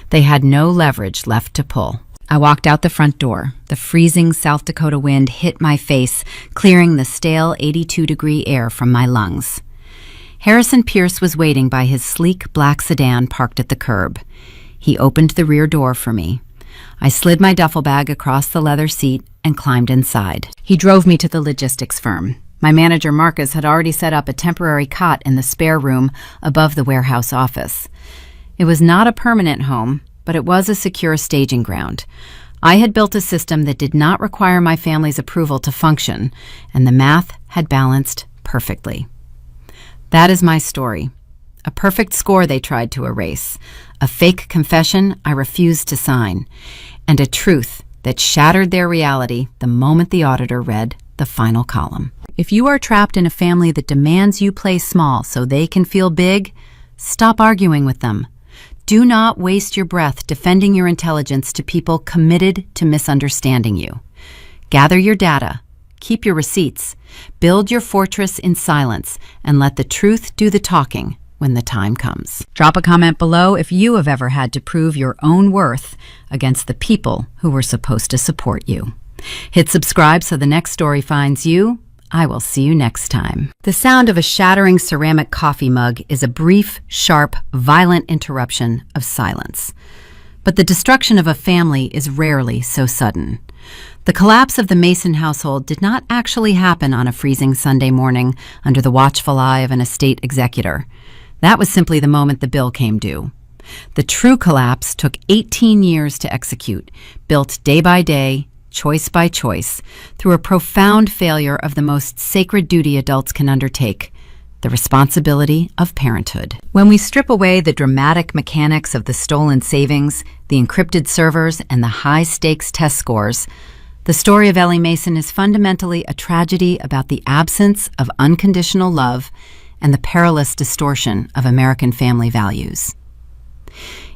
They had no leverage left to pull. I walked out the front door. The freezing South Dakota wind hit my face, clearing the stale 82-degree air from my lungs. Harrison Pierce was waiting by his sleek black sedan parked at the curb. He opened the rear door for me. I slid my duffel bag across the leather seat and climbed inside. He drove me to the logistics firm. My manager, Marcus, had already set up a temporary cot in the spare room above the warehouse office. It was not a permanent home, but it was a secure staging ground. I had built a system that did not require my family's approval to function, and the math had balanced perfectly. That is my story. A perfect score they tried to erase, a fake confession I refused to sign, and a truth that shattered their reality the moment the auditor read the final column. If you are trapped in a family that demands you play small so they can feel big, stop arguing with them. Do not waste your breath defending your intelligence to people committed to misunderstanding you. Gather your data, keep your receipts, build your fortress in silence, and let the truth do the talking when the time comes. Drop a comment below if you have ever had to prove your own worth against the people who were supposed to support you. Hit subscribe so the next story finds you. I will see you next time. The sound of a shattering ceramic coffee mug is a brief, sharp, violent interruption of silence. But the destruction of a family is rarely so sudden. The collapse of the Mason household did not actually happen on a freezing Sunday morning under the watchful eye of an estate executor. That was simply the moment the bill came due. The true collapse took 18 years to execute, built day by day, choice by choice, through a profound failure of the most sacred duty adults can undertake, the responsibility of parenthood. When we strip away the dramatic mechanics of the stolen savings, the encrypted servers, and the high-stakes test scores, the story of Ellie Mason is fundamentally a tragedy about the absence of unconditional love and the perilous distortion of American family values.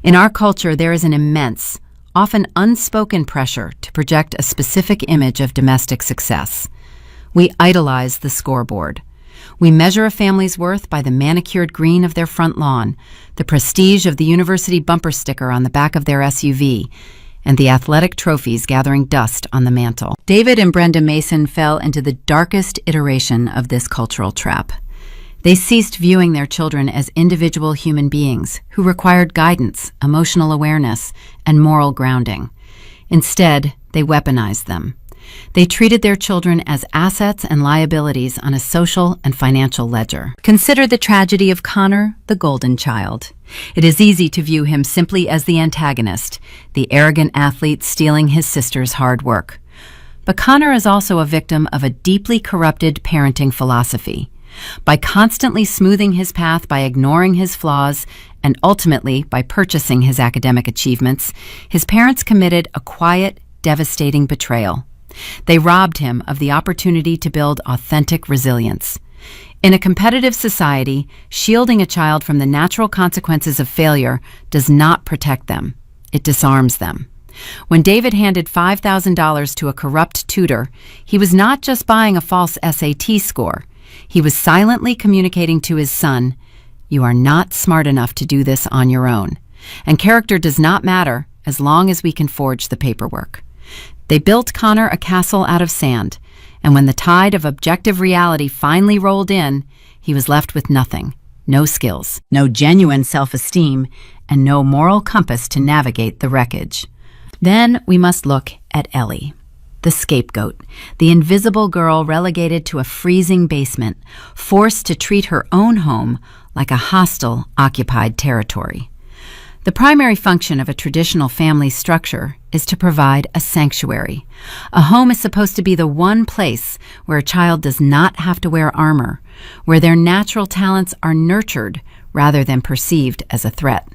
In our culture, there is an immense, often unspoken pressure to project a specific image of domestic success. We idolize the scoreboard. We measure a family's worth by the manicured green of their front lawn, the prestige of the university bumper sticker on the back of their SUV, and the athletic trophies gathering dust on the mantle. David and Brenda Mason fell into the darkest iteration of this cultural trap. They ceased viewing their children as individual human beings who required guidance, emotional awareness, and moral grounding. Instead, they weaponized them. They treated their children as assets and liabilities on a social and financial ledger. Consider the tragedy of Connor, the golden child. It is easy to view him simply as the antagonist, the arrogant athlete stealing his sister's hard work. But Connor is also a victim of a deeply corrupted parenting philosophy. By constantly smoothing his path by ignoring his flaws, and ultimately by purchasing his academic achievements, his parents committed a quiet, devastating betrayal. They robbed him of the opportunity to build authentic resilience. In a competitive society, shielding a child from the natural consequences of failure does not protect them. It disarms them. When David handed $5,000 to a corrupt tutor, he was not just buying a false SAT score. He was silently communicating to his son, "You are not smart enough to do this on your own, and character does not matter as long as we can forge the paperwork." They built Connor a castle out of sand, and when the tide of objective reality finally rolled in, he was left with nothing, no skills, no genuine self-esteem, and no moral compass to navigate the wreckage. Then we must look at Ellie, the scapegoat, the invisible girl relegated to a freezing basement, forced to treat her own home like a hostile, occupied territory. The primary function of a traditional family structure is to provide a sanctuary. A home is supposed to be the one place where a child does not have to wear armor, where their natural talents are nurtured rather than perceived as a threat.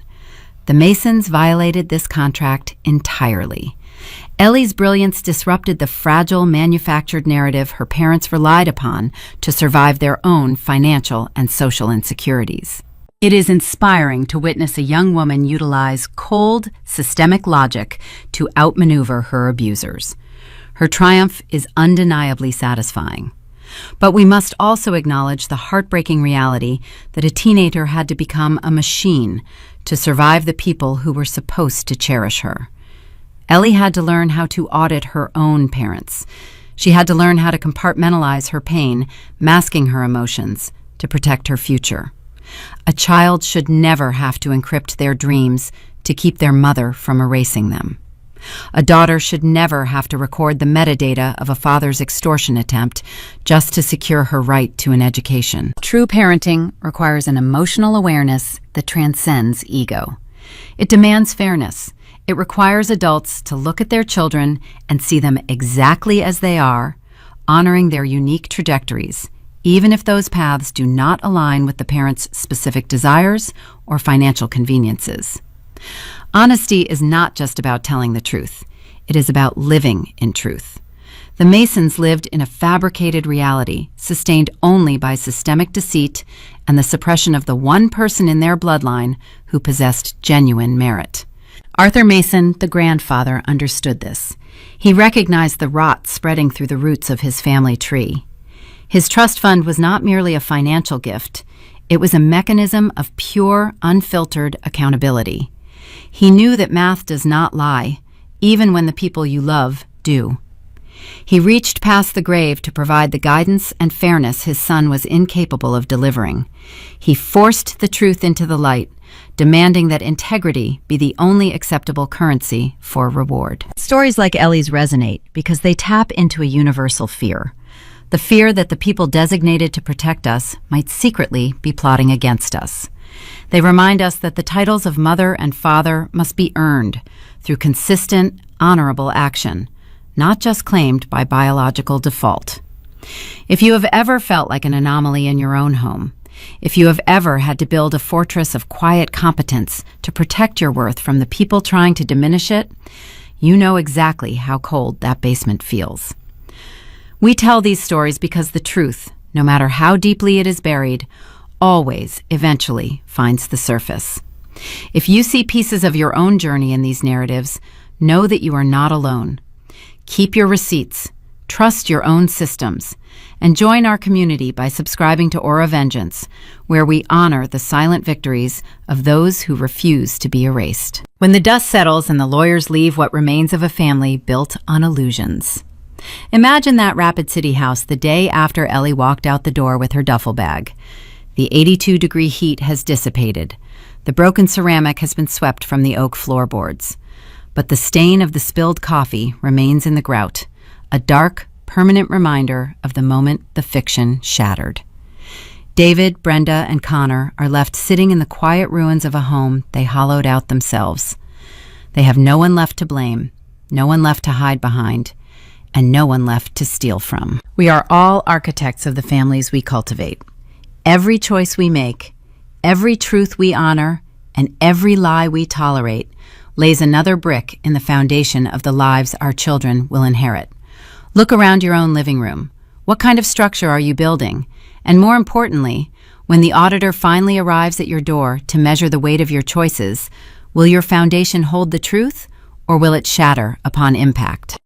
The Masons violated this contract entirely. Ellie's brilliance disrupted the fragile manufactured narrative her parents relied upon to survive their own financial and social insecurities. It is inspiring to witness a young woman utilize cold, systemic logic to outmaneuver her abusers. Her triumph is undeniably satisfying. But we must also acknowledge the heartbreaking reality that a teenager had to become a machine to survive the people who were supposed to cherish her. Ellie had to learn how to audit her own parents. She had to learn how to compartmentalize her pain, masking her emotions, to protect her future. A child should never have to encrypt their dreams to keep their mother from erasing them. A daughter should never have to record the metadata of a father's extortion attempt just to secure her right to an education. True parenting requires an emotional awareness that transcends ego. It demands fairness. It requires adults to look at their children and see them exactly as they are, honoring their unique trajectories, even if those paths do not align with the parent's specific desires or financial conveniences. Honesty is not just about telling the truth. It is about living in truth. The Masons lived in a fabricated reality, sustained only by systemic deceit and the suppression of the one person in their bloodline who possessed genuine merit. Arthur Mason, the grandfather, understood this. He recognized the rot spreading through the roots of his family tree. His trust fund was not merely a financial gift. It was a mechanism of pure, unfiltered accountability. He knew that math does not lie, even when the people you love do. He reached past the grave to provide the guidance and fairness his son was incapable of delivering. He forced the truth into the light, demanding that integrity be the only acceptable currency for reward. Stories like Ellie's resonate because they tap into a universal fear. The fear that the people designated to protect us might secretly be plotting against us. They remind us that the titles of mother and father must be earned through consistent, honorable action, not just claimed by biological default. If you have ever felt like an anomaly in your own home, if you have ever had to build a fortress of quiet competence to protect your worth from the people trying to diminish it, you know exactly how cold that basement feels. We tell these stories because the truth, no matter how deeply it is buried, always, eventually, finds the surface. If you see pieces of your own journey in these narratives, know that you are not alone. Keep your receipts, trust your own systems, and join our community by subscribing to Aura Vengeance, where we honor the silent victories of those who refuse to be erased. When the dust settles and the lawyers leave what remains of a family built on illusions. Imagine that Rapid City house the day after Ellie walked out the door with her duffel bag. The 82-degree heat has dissipated. The broken ceramic has been swept from the oak floorboards. But the stain of the spilled coffee remains in the grout, a dark, permanent reminder of the moment the fiction shattered. David, Brenda, and Connor are left sitting in the quiet ruins of a home they hollowed out themselves. They have no one left to blame, no one left to hide behind, and no one left to steal from. We are all architects of the families we cultivate. Every choice we make, every truth we honor, and every lie we tolerate lays another brick in the foundation of the lives our children will inherit. Look around your own living room. What kind of structure are you building? And more importantly, when the auditor finally arrives at your door to measure the weight of your choices, will your foundation hold the truth, or will it shatter upon impact?